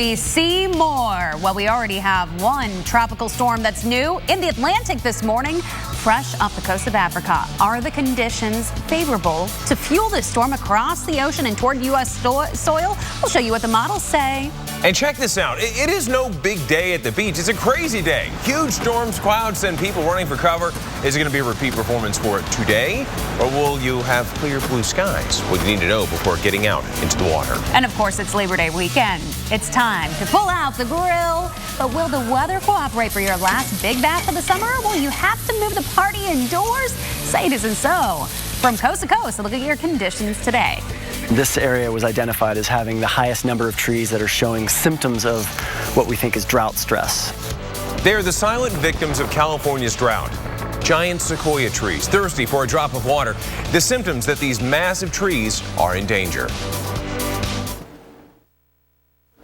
we see more? Well, we already have one tropical storm that's new in the Atlantic this morning, fresh off the coast of Africa. Are the conditions favorable to fuel this storm across the ocean and toward U.S. soil? We'll show you what the models say. And check this out. It is no big day at the beach. It's a crazy day. Huge storms, clouds, send people running for cover. Is it going to be a repeat performance for it today? Or will you have clear blue skies? What you need to know before getting out into the water. And of course, it's Labor Day weekend. It's time to pull out the grill. But will the weather cooperate for your last big bath of the summer? Will you have to move the party indoors? Say it isn't so. From coast to coast, look at your conditions today. This area was identified as having the highest number of trees that are showing symptoms of what we think is drought stress. They're the silent victims of California's drought. Giant sequoia trees, thirsty for a drop of water. The symptoms that these massive trees are in danger.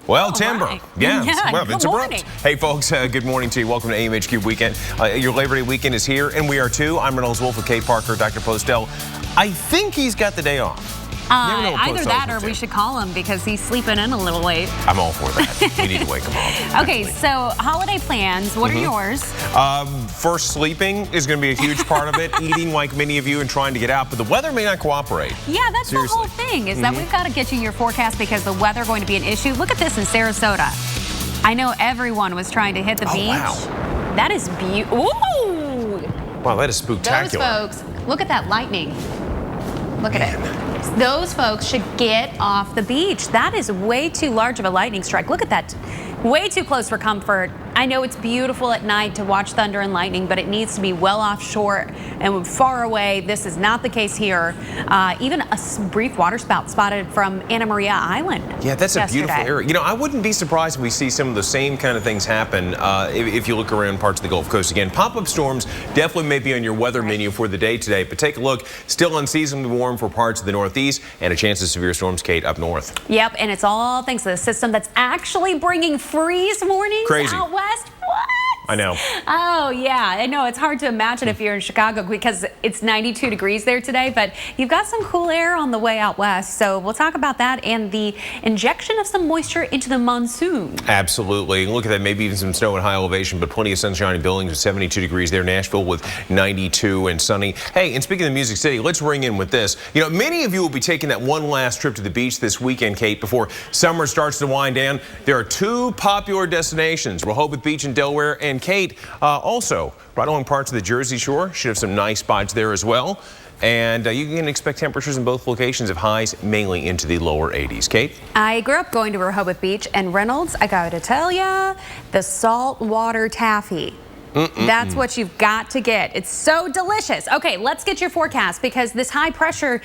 Well, timber. Right. Yeah, well, it's abrupt. Morning. Hey, folks, good morning to you. Welcome to AMHQ Weekend. Your Labor Day weekend is here, and we are too. I'm Reynolds Wolf with Kate Parker, Dr. Postel. I think he's got the day off. Either that or we should call him because he's sleeping in a little late. I'm all for that. We need to wake him up. Okay, so holiday plans. What are yours? First, sleeping is going to be a huge part of it. Eating like many of you and trying to get out, but the weather may not cooperate. Yeah, that's Seriously. the whole thing is that we've got to get you your forecast because the weather going to be an issue. Look at this in Sarasota. I know everyone was trying to hit the beach. Wow. That is beautiful. Ooh! Wow, that is spectacular. Those folks, look at that lightning. Look at it. Those folks should get off the beach. That is way too large of a lightning strike. Look at that. Way too close for comfort. I know it's beautiful at night to watch thunder and lightning, but it needs to be well offshore and far away. This is not the case here. Even a brief waterspout spotted from Anna Maria Island. Yeah, that's yesterday. a beautiful area. You know, I wouldn't be surprised if we see some of the same kind of things happen if you look around parts of the Gulf Coast. Again, pop-up storms definitely may be on your weather menu for the day today, but take a look. Still unseasonably warm for parts of the Northeast and a chance of severe storms, Kate, up north. Yep, and it's all thanks to the system that's actually bringing freeze warnings out west. What? I know. Oh, yeah. I know. It's hard to imagine if you're in Chicago because it's 92 degrees there today, but you've got some cool air on the way out west. So we'll talk about that and the injection of some moisture into the monsoon. Absolutely. Look at that. Maybe even some snow at high elevation, but plenty of sunshine in Billings with 72 degrees there. Nashville with 92 and sunny. Hey, and speaking of Music City, let's ring in with this. You know, many of you will be taking that one last trip to the beach this weekend, Kate, before summer starts to wind down. There are two popular destinations, Rehoboth Beach in Delaware and Kate, also right along parts of the Jersey Shore. Should have some nice spots there as well. And you can expect temperatures in both locations of highs mainly into the lower 80s. Kate? I grew up going to Rehoboth Beach, and Reynolds, I got to tell ya, the saltwater taffy. That's what you've got to get. It's so delicious. Okay, let's get your forecast because this high pressure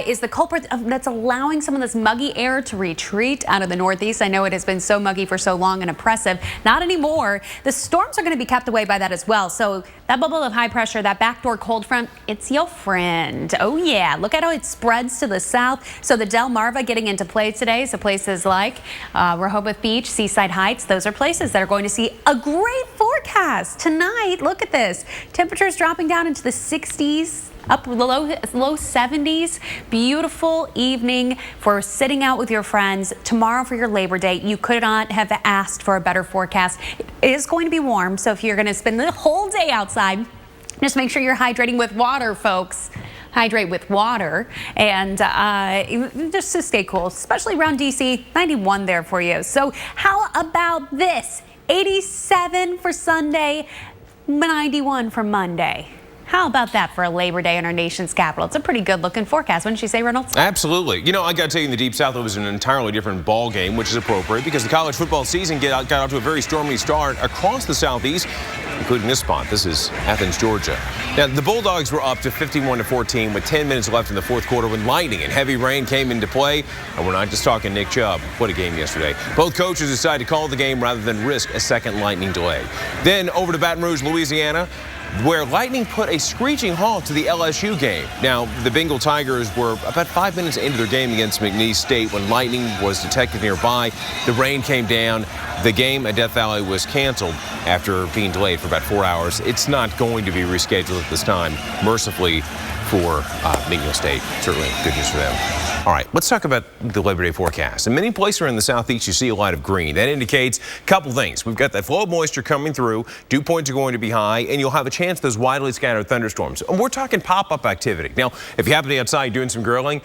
is the culprit that's allowing some of this muggy air to retreat out of the Northeast. I know it has been so muggy for so long and oppressive. Not anymore. The storms are going to be kept away by that as well. So that bubble of high pressure, that backdoor cold front, it's your friend. Oh, yeah. Look at how it spreads to the south. So the Delmarva getting into play today. So places like Rehoboth Beach, Seaside Heights, those are places that are going to see a great forecast tonight. Look at this. Temperatures dropping down into the 60s, up low 70s. Beautiful evening for sitting out with your friends. Tomorrow for your Labor Day, you could not have asked for a better forecast. It is going to be warm, so if you're going to spend the whole day outside, just make sure you're hydrating with water, folks. Hydrate with water and just to stay cool, especially around DC. 91 there for you. So how about this? 87 for Sunday, 91 for Monday. How about that for a Labor Day in our nation's capital? It's a pretty good looking forecast, wouldn't you say, Reynolds? Absolutely. You know, I got to tell you, in the Deep South, it was an entirely different ball game, which is appropriate because the college football season got out to a very stormy start across the Southeast, including this spot. This is Athens, Georgia. Now, the Bulldogs were up to 51-14 with 10 minutes left in the fourth quarter when lightning and heavy rain came into play. And we're not just talking Nick Chubb. What a game yesterday. Both coaches decided to call the game rather than risk a second lightning delay. Then over to Baton Rouge, Louisiana, where lightning put a screeching halt to the LSU game. Now, the Bengal Tigers were about 5 minutes into their game against McNeese State when lightning was detected nearby. The rain came down. The game at Death Valley was canceled after being delayed for about 4 hours. It's not going to be rescheduled at this time, mercifully for McNeese State. Certainly good news for them. All right, let's talk about the Labor Day forecast. In many places around the southeast, you see a lot of green. That indicates a couple things. We've got that flow of moisture coming through. Dew points are going to be high, and you'll have a chance of those widely scattered thunderstorms. And we're talking pop-up activity. Now, if you happen to be outside doing some grilling,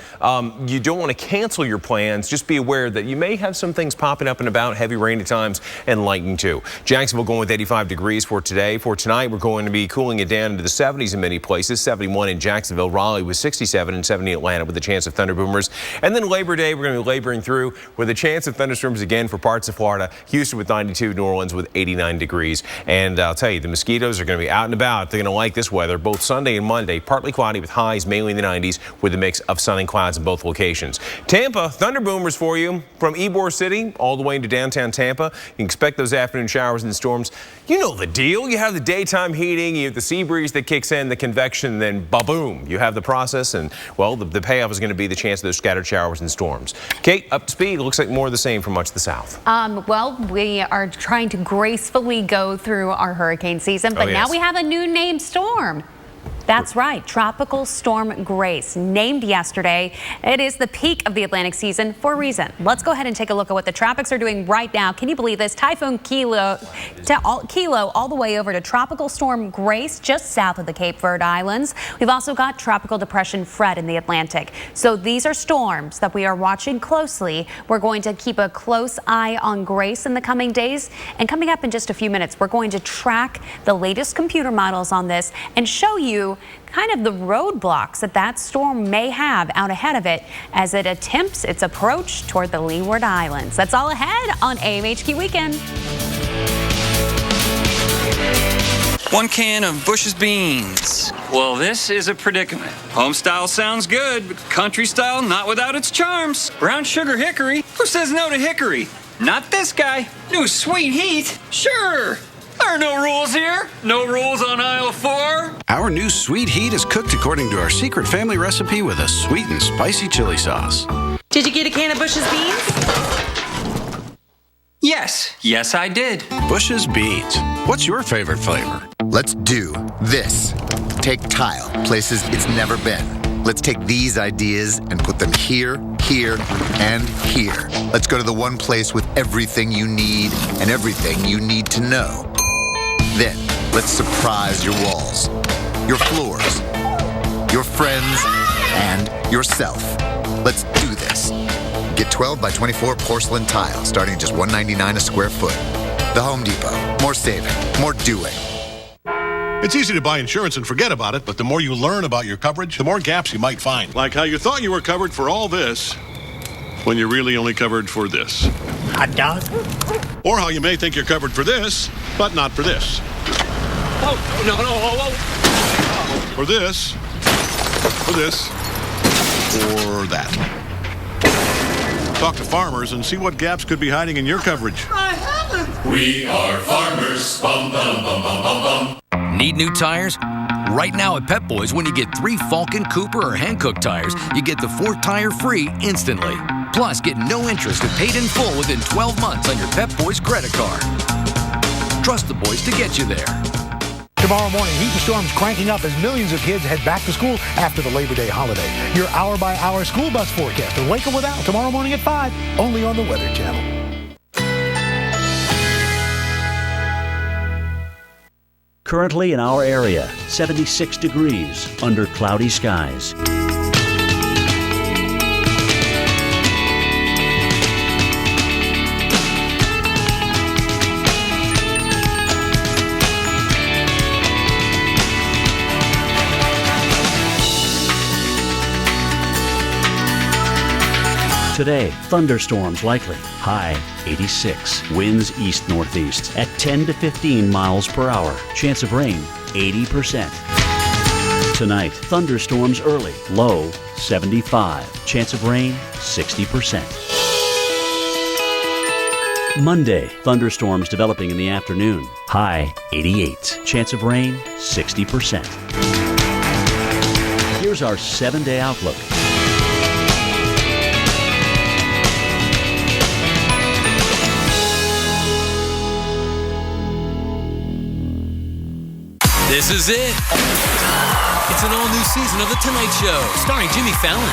you don't want to cancel your plans. Just be aware that you may have some things popping up and about, heavy rain at times, and lightning too. Jacksonville going with 85 degrees for today. For tonight, we're going to be cooling it down into the 70s in many places. 71 in Jacksonville, Raleigh with 67, and 70 in Atlanta with a chance of thunder boomers. And then Labor Day, we're going to be laboring through with a chance of thunderstorms again for parts of Florida. Houston with 92, New Orleans with 89 degrees. And I'll tell you, the mosquitoes are going to be out and about. They're going to like this weather both Sunday and Monday. Partly cloudy with highs mainly in the 90s with a mix of sun and clouds in both locations. Tampa, thunder boomers for you from Ybor City all the way into downtown Tampa. You can expect those afternoon showers and storms. You know the deal. You have the daytime heating, you have the sea breeze that kicks in, the convection, then ba-boom. You have the process, and well, the payoff is going to be the chance of those scattered showers and storms. Kate, up to speed. Looks like more of the same for much of the south. Well, we are trying to gracefully go through our hurricane season, but now we have a new named storm. That's right, Tropical Storm Grace, named yesterday. It is the peak of the Atlantic season for a reason. Let's go ahead and take a look at what the tropics are doing right now. Can you believe this? Typhoon Kilo all the way over to Tropical Storm Grace, just south of the Cape Verde Islands. We've also got Tropical Depression Fred in the Atlantic. So these are storms that we are watching closely. We're going to keep a close eye on Grace in the coming days. And coming up in just a few minutes, we're going to track the latest computer models on this and show you kind of the roadblocks that storm may have out ahead of it as it attempts its approach toward the Leeward Islands. That's all ahead on AMHQ Weekend. 1 can of Bush's beans. Well, this is a predicament. Home style sounds good, but country style not without its charms. Brown sugar hickory? Who says no to hickory? Not this guy. New sweet heat? Sure. There are no rules here. No rules on aisle 4. Our new sweet heat is cooked according to our secret family recipe with a sweet and spicy chili sauce. Did you get a can of Bush's beans? Yes, I did. Bush's Beans. What's your favorite flavor? Let's do this. Take tile, places it's never been. Let's take these ideas and put them here, here, and here. Let's go to the one place with everything you need and everything you need to know. Then, let's surprise your walls, your floors, your friends, and yourself. Let's do this. Get 12 by 24 porcelain tile starting at just $1.99 a square foot. The Home Depot. More saving, more doing. It's easy to buy insurance and forget about it, but the more you learn about your coverage, the more gaps you might find. Like how you thought you were covered for all this when you're really only covered for this. Hot dog? Or how you may think you're covered for this, but not for this. Oh, no. For this, or that. Talk to farmers and see what gaps could be hiding in your coverage. I haven't. We are farmers. Bum, bum, bum, bum, bum, bum. Need new tires? Right now at Pep Boys, when you get 3 Falcon, Cooper, or Hankook tires, you get the 4th tire free instantly. Plus, get no interest and paid in full within 12 months on your Pep Boys credit card. Trust the boys to get you there. Tomorrow morning, heat and storms cranking up as millions of kids head back to school after the Labor Day holiday. Your hour-by-hour school bus forecast with Wake Up With Al tomorrow morning at 5, only on the Weather Channel. Currently in our area, 76 degrees under cloudy skies. Today, thunderstorms likely. High 86. Winds east-northeast at 10 to 15 miles per hour. Chance of rain 80%. Tonight, thunderstorms early. Low 75. Chance of rain 60%. Monday, thunderstorms developing in the afternoon. High 88. Chance of rain 60%. Here's our 7-day outlook. This is it. It's an all-new season of The Tonight Show, starring Jimmy Fallon.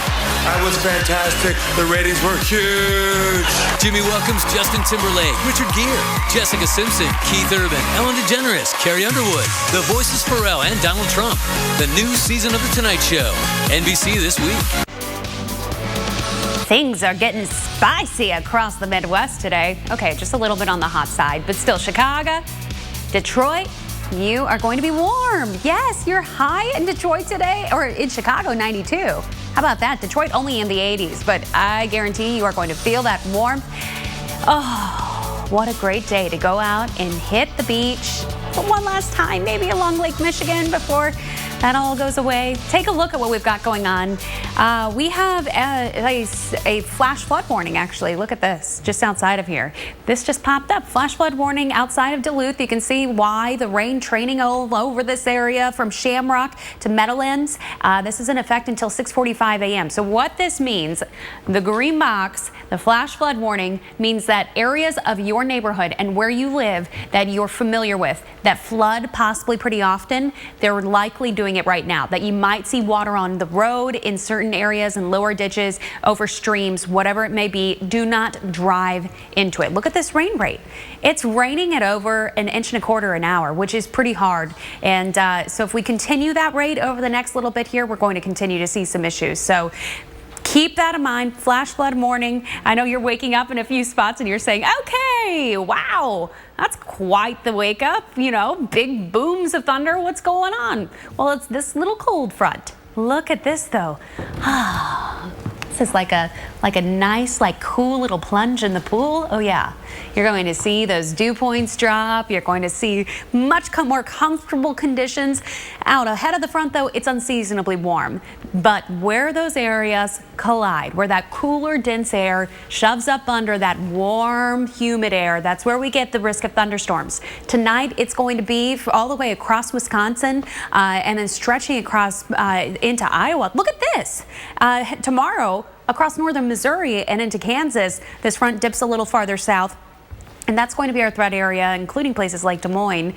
That was fantastic. The ratings were huge. Jimmy welcomes Justin Timberlake, Richard Gere, Jessica Simpson, Keith Urban, Ellen DeGeneres, Carrie Underwood, The Voices Pharrell, and Donald Trump. The new season of The Tonight Show. NBC this week. Things are getting spicy across the Midwest today. Okay, just a little bit on the hot side, but still Chicago, Detroit, you are going to be warm. Yes, you're high in Detroit today, or in Chicago, 92. How about that? Detroit only in the 80s, but I guarantee you are going to feel that warmth. Oh, what a great day to go out and hit the beach for one last time, maybe along Lake Michigan before that all goes away. Take a look at what we've got going on. We have a flash flood warning, actually. Look at this, just outside of here. This just popped up. Flash flood warning outside of Duluth. You can see why the rain training all over this area from Shamrock to Meadowlands. This is in effect until 6:45 a.m. So what this means, the green box, the flash flood warning, means that areas of your neighborhood and where you live that you're familiar with, that flood possibly pretty often, they're likely doing it right now, that you might see water on the road in certain areas and lower ditches, over streams, whatever it may be. Do not drive into it. Look at this rain rate. It's raining at over 1.25 inches an hour, which is pretty hard. And so if we continue that rate over the next little bit here, we're going to continue to see some issues. So keep that in mind. Flash flood warning. I know you're waking up in a few spots and you're saying, okay, wow, that's quite the wake up. You know, big booms of thunder. What's going on? Well, it's this little cold front. Look at this, though. This is like a nice, cool little plunge in the pool. Oh, yeah. You're going to see those dew points drop. You're going to see much more comfortable conditions. Out ahead of the front, though, it's unseasonably warm. But where those areas collide, where that cooler, dense air shoves up under that warm, humid air, that's where we get the risk of thunderstorms. Tonight, it's going to be all the way across Wisconsin and then stretching across into Iowa. Look at this. Tomorrow, across northern Missouri and into Kansas, this front dips a little farther south. And that's going to be our threat area, including places like Des Moines,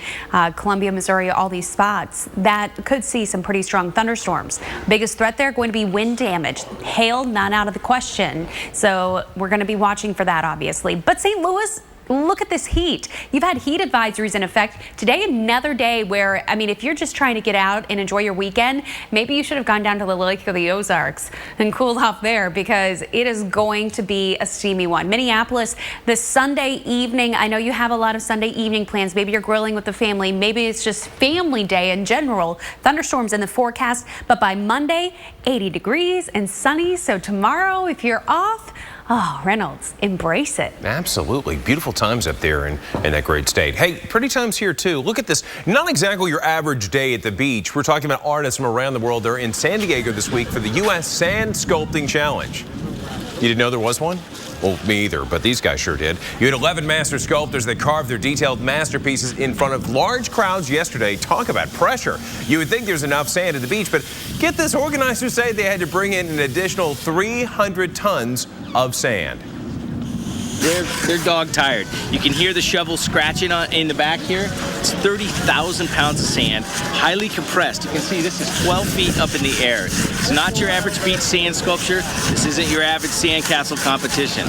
Columbia, Missouri, all these spots that could see some pretty strong thunderstorms. Biggest threat there going to be wind damage. Hail, not out of the question. So we're going to be watching for that, obviously. But St. Louis, look at this heat. You've had heat advisories in effect. Today, another day where, I mean, if you're just trying to get out and enjoy your weekend, maybe you should have gone down to the Lake of the Ozarks and cooled off there, because it is going to be a steamy one. Minneapolis, this Sunday evening, I know you have a lot of Sunday evening plans. Maybe you're grilling with the family. Maybe it's just family day in general. Thunderstorms in the forecast, but by Monday, 80 degrees and sunny. So tomorrow, if you're off, oh, Reynolds, embrace it. Absolutely. Beautiful times up there in that great state. Hey, pretty times here, too. Look at this. Not exactly your average day at the beach. We're talking about artists from around the world. They're in San Diego this week for the U.S. Sand Sculpting Challenge. You didn't know there was one? Well, me either, but these guys sure did. You had 11 master sculptors that carved their detailed masterpieces in front of large crowds yesterday. Talk about pressure. You would think there's enough sand at the beach, but get this, organizers say they had to bring in an additional 300 tons of sand. They're dog tired. You can hear the shovel scratching in the back here. It's 30,000 pounds of sand, highly compressed. You can see this is 12 feet up in the air. It's not your average beach sand sculpture. This isn't your average sandcastle competition.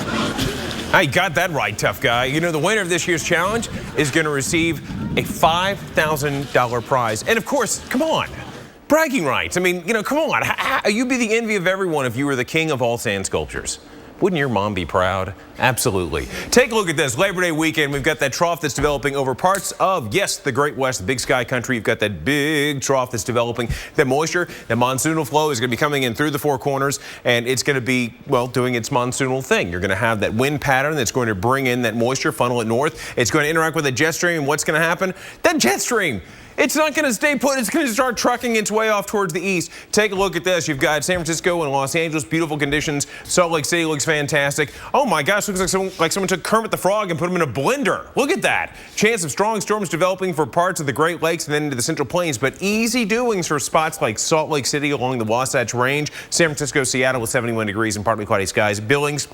I got that right, tough guy. You know, the winner of this year's challenge is going to receive a $5,000 prize. And of course, come on, bragging rights. I mean, you know, come on. You'd be the envy of everyone if you were the king of all sand sculptures. Wouldn't your mom be proud? Absolutely. Take a look at this. Labor Day weekend, we've got that trough that's developing over parts of, yes, the Great West, the Big Sky Country. You've got that big trough that's developing. The moisture, the monsoonal flow is going to be coming in through the Four Corners, and it's going to be, well, doing its monsoonal thing. You're going to have that wind pattern that's going to bring in that moisture, funnel it north. It's going to interact with a jet stream, and what's going to happen? That jet stream, it's not going to stay put. It's going to start trucking its way off towards the east. Take a look at this. You've got San Francisco and Los Angeles, beautiful conditions. Salt Lake City looks fantastic. Oh my gosh, looks like someone took Kermit the Frog and put him in a blender. Look at that. Chance of strong storms developing for parts of the Great Lakes and then into the Central Plains, but easy doings for spots like Salt Lake City along the Wasatch Range, San Francisco, Seattle with 71 degrees and partly cloudy skies. Billings,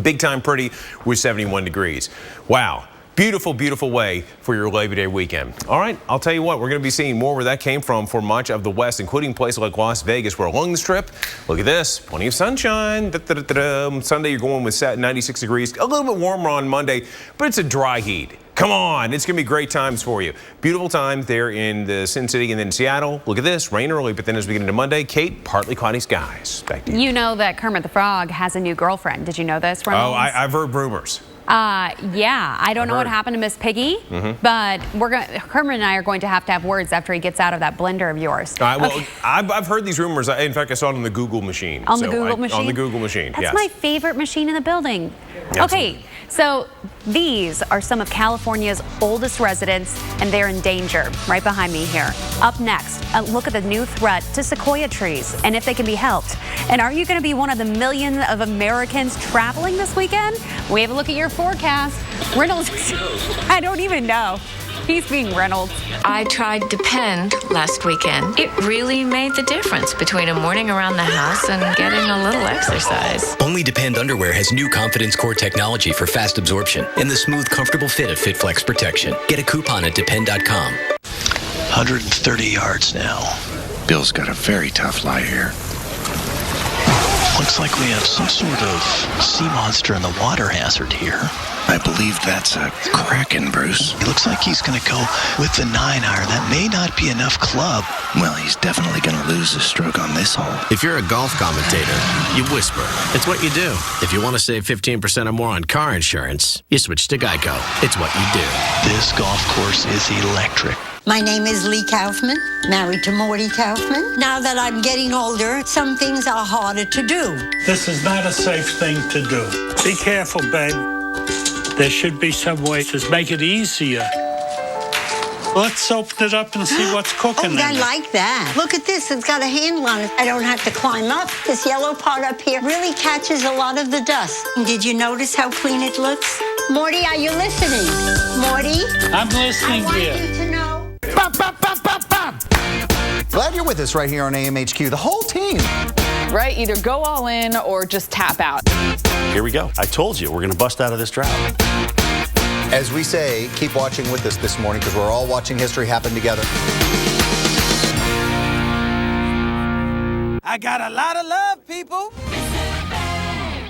big time pretty with 71 degrees. Wow. Beautiful, beautiful way for your Labor Day weekend. All right, I'll tell you what, we're going to be seeing more where that came from for much of the West, including places like Las Vegas, where along the Strip, look at this, plenty of sunshine. Sunday, you're going with 96 degrees, a little bit warmer on Monday, but it's a dry heat. Come on, it's going to be great times for you. Beautiful time there in the Sin City and then Seattle. Look at this, rain early, but then as we get into Monday, Kate, partly cloudy skies. Back to you. You know that Kermit the Frog has a new girlfriend. Did you know this, Reynolds? Oh, I've heard rumors. Yeah, I don't know what happened to Miss Piggy, but Kermit and I are going to have words after he gets out of that blender of yours. Well, I've heard these rumors. In fact, I saw it on the Google machine. On the Google machine? On the Google machine, That's yes. my favorite machine in the building. Absolutely. Okay, so these are some of California's oldest residents, and they're in danger right behind me here. Up next, a look at the new threat to sequoia trees and if they can be helped. And are you going to be one of the millions of Americans traveling this weekend? We have a look at your forecast. Reynolds, I don't even know. He's being Reynolds. I tried Depend last weekend. It really made the difference between a morning around the house and getting a little exercise. Only Depend underwear has new Confidence Core technology for fast absorption and the smooth, comfortable fit of FitFlex protection. Get a coupon at depend.com. 130 yards now. Bill's got a very tough lie here. Looks like we have some sort of sea monster in the water hazard here. I believe that's a kraken, Bruce. It looks like he's going to go with the 9-iron. That may not be enough club. Well, he's definitely going to lose a stroke on this hole. If you're a golf commentator, you whisper. It's what you do. If you want to save 15% or more on car insurance, you switch to Geico. It's what you do. This golf course is electric. My name is Lee Kaufman, married to Morty Kaufman. Now that I'm getting older, some things are harder to do. This is not a safe thing to do. Be careful, babe. There should be some way to make it easier. Let's open it up and see what's cooking in I it. like that. Look at this, it's got a handle on it. I don't have to climb up. This yellow part up here really catches a lot of the dust. Did you notice how clean it looks? Morty, are you listening? Morty? I'm listening, I want dear. you to know. Glad you're with us right here on AMHQ. The whole team. Right? Either go all in or just tap out. Here we go. I told you we're going to bust out of this drought. As we say, keep watching with us this morning because we're all watching history happen together. I got a lot of love, people.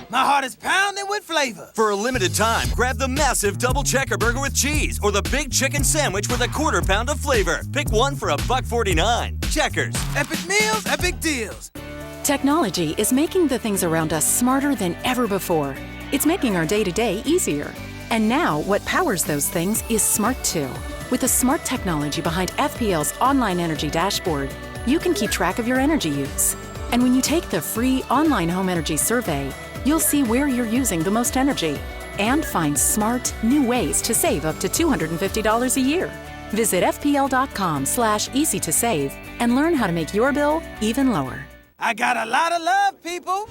My heart is pounding with flavor. For a limited time, grab the massive double checker burger with cheese or the big chicken sandwich with a quarter pound of flavor. Pick one for $1.49. Checkers. Epic meals, epic deals. Technology is making the things around us smarter than ever before. It's making our day-to-day easier. And now, what powers those things is smart too. With the smart technology behind FPL's online energy dashboard, you can keep track of your energy use. And when you take the free online home energy survey, you'll see where you're using the most energy and find smart, new ways to save up to $250 a year. Visit fpl.com/easy to save and learn how to make your bill even lower. I got a lot of love, people.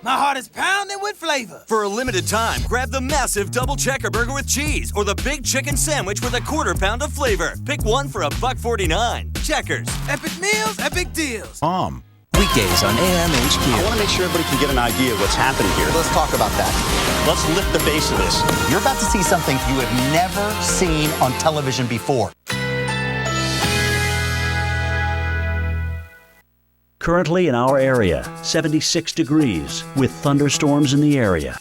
My heart is pounding with flavor. For a limited time, grab the massive double checker burger with cheese or the big chicken sandwich with a quarter pound of flavor. Pick one for $1.49. Checkers. Epic meals, epic deals. Mom. Weekdays on AMHQ. I want to make sure everybody can get an idea of what's happening here. Let's talk about that. Let's lift the base of this. You're about to see something you have never seen on television before. Currently in our area, 76 degrees with thunderstorms in the area.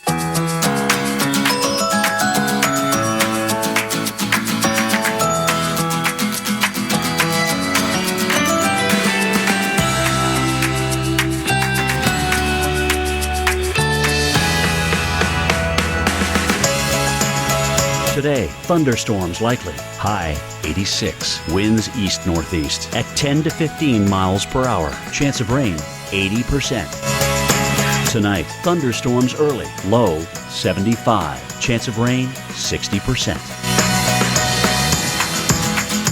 Today, thunderstorms likely. High 86. Winds east-northeast at 10 to 15 miles per hour. Chance of rain 80%. Tonight, thunderstorms early. Low 75. Chance of rain 60%.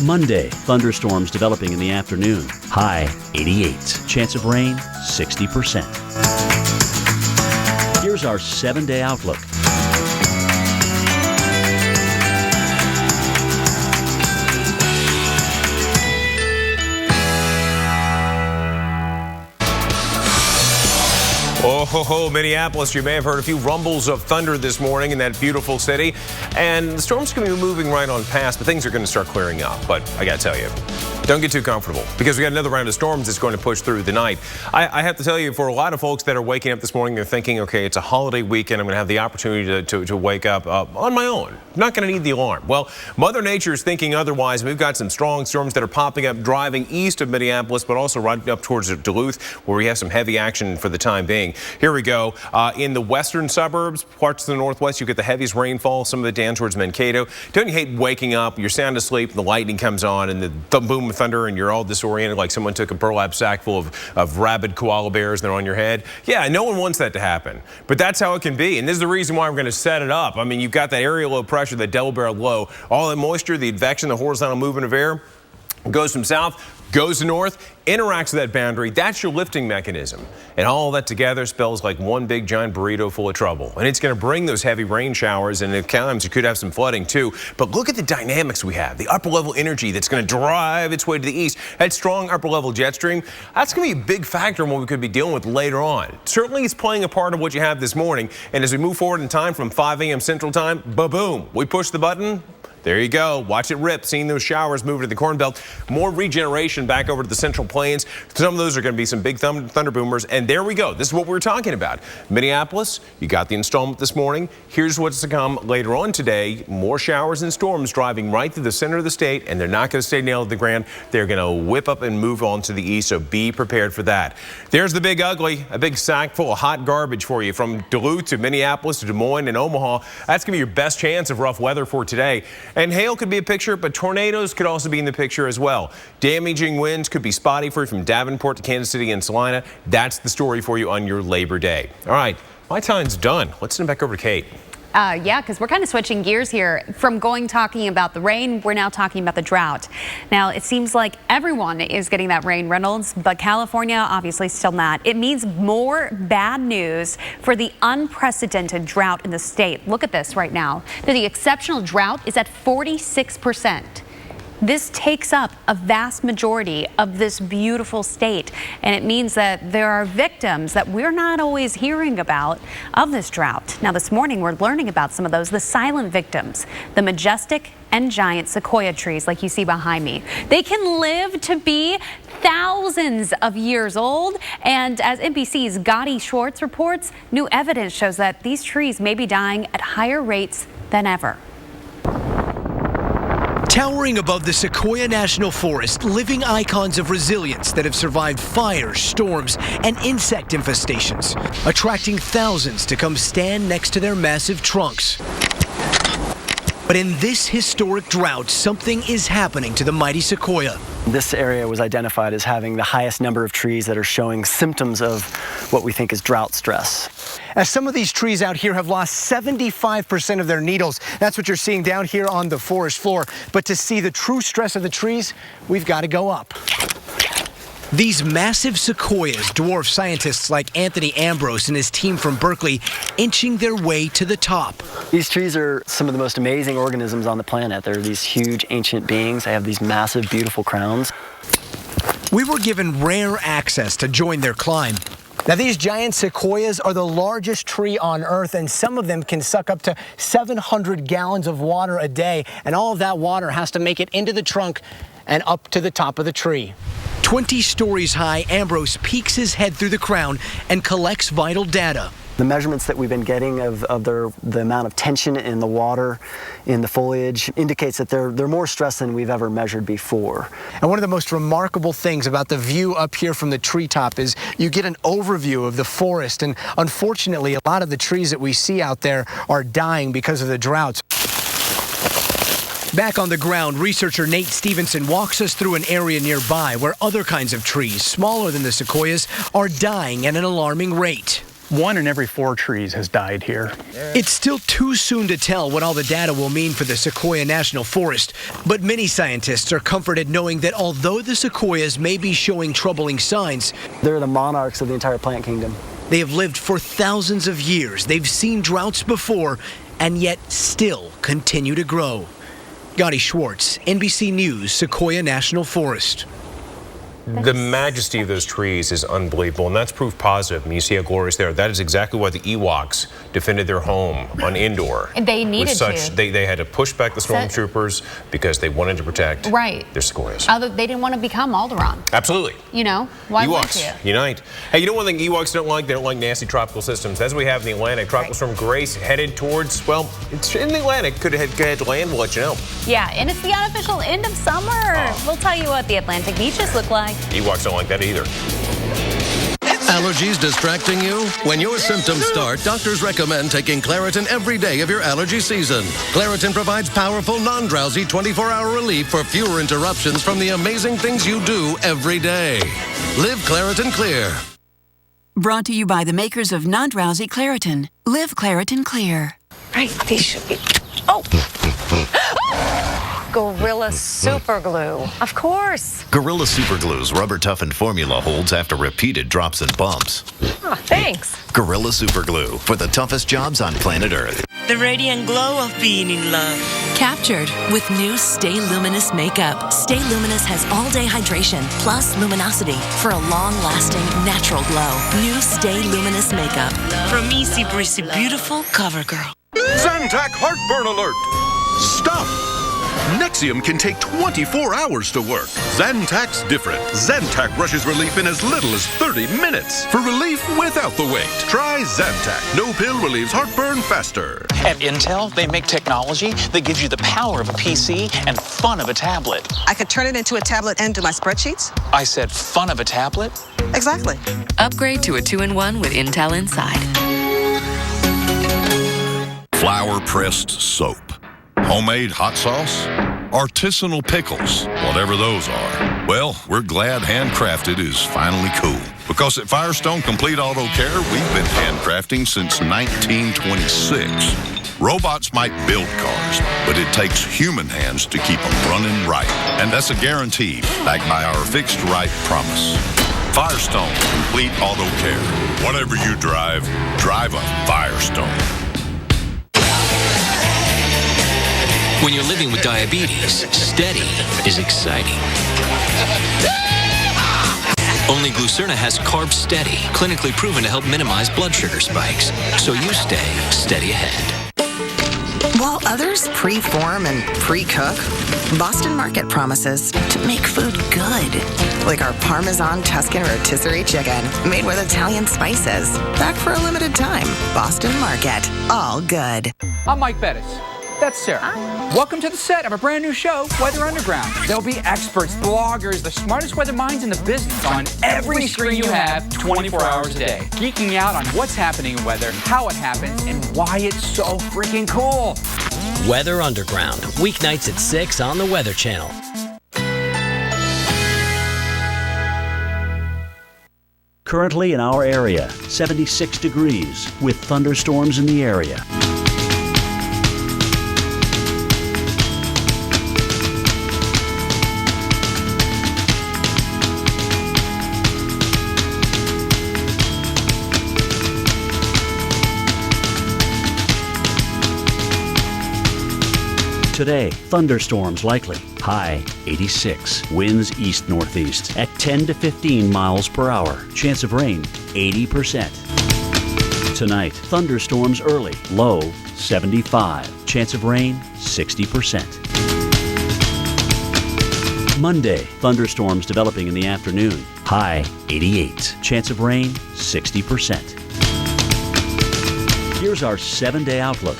Monday, thunderstorms developing in the afternoon. High 88. Chance of rain 60%. Here's our 7-day outlook. Oh, Minneapolis, you may have heard a few rumbles of thunder this morning in that beautiful city. And the storm's going to be moving right on past, but things are going to start clearing up. But I got to tell you, don't get too comfortable because we got another round of storms that's going to push through the night. I have to tell you, for a lot of folks that are waking up this morning, they're thinking, okay, it's a holiday weekend. I'm going to have the opportunity to wake up on my own. I'm not going to need the alarm. Well, Mother Nature is thinking otherwise. We've got some strong storms that are popping up, driving east of Minneapolis, but also right up towards Duluth, where we have some heavy action for the time being. Here we go. In the western suburbs, parts of the northwest, you get the heaviest rainfall, some of it down towards Mankato. Don't you hate waking up, you're sound asleep, the lightning comes on, and the boom of thunder, and you're all disoriented like someone took a burlap sack full of rabid koala bears and they're on your head? Yeah, no one wants that to happen, but that's how it can be. And this is the reason why we're going to set it up. I mean, you've got that area low pressure, that double barrel low, all that moisture, the advection, the horizontal movement of air goes from south, goes to north, interacts with that boundary. That's your lifting mechanism. And all that together spells like one big giant burrito full of trouble. And it's going to bring those heavy rain showers, and at times you could have some flooding too. But look at the dynamics we have, the upper level energy that's going to drive its way to the east. That strong upper level jet stream, that's going to be a big factor in what we could be dealing with later on. Certainly it's playing a part of what you have this morning. And as we move forward in time from 5 a.m. Central Time, ba-boom, we push the button. There you go. Watch it rip. Seeing those showers move to the Corn Belt. More regeneration back over to the Central Plains. Some of those are going to be some big thunder boomers. And there we go. This is what we were talking about. Minneapolis, you got the installment this morning. Here's what's to come later on today. More showers and storms driving right through the center of the state. And they're not going to stay nailed to the ground. They're going to whip up and move on to the east. So be prepared for that. There's the big ugly. A big sack full of hot garbage for you from Duluth to Minneapolis to Des Moines and Omaha. That's going to be your best chance of rough weather for today. And hail could be a picture, but tornadoes could also be in the picture as well. Damaging winds could be spotty for you from Davenport to Kansas City and Salina. That's the story for you on your Labor Day. All right, my time's done. Let's send it back over to Kate. Yeah, because we're kind of switching gears here. From talking about the rain, we're now talking about the drought. Now, it seems like everyone is getting that rain, Reynolds, but California obviously still not. It means more bad news for the unprecedented drought in the state. Look at this right now. The exceptional drought is at 46%. This takes up a vast majority of this beautiful state, and it means that there are victims that we're not always hearing about of this drought. Now, this morning, we're learning about some of those, the silent victims, the majestic and giant sequoia trees like you see behind me. They can live to be thousands of years old, and as NBC's Gotti Schwartz reports, new evidence shows that these trees may be dying at higher rates than ever. Towering above the Sequoia National Forest, living icons of resilience that have survived fires, storms, and insect infestations, attracting thousands to come stand next to their massive trunks. But in this historic drought, something is happening to the mighty sequoia. This area was identified as having the highest number of trees that are showing symptoms of what we think is drought stress. As some of these trees out here have lost 75% of their needles. That's what you're seeing down here on the forest floor. But to see the true stress of the trees, we've got to go up. These massive sequoias dwarf scientists like Anthony Ambrose and his team from Berkeley, inching their way to the top. These trees are some of the most amazing organisms on the planet. They're these huge ancient beings. They have these massive, beautiful crowns. We were given rare access to join their climb. Now, these giant sequoias are the largest tree on Earth, and some of them can suck up to 700 gallons of water a day, and all of that water has to make it into the trunk and up to the top of the tree. 20 stories high, Ambrose peeks his head through the crown and collects vital data. The measurements that we've been getting of the amount of tension in the water, in the foliage, indicates that they're more stressed than we've ever measured before. And one of the most remarkable things about the view up here from the treetop is you get an overview of the forest. And unfortunately, a lot of the trees that we see out there are dying because of the droughts. Back on the ground, researcher Nate Stevenson walks us through an area nearby where other kinds of trees, smaller than the sequoias, are dying at an alarming rate. 1 in every 4 trees has died here. It's still too soon to tell what all the data will mean for the Sequoia National Forest, but many scientists are comforted knowing that although the sequoias may be showing troubling signs, they're the monarchs of the entire plant kingdom. They have lived for thousands of years. They've seen droughts before and yet still continue to grow. Gotti Schwartz, NBC News, Sequoia National Forest. The majesty of those trees is unbelievable, and that's proof positive. And you see how glorious they are. That is exactly why the Ewoks defended their home on Endor. They needed to. They had to push back the stormtroopers because they wanted to protect their sequoias. They didn't want to become Alderaan. Absolutely. You know, why would you? Unite. Hey, you know one thing Ewoks don't like? They don't like nasty tropical systems. As we have in the Atlantic, Tropical Storm Grace headed towards, well, it's in the Atlantic. Could have had to land, we'll let you know. Yeah, and it's the unofficial end of summer. We'll tell you what the Atlantic beaches look like. Ewoks don't like that either. Allergies distracting you? When your symptoms start, doctors recommend taking Claritin every day of your allergy season. Claritin provides powerful, non-drowsy 24-hour relief for fewer interruptions from the amazing things you do every day. Live Claritin Clear. Brought to you by the makers of non-drowsy Claritin. Live Claritin Clear. Right, these should be... Oh! Gorilla Super Glue. Of course. Gorilla Super Glue's rubber-toughened formula holds after repeated drops and bumps. Oh, thanks. Gorilla Super Glue for the toughest jobs on planet Earth. The radiant glow of being in love. Captured with new Stay Luminous makeup. Stay Luminous has all-day hydration plus luminosity for a long-lasting natural glow. New Stay Luminous makeup. From Easy Breezy Beautiful CoverGirl. Zantac heartburn alert! Stop! Nexium can take 24 hours to work. Zantac's different. Zantac rushes relief in as little as 30 minutes. For relief without the wait, try Zantac. No pill relieves heartburn faster. At Intel, they make technology that gives you the power of a PC and fun of a tablet. I could turn it into a tablet and do my spreadsheets? I said fun of a tablet? Exactly. Upgrade to a 2-in-1 with Intel inside. Flour-pressed soap. Homemade hot sauce? Artisanal pickles, whatever those are. Well, we're glad handcrafted is finally cool. Because at Firestone Complete Auto Care, we've been handcrafting since 1926. Robots might build cars, but it takes human hands to keep them running right. And that's a guarantee, backed by our fixed right promise. Firestone Complete Auto Care. Whatever you drive, drive a Firestone. When you're living with diabetes, steady is exciting. Only Glucerna has Carb Steady, clinically proven to help minimize blood sugar spikes, so you stay steady ahead. While others pre-form and pre-cook, Boston Market promises to make food good. Like our Parmesan Tuscan rotisserie chicken, made with Italian spices. Back for a limited time. Boston Market, all good. I'm Mike Bettis. That's Sarah. Welcome to the set of a brand new show, Weather Underground. There'll be experts, bloggers, the smartest weather minds in the business on every screen you have 24 hours a day. Geeking out on what's happening in weather, how it happens, and why it's so freaking cool. Weather Underground, weeknights at 6 on the Weather Channel. Currently in our area, 76 degrees with thunderstorms in the area. Today, thunderstorms likely. High 86. Winds east-northeast at 10 to 15 miles per hour. Chance of rain 80%. Tonight, thunderstorms early. Low 75. Chance of rain 60%. Monday, thunderstorms developing in the afternoon. High 88. Chance of rain 60%. Here's our 7-day outlook.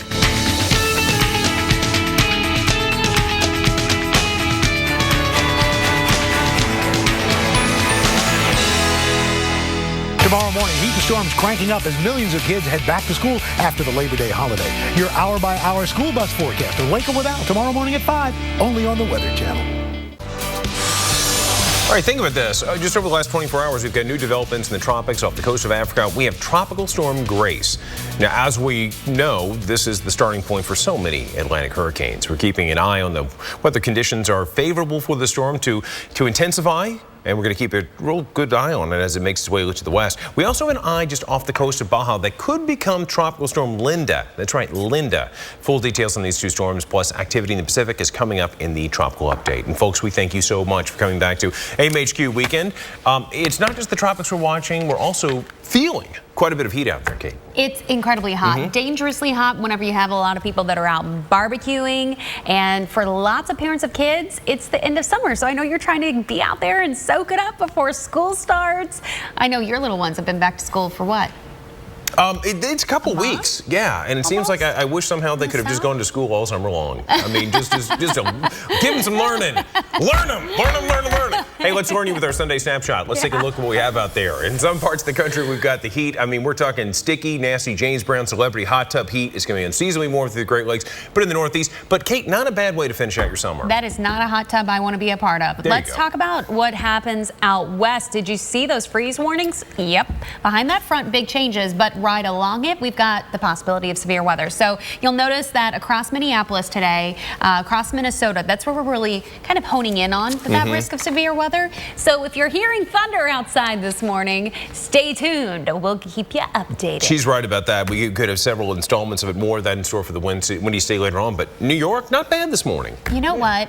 Tomorrow morning, heat and storms cranking up as millions of kids head back to school after the Labor Day holiday. Your hour-by-hour school bus forecast with Wake 'em Without tomorrow morning at 5, only on the Weather Channel. All right, think about this. Just over the last 24 hours, we've got new developments in the tropics off the coast of Africa. We have Tropical Storm Grace. Now, as we know, this is the starting point for so many Atlantic hurricanes. We're keeping an eye on the weather conditions are favorable for the storm to intensify and we're going to keep a real good eye on it as it makes its way to the west. We also have an eye just off the coast of Baja that could become Tropical Storm Linda. That's right, Linda. Full details on these two storms plus activity in the Pacific is coming up in the Tropical Update. And folks, we thank you so much for coming back to AMHQ Weekend. It's not just the tropics we're watching, we're also feeling quite a bit of heat out there, Kate. It's incredibly hot, dangerously hot whenever you have a lot of people that are out barbecuing. And for lots of parents of kids, it's the end of summer. So I know you're trying to be out there and soak it up before school starts. I know your little ones have been back to school for what? It's a couple weeks, yeah, and it seems like I wish somehow they could have just gone to school all summer long. I mean, just give them some learning. Learn them. Hey, let's learn you with our Sunday Snapshot. Let's take a look at what we have out there. In some parts of the country, we've got the heat. I mean, we're talking sticky, nasty James Brown celebrity hot tub heat. It's going to be unseasonably warm through the Great Lakes, but in the Northeast. But Kate, not a bad way to finish out your summer. That is not a hot tub I want to be a part of. Let's talk about what happens out west. Did you see those freeze warnings? Yep. Behind that front, big changes, but right along it, we've got the possibility of severe weather. So you'll notice that across Minneapolis today, across Minnesota, that's where we're really kind of honing in on that risk of severe weather. So if you're hearing thunder outside this morning, stay tuned. We'll keep you updated. She's right about that. We could have several installments of it, more of that in store for the windy stay later on. But New York, not bad this morning. You know what?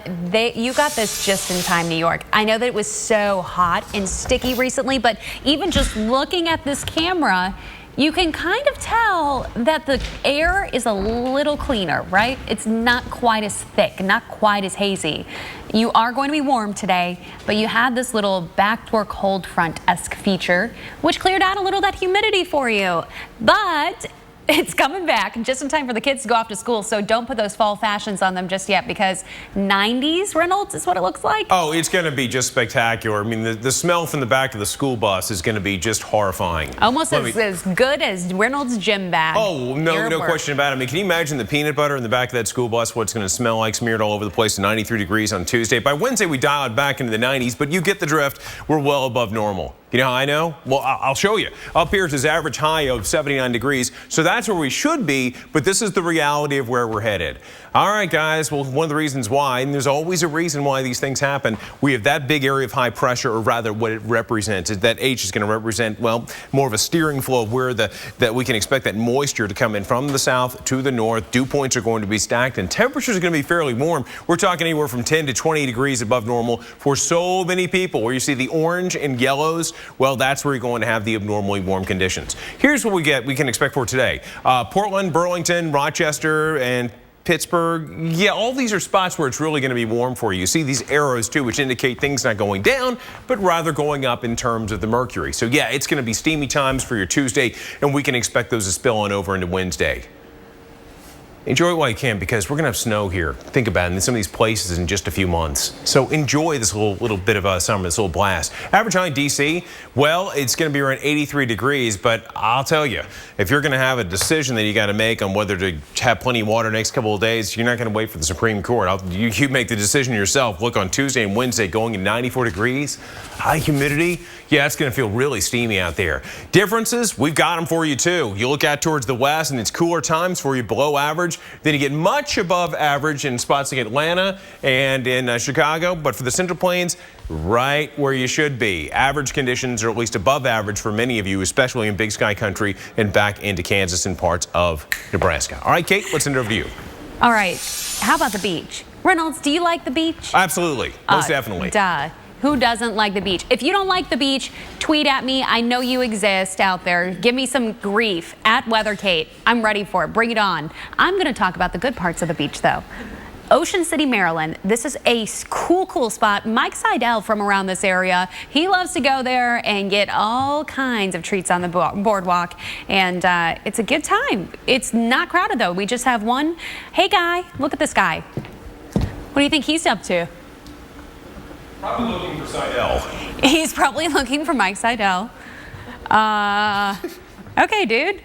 You got this just in time, New York. I know that it was so hot and sticky recently, but even just looking at this camera, you can kind of tell that the air is a little cleaner, right? It's not quite as thick, not quite as hazy. You are going to be warm today, but you had this little backdoor cold front-esque feature, which cleared out a little of that humidity for you. But it's coming back just in time for the kids to go off to school, so don't put those fall fashions on them just yet, because 90s, Reynolds, is what it looks like. Oh, it's going to be just spectacular. I mean, the smell from the back of the school bus is going to be just horrifying. Almost as good as Reynolds' gym bag. Oh, no question about it. I mean, can you imagine the peanut butter in the back of that school bus, what it's going to smell like, smeared all over the place to 93 degrees on Tuesday. By Wednesday, we dial it back into the 90s, but you get the drift. We're well above normal. You know how I know? Well, I'll show you. Up here is his average high of 79 degrees, so that's where we should be, but this is the reality of where we're headed. All right, guys, well, one of the reasons why, and there's always a reason why these things happen, we have that big area of high pressure, or rather what it represents, is that H is going to represent, well, more of a steering flow of where that we can expect that moisture to come in from the south to the north. Dew points are going to be stacked, and temperatures are going to be fairly warm. We're talking anywhere from 10 to 20 degrees above normal for so many people. Where you see the orange and yellows, well, that's where you're going to have the abnormally warm conditions. Here's what we can expect for today. Portland, Burlington, Rochester, and Pittsburgh, yeah, all these are spots where it's really going to be warm for you. You see these arrows too, which indicate things not going down, but rather going up in terms of the mercury. So yeah, it's going to be steamy times for your Tuesday, and we can expect those to spill on over into Wednesday. Enjoy it while you can, because we're going to have snow here. Think about it, in some of these places in just a few months. So enjoy this little bit of summer, this little blast. Average high in D.C., well, it's going to be around 83 degrees, but I'll tell you, if you're going to have a decision that you got to make on whether to have plenty of water next couple of days, you're not going to wait for the Supreme Court. You make the decision yourself. Look, on Tuesday and Wednesday, going in 94 degrees, high humidity, yeah, it's going to feel really steamy out there. Differences, we've got them for you too. You look out towards the west, and it's cooler times for you below average. Then you get much above average in spots like Atlanta and in Chicago, but for the Central Plains, right where you should be. Average conditions, or at least above average for many of you, especially in Big Sky Country and back into Kansas and parts of Nebraska. All right, Kate, let's send it over to you. All right, how about the beach? Reynolds, do you like the beach? Absolutely, most definitely. Duh. Who doesn't like the beach? If you don't like the beach, tweet at me. I know you exist out there. Give me some grief at WeatherKate. I'm ready for it. Bring it on. I'm going to talk about the good parts of the beach, though. Ocean City, Maryland. This is a cool spot. Mike Seidel from around this area, he loves to go there and get all kinds of treats on the boardwalk, and it's a good time. It's not crowded, though. We just have one. Hey, guy, look at this guy. What do you think he's up to? Probably looking for Seidel. He's probably looking for Mike Seidel. Okay, dude.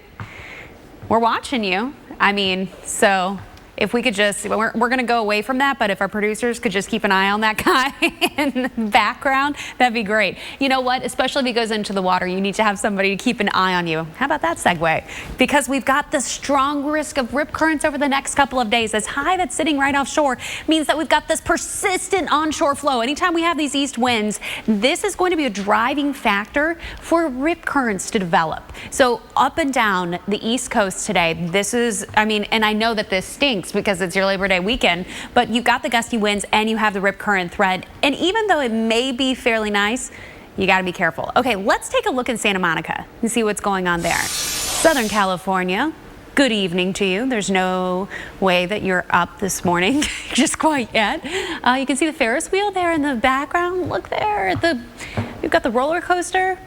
We're watching you. I mean, so If we could just, we're going to go away from that, but if our producers could just keep an eye on that guy in the background, that'd be great. You know what? Especially if he goes into the water, you need to have somebody to keep an eye on you. How about that segue? Because we've got the strong risk of rip currents over the next couple of days. This high that's sitting right offshore means that we've got this persistent onshore flow. Anytime we have these east winds, this is going to be a driving factor for rip currents to develop. So up and down the East Coast today, this is, and I know that this stinks because it's your Labor Day weekend, but you've got the gusty winds and you have the rip current threat. And even though it may be fairly nice, you got to be careful. Okay, let's take a look in Santa Monica and see what's going on there. Southern California, good evening to you. There's no way that you're up this morning just quite yet. You can see the Ferris wheel there in the background. Look there at you've got the roller coaster,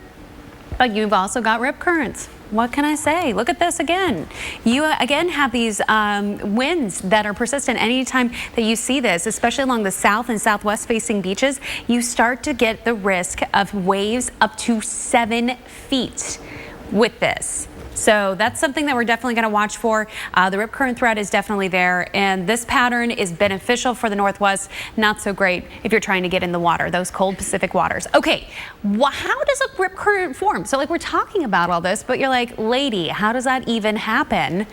but you've also got rip currents. What can I say? Look at this again. You again have these winds that are persistent. Anytime that you see this, especially along the south and southwest facing beaches, you start to get the risk of waves up to 7 feet with this. So that's something that we're definitely going to watch for. The rip current threat is definitely there, and this pattern is beneficial for the Northwest, not so great if you're trying to get in the water, those cold Pacific waters. Okay, how does a rip current form? So like we're talking about all this, but you're like, lady, how does that even happen?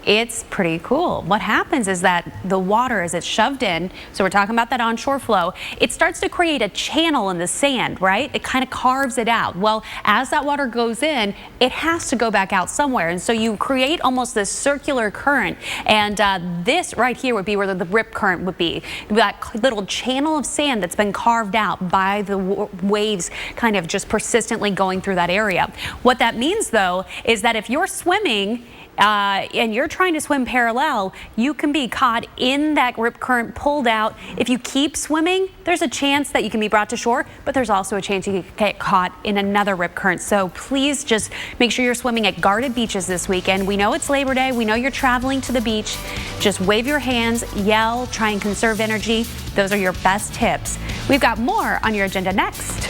It's pretty cool. What happens is that the water, as it's shoved in, so we're talking about that onshore flow, it starts to create a channel in the sand, right? It kind of carves it out. Well, as that water goes in, it has to go back out somewhere. And so you create almost this circular current. And this right here would be where the rip current would be. That little channel of sand that's been carved out by the waves kind of just persistently going through that area. What that means, though, is that if you're swimming and you're trying to swim parallel, you can be caught in that rip current, pulled out. If you keep swimming, there's a chance that you can be brought to shore, but there's also a chance you could get caught in another rip current. So please just make sure you're swimming at guarded beaches this weekend. We know it's Labor Day. We know you're traveling to the beach. Just wave your hands, yell, try and conserve energy. Those are your best tips. We've got more on your agenda next.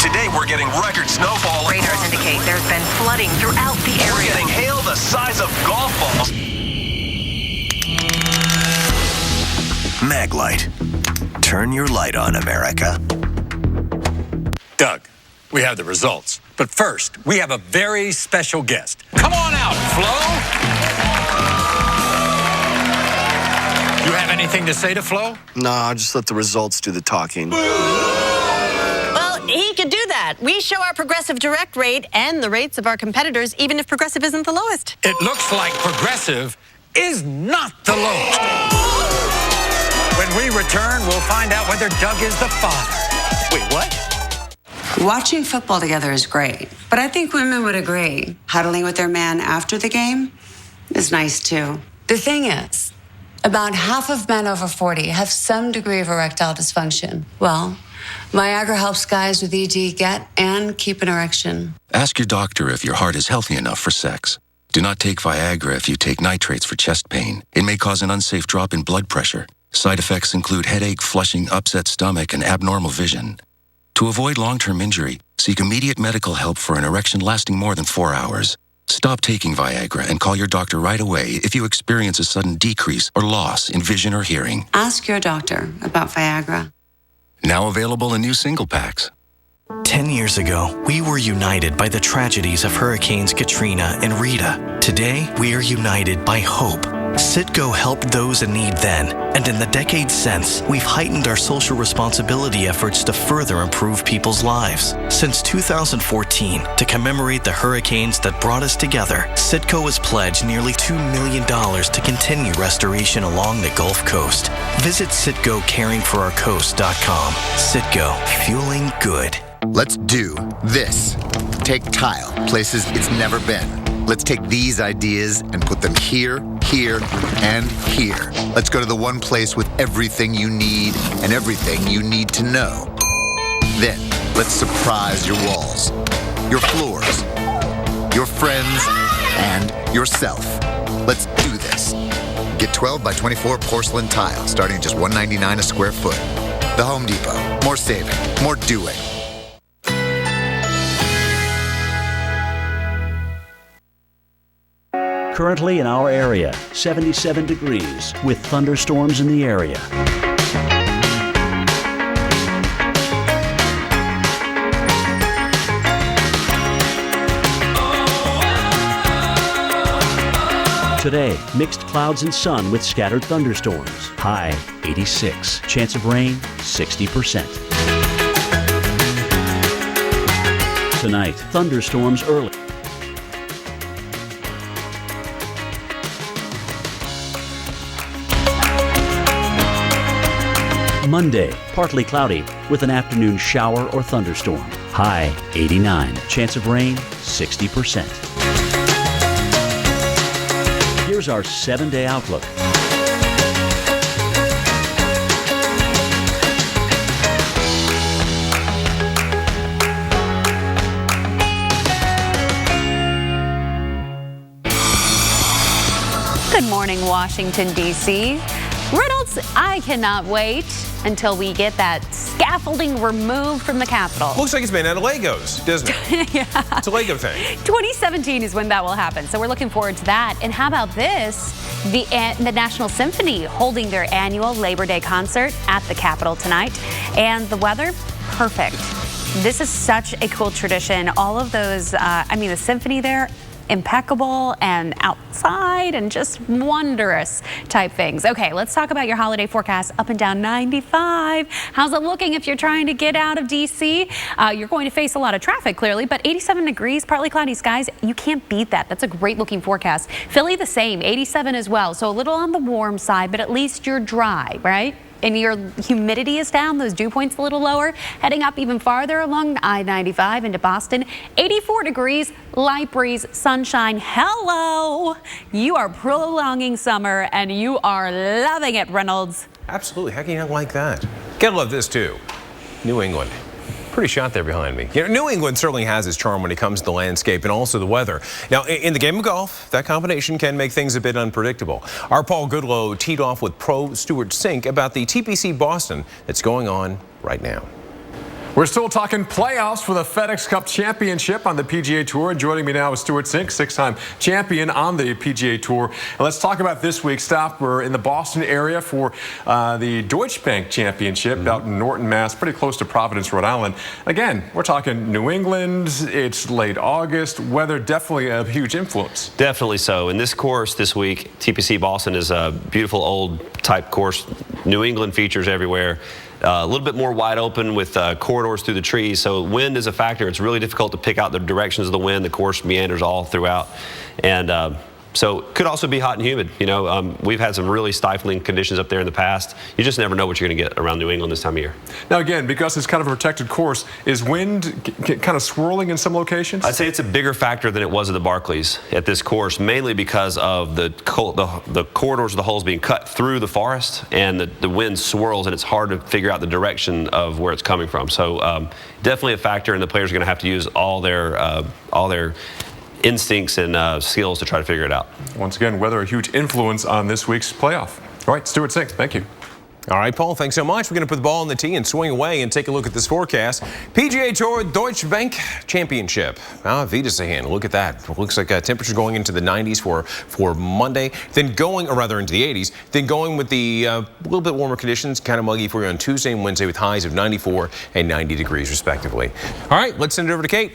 Today we're getting record snowfall. Radars indicate there's been flooding throughout the area. We're getting hail the size of golf balls. Maglite. Turn your light on, America. Doug, we have the results. But first, we have a very special guest. Come on out, Flo. You have anything to say to Flo? No, just let the results do the talking. He could do that. We show our Progressive Direct rate and the rates of our competitors, even if Progressive isn't the lowest. It looks like Progressive is not the lowest. When we return, we'll find out whether Doug is the father. Wait, what? Watching football together is great, but I think women would agree huddling with their man after the game is nice too. The thing is, about half of men over 40 have some degree of erectile dysfunction. Well, Viagra helps guys with ED get and keep an erection. Ask your doctor if your heart is healthy enough for sex. Do not take Viagra if you take nitrates for chest pain. It may cause an unsafe drop in blood pressure. Side effects include headache, flushing, upset stomach, and abnormal vision. To avoid long-term injury, seek immediate medical help for an erection lasting more than 4 hours. Stop taking Viagra and call your doctor right away if you experience a sudden decrease or loss in vision or hearing. Ask your doctor about Viagra. Now available in new single packs. 10 years ago, we were united by the tragedies of Hurricanes Katrina and Rita. Today, we are united by hope. Citgo helped those in need then, and in the decades since, we've heightened our social responsibility efforts to further improve people's lives. Since 2014, to commemorate the hurricanes that brought us together, Citgo has pledged nearly $2 million to continue restoration along the Gulf Coast. Visit CitgoCaringForOurCoast.com. Citgo, fueling good. Let's do this. Take tile, places it's never been. Let's take these ideas and put them here, here, and here. Let's go to the one place with everything you need and everything you need to know. Then, let's surprise your walls, your floors, your friends, and yourself. Let's do this. Get 12 by 24 porcelain tile starting at just $1.99 a square foot. The Home Depot. More saving, more doing. Currently in our area, 77 degrees with thunderstorms in the area. Today, mixed clouds and sun with scattered thunderstorms. High 86. Chance of rain 60%. Tonight, thunderstorms early. Monday, partly cloudy with an afternoon shower or thunderstorm. High 89. Chance of rain 60%. Here's our 7-day outlook. Good morning, Washington, D.C. Reynolds, I cannot wait until we get that scaffolding removed from the Capitol. Looks like it's made out of Legos, doesn't it? Yeah. It's a Lego thing. 2017 is when that will happen, so we're looking forward to that. And how about this? The National Symphony holding their annual Labor Day concert at the Capitol tonight. And the weather, perfect. This is such a cool tradition. All of those, the symphony there, impeccable and outside and just wondrous type things. Okay, let's talk about your holiday forecast. Up and down 95. How's it looking if you're trying to get out of DC? You're going to face a lot of traffic clearly, but 87 degrees, partly cloudy skies, you can't beat that. That's a great looking forecast. Philly the same, 87 as well. So a little on the warm side, but at least you're dry, right? And your humidity is down, those dew points a little lower. Heading up even farther along I-95 into Boston, 84 degrees, light breeze, sunshine. Hello! You are prolonging summer and you are loving it, Reynolds. Absolutely. How can you not like that? Gotta love this too. New England. Pretty shot there behind me. You know, New England certainly has its charm when it comes to the landscape and also the weather. Now, in the game of golf, that combination can make things a bit unpredictable. Our Paul Goodloe teed off with pro Stuart Sink about the TPC Boston that's going on right now. We're still talking playoffs for the FedEx Cup Championship on the PGA Tour. Joining me now is Stuart Sink, 6-time champion on the PGA Tour. And let's talk about this week's stop. We're in the Boston area for the Deutsche Bank Championship out in Norton, Mass, pretty close to Providence, Rhode Island. Again, we're talking New England. It's late August. Weather definitely a huge influence. Definitely so. And this course this week, TPC Boston, is a beautiful old type course. New England features everywhere. A little bit more wide open with corridors through the trees, so wind is a factor. It's really difficult to pick out the directions of the wind. The course meanders all throughout, and so could also be hot and humid. You know, we've had some really stifling conditions up there in the past. You just never know what you're going to get around New England this time of year. Now again, because it's kind of a protected course, is wind kind of swirling in some locations? I'd say it's a bigger factor than it was at the Barclays at this course, mainly because of the corridors of the holes being cut through the forest, and the wind swirls, and it's hard to figure out the direction of where it's coming from. So definitely a factor, and the players are going to have to use all their instincts and skills to try to figure it out. Once again, weather a huge influence on this week's playoff. All right, Stuart Sink, thank you. All right, Paul, thanks so much. We're going to put the ball on the tee and swing away and take a look at this forecast. PGA Tour Deutsche Bank Championship. Wiedersehen. Look at that. It looks like temperatures going into the 90s for Monday, then going, or rather into the 80s, then going with the little bit warmer conditions, kind of muggy for you on Tuesday and Wednesday with highs of 94 and 90 degrees respectively. All right, let's send it over to Kate.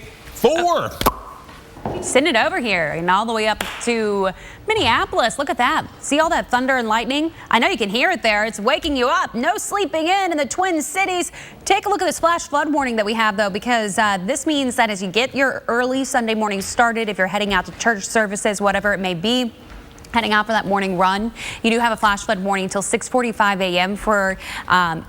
Send it over here and all the way up to Minneapolis. Look at that. See all that thunder and lightning? I know you can hear it there. It's waking you up. No sleeping in the Twin Cities. Take a look at this flash flood warning that we have, though, because this means that as you get your early Sunday morning started, if you're heading out to church services, whatever it may be, heading out for that morning run, you do have a flash flood warning until 6:45 a.m. for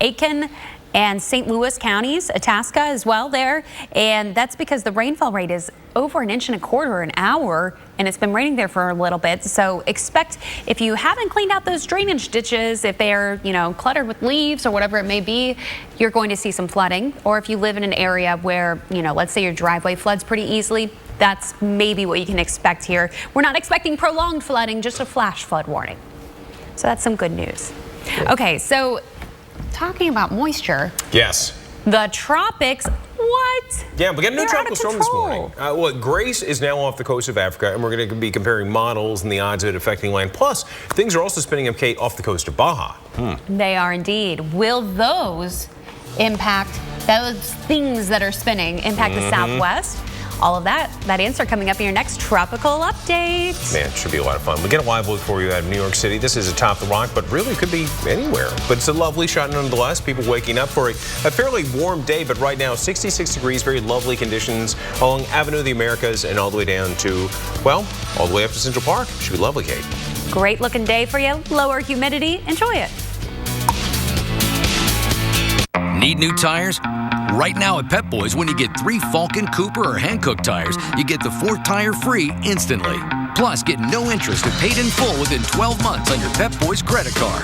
Aiken and St. Louis counties, Itasca as well there. And that's because the rainfall rate is over 1.25 inches an hour, and it's been raining there for a little bit. So expect, if you haven't cleaned out those drainage ditches, if they're, cluttered with leaves or whatever it may be, you're going to see some flooding. Or if you live in an area where, let's say your driveway floods pretty easily, that's maybe what you can expect here. We're not expecting prolonged flooding, just a flash flood warning. So that's some good news. Okay, so talking about moisture. Yes. The tropics? What? Yeah, we got a new They're tropical out of storm this control. morning. Well, Grace is now off the coast of Africa, and we're going to be comparing models and the odds of it affecting land. Plus, things are also spinning up, Kate, off the coast of Baja. They are indeed. Will those impact, those things that are spinning, impact the Southwest? All of that answer coming up in your next tropical update. Man, it should be a lot of fun. We get a live look for you out of New York City. This is atop the rock, but really could be anywhere. But it's a lovely shot nonetheless. People waking up for a fairly warm day, but right now 66 degrees, very lovely conditions along Avenue of the Americas and all the way down to, well, all the way up to Central Park. Should be lovely, Kate. Great looking day for you. Lower humidity. Enjoy it. Need new tires? Right now at Pep Boys, when you get 3 Falcon, Cooper, or Hankook tires, you get the 4th tire free instantly. Plus, get no interest and paid in full within 12 months on your Pep Boys credit card.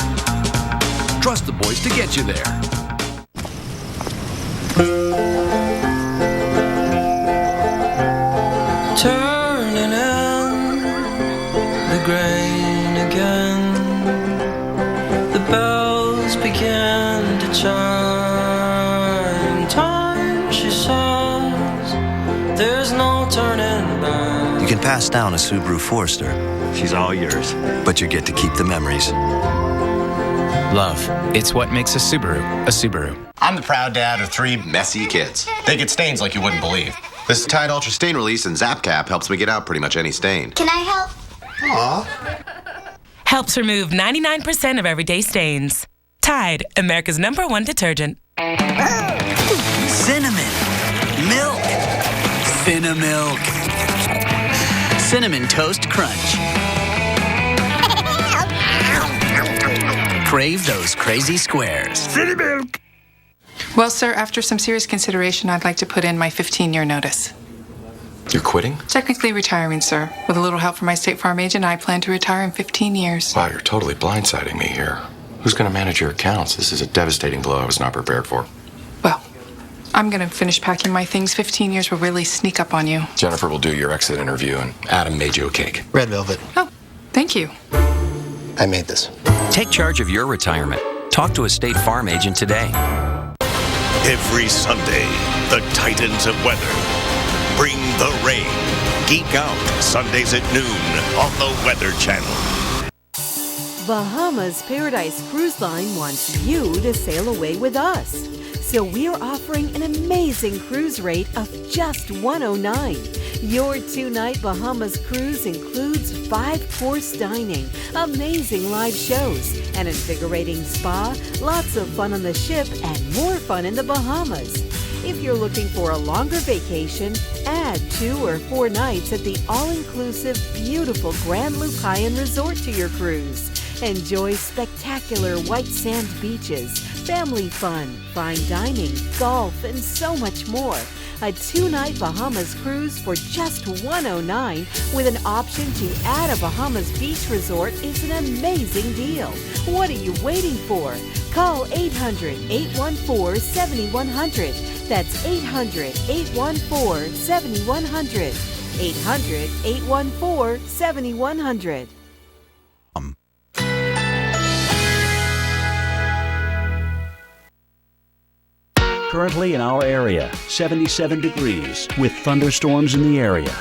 Trust the boys to get you there. Turning in the grain again, the bells begin to chime. Time, she says, there's no turning back. You can pass down a Subaru Forester. She's all yours. But you get to keep the memories. Love. It's what makes a Subaru a Subaru. I'm the proud dad of 3 messy kids. They get stains like you wouldn't believe. This Tide Ultra Stain Release and Zap Cap helps me get out pretty much any stain. Can I help? Aww. Helps remove 99% of everyday stains. Tide, America's #1 detergent. Cinnamon. Milk. Cinnamilk. Cinnamon Toast Crunch. Crave those crazy squares. Cinnamilk. Well, sir, after some serious consideration, I'd like to put in my 15-year notice. You're quitting? Technically retiring, sir. With a little help from my State Farm agent, I plan to retire in 15 years. Wow, you're totally blindsiding me here. Who's going to manage your accounts? This is a devastating blow I was not prepared for. Well, I'm going to finish packing my things. 15 years will really sneak up on you. Jennifer will do your exit interview, and Adam made you a cake. Red velvet. Oh, thank you. I made this. Take charge of your retirement. Talk to a State Farm agent today. Every Sunday, the Titans of weather bring the rain. Geek Out, Sundays at noon on the Weather Channel. Bahamas Paradise Cruise Line wants you to sail away with us. So we're offering an amazing cruise rate of just $109. Your 2-night Bahamas cruise includes 5-course dining, amazing live shows, an invigorating spa, lots of fun on the ship, and more fun in the Bahamas. If you're looking for a longer vacation, add 2 or 4 nights at the all-inclusive, beautiful Grand Lucayan Resort to your cruise. Enjoy spectacular white sand beaches, family fun, fine dining, golf, and so much more. A 2-night Bahamas cruise for just $109 with an option to add a Bahamas beach resort is an amazing deal. What are you waiting for? Call 800-814-7100. That's 800-814-7100. 800-814-7100. Currently in our area, 77 degrees with thunderstorms in the area.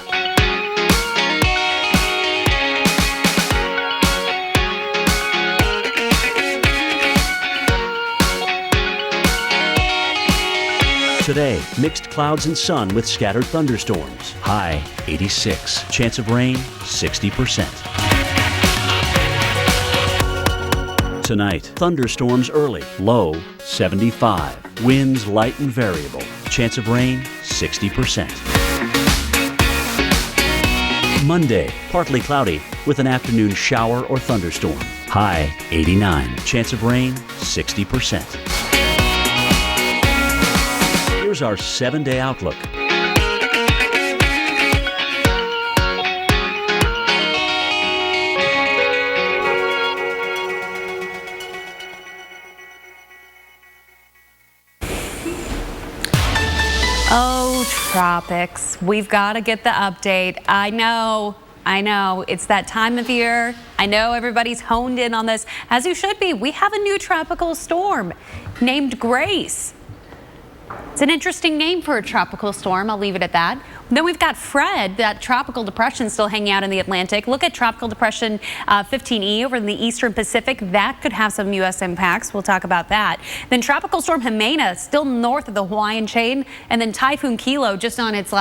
Today, mixed clouds and sun with scattered thunderstorms. High 86. Chance of rain 60%. Tonight, thunderstorms early. Low 75. Winds light and variable. Chance of rain 60%. Monday, partly cloudy with an afternoon shower or thunderstorm. High 89. Chance of rain 60%. Here's our 7-day outlook. Oh, tropics. We've got to get the update. I know. It's that time of year. I know everybody's honed in on this, as you should be. We have a new tropical storm named Grace. It's an interesting name for a tropical storm. I'll leave it at that. Then we've got Fred, that tropical depression still hanging out in the Atlantic. Look at Tropical Depression 15E over in the eastern Pacific. That could have some U.S. impacts. We'll talk about that. Then Tropical Storm Jimena still north of the Hawaiian chain. And then Typhoon Kilo just on its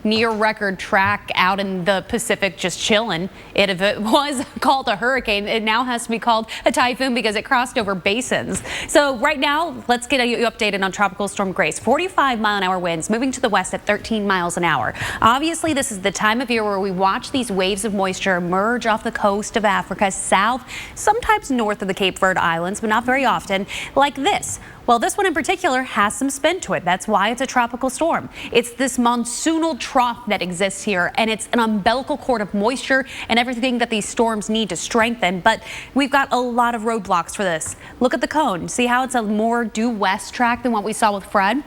near record track out in the Pacific, just chilling. If it was called a hurricane, it now has to be called a typhoon because it crossed over basins. So right now, let's get you updated on Tropical Storm Grace. 45-mile-an-hour winds moving to the west at 13 miles an hour. Obviously, this is the time of year where we watch these waves of moisture emerge off the coast of Africa, south, sometimes north of the Cape Verde Islands, but not very often, like this. Well, this one in particular has some spin to it. That's why it's a tropical storm. It's this monsoonal trough that exists here, and it's an umbilical cord of moisture and everything that these storms need to strengthen. But we've got a lot of roadblocks for this. Look at the cone. See how it's a more due west track than what we saw with Fred?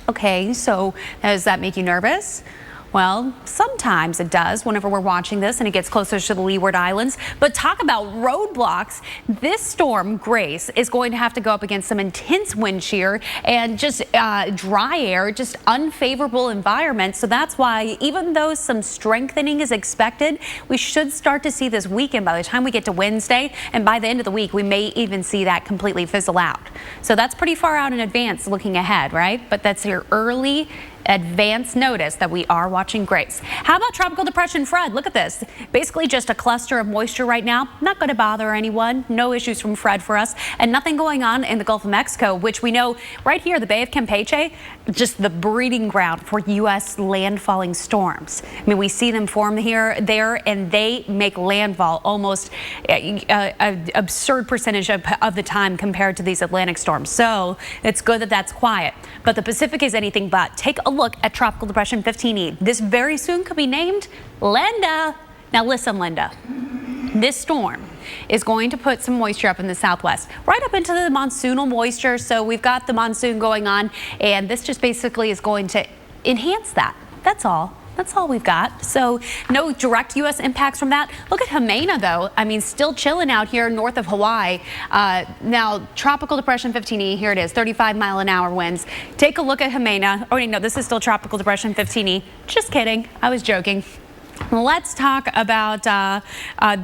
Okay, so does that make you nervous? Well, sometimes it does whenever we're watching this and it gets closer to the Leeward Islands. But talk about roadblocks. This storm, Grace, is going to have to go up against some intense wind shear and just dry air, just unfavorable environment. So that's why even though some strengthening is expected, we should start to see this weekend by the time we get to Wednesday. And by the end of the week, we may even see that completely fizzle out. So that's pretty far out in advance looking ahead, right? But that's your early advance notice that we are watching Grace. How about Tropical Depression Fred? Look at this. Basically just a cluster of moisture right now. Not going to bother anyone. No issues from Fred for us. And nothing going on in the Gulf of Mexico, which we know right here, the Bay of Campeche, just the breeding ground for U.S. landfalling storms. I mean, we see them form there, and they make landfall almost an absurd percentage of the time compared to these Atlantic storms. So it's good that that's quiet. But the Pacific is anything but. Take a look at Tropical Depression 15E. This very soon could be named Linda. Now listen, Linda. This storm is going to put some moisture up in the southwest, right up into the monsoonal moisture. So we've got the monsoon going on, and this just basically is going to enhance that. That's all. That's all we've got. So no direct U.S. impacts from that. Look at Jimena, though. I mean, still chilling out here north of Hawaii. Now, Tropical Depression 15E, here it is, 35-mile-an-hour winds. Take a look at Jimena. Oh, wait, no, this is still Tropical Depression 15E. Just kidding. I was joking. Let's talk about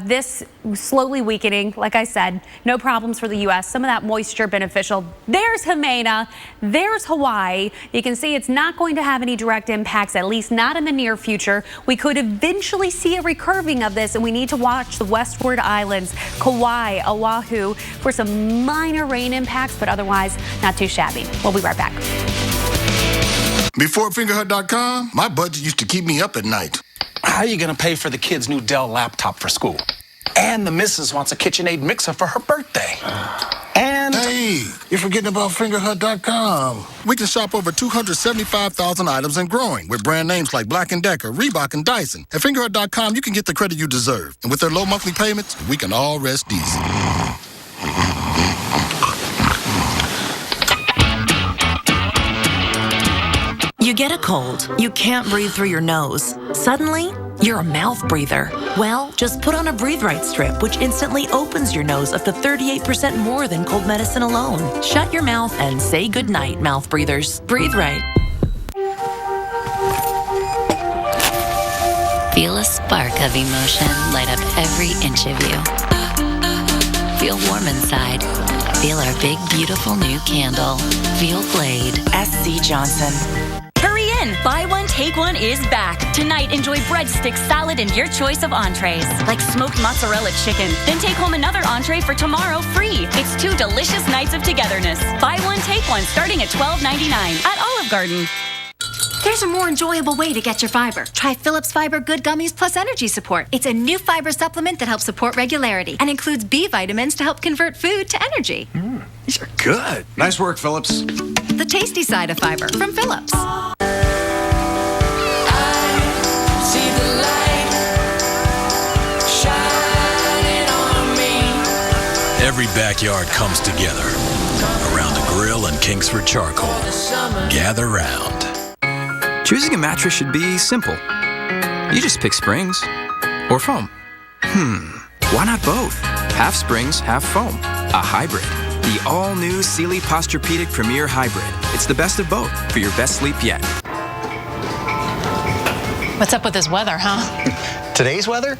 this slowly weakening. Like I said, no problems for the U.S. Some of that moisture beneficial. There's Jimena. There's Hawaii. You can see it's not going to have any direct impacts, at least not in the near future. We could eventually see a recurving of this, and we need to watch the westward islands, Kauai, Oahu, for some minor rain impacts, but otherwise not too shabby. We'll be right back. Before fingerhut.com, my budget used to keep me up at night. How are you going to pay for the kid's new Dell laptop for school? And the missus wants a KitchenAid mixer for her birthday. And... Hey, you're forgetting about fingerhut.com. We can shop over 275,000 items and growing with brand names like Black & Decker, Reebok, and Dyson. At fingerhut.com, you can get the credit you deserve. And with their low monthly payments, we can all rest easy. You get a cold. You can't breathe through your nose. Suddenly, you're a mouth breather. Well, just put on a Breathe Right strip, which instantly opens your nose up to 38% more than cold medicine alone. Shut your mouth and say goodnight, mouth breathers. Breathe Right. Feel a spark of emotion light up every inch of you. Feel warm inside. Feel our big, beautiful new candle. Feel Glade. SC Johnson. Hurry in! Buy one, take one is back. Tonight, enjoy breadsticks, salad, and your choice of entrees, like smoked mozzarella chicken. Then take home another entree for tomorrow free. It's 2 delicious nights of togetherness. Buy one, take one, starting at $12.99 at Olive Garden. There's a more enjoyable way to get your fiber. Try Philips Fiber Good Gummies Plus Energy Support. It's a new fiber supplement that helps support regularity and includes B vitamins to help convert food to energy. These are good. Nice work, Phillips. The tasty side of fiber from Philips. Every backyard comes together around a grill and Kingsford charcoal. Gather round. Choosing a mattress should be simple. You just pick springs or foam. Why not both? Half springs, half foam. A hybrid. The all-new Sealy Posturepedic Premier Hybrid. It's the best of both for your best sleep yet. What's up with this weather, huh? Today's weather?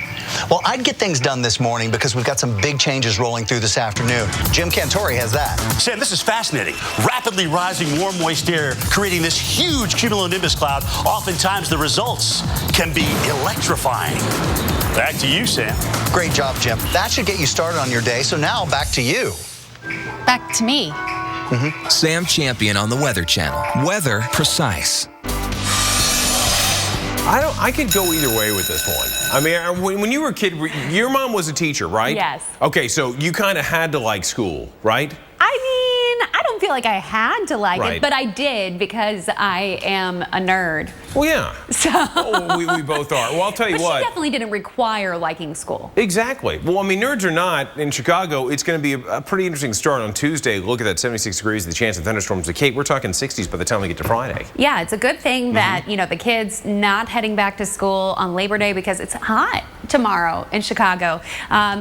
Well, I'd get things done this morning because we've got some big changes rolling through this afternoon. Jim Cantori has that. Sam, this is fascinating. Rapidly rising warm, moist air creating this huge cumulonimbus cloud. Oftentimes, the results can be electrifying. Back to you, Sam. Great job, Jim. That should get you started on your day. So now, back to you. Back to me. Sam Champion on the Weather Channel. Weather precise. I could go either way with this one. I mean, when you were a kid, your mom was a teacher, right? Yes. Okay, so you kind of had to like school, right? I mean, I don't feel like I had to like Right. it, but I did because I am a nerd. Well, yeah. So we both are. Well, I'll tell you but what. she definitely didn't require liking school. Exactly. Well, I mean, nerds or not, in Chicago, it's going to be a pretty interesting start on Tuesday. Look at that, 76 degrees, the chance of thunderstorms. The Cape, we're talking 60s by the time we get to Friday. Yeah, it's a good thing that, you know, the kids not heading back to school on Labor Day because it's hot tomorrow in Chicago.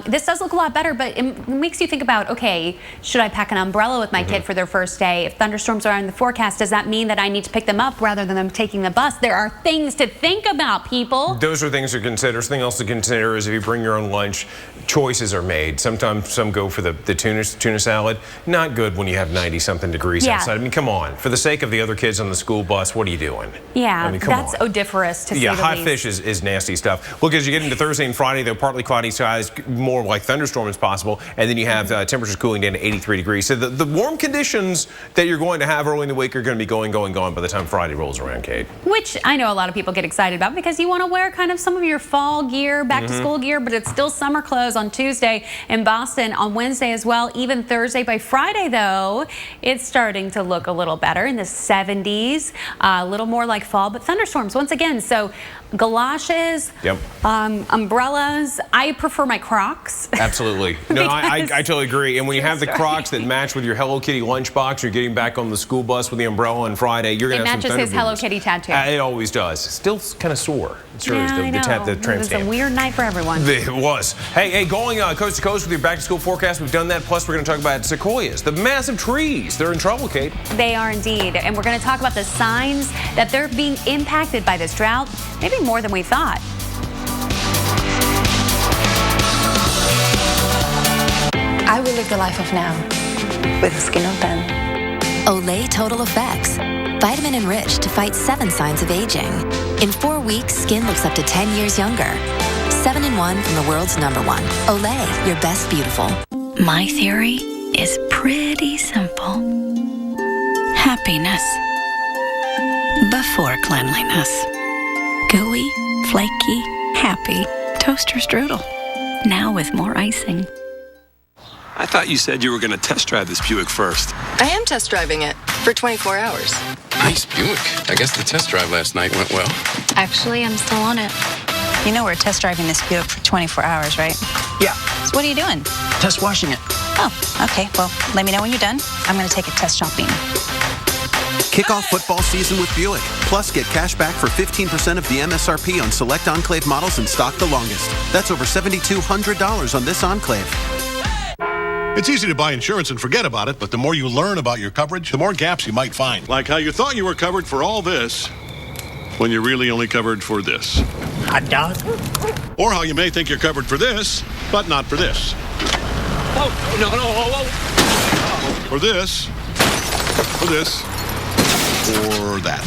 This does look a lot better, but it makes you think about, okay, should I pack an umbrella with my kid for their first day? If thunderstorms are in the forecast, does that mean that I need to pick them up rather than them taking the bus? There are things to think about, people. Those are things to consider. Something else to consider is if you bring your own lunch, choices are made. Sometimes some go for the tuna salad. Not good when you have 90-something degrees outside. I mean, come on. For the sake of the other kids on the school bus, what are you doing? Yeah, I mean, come that's on. odiferous to say Yeah, the hot least. fish is nasty stuff. Look, as you get into Thursday and Friday, they're partly cloudy skies, more like thunderstorm is possible, and then you have temperatures cooling down to 83 degrees. So the warm conditions that you're going to have early in the week are going to be gone by the time Friday rolls around, Kate. Which I know a lot of people get excited about because you want to wear kind of some of your fall gear, back to school gear, but it's still summer clothes on Tuesday in Boston, on Wednesday as well, even Thursday. By Friday, though, it's starting to look a little better in the 70s, a little more like fall, but thunderstorms once again. So galoshes, umbrellas. I prefer my Crocs. Absolutely. No, I totally agree. And when you have the Sorry. Crocs that match with your Hello Kitty lunchbox, you're getting back on the school bus with the umbrella on Friday, you're going It to have some matches his Hello thunderbirds. Kitty tattoo. It always does. Still kind of sore. It sure is, Yeah, I know. the tramp It was stamp. a weird night for everyone. It was. Hey, going coast to coast with your back to school forecast. We've done that. Plus, we're going to talk about sequoias, the massive trees. They're in trouble, Kate. They are indeed. And we're going to talk about the signs that they're being impacted by this drought, maybe more than we thought. I will live the life of now with Skin on 10. Olay Total Effects. Vitamin enriched to fight 7 signs of aging. In 4 weeks, skin looks up to 10 years younger. 7-in-1 from the world's #1. Olay, your best beautiful. My theory is pretty simple. Happiness before cleanliness. Gooey, flaky, happy. Toaster strudel. Now with more icing. I thought you said you were going to test drive this Buick first. I am test driving it for 24 hours. Nice Buick. I guess the test drive last night went well. Actually, I'm still on it. You know we're test driving this Buick for 24 hours, right? Yeah. So what are you doing? Test washing it. Oh, okay. Well, let me know when you're done. I'm going to take it test shopping. Kick off football season with Buick. Plus, get cash back for 15% of the MSRP on select Enclave models in stock the longest. That's over $7,200 on this Enclave. It's easy to buy insurance and forget about it, but the more you learn about your coverage, the more gaps you might find. Like how you thought you were covered for all this, when you're really only covered for this. Hot dog. Or how you may think you're covered for this, but not for this. Oh, no, whoa. For this, or that.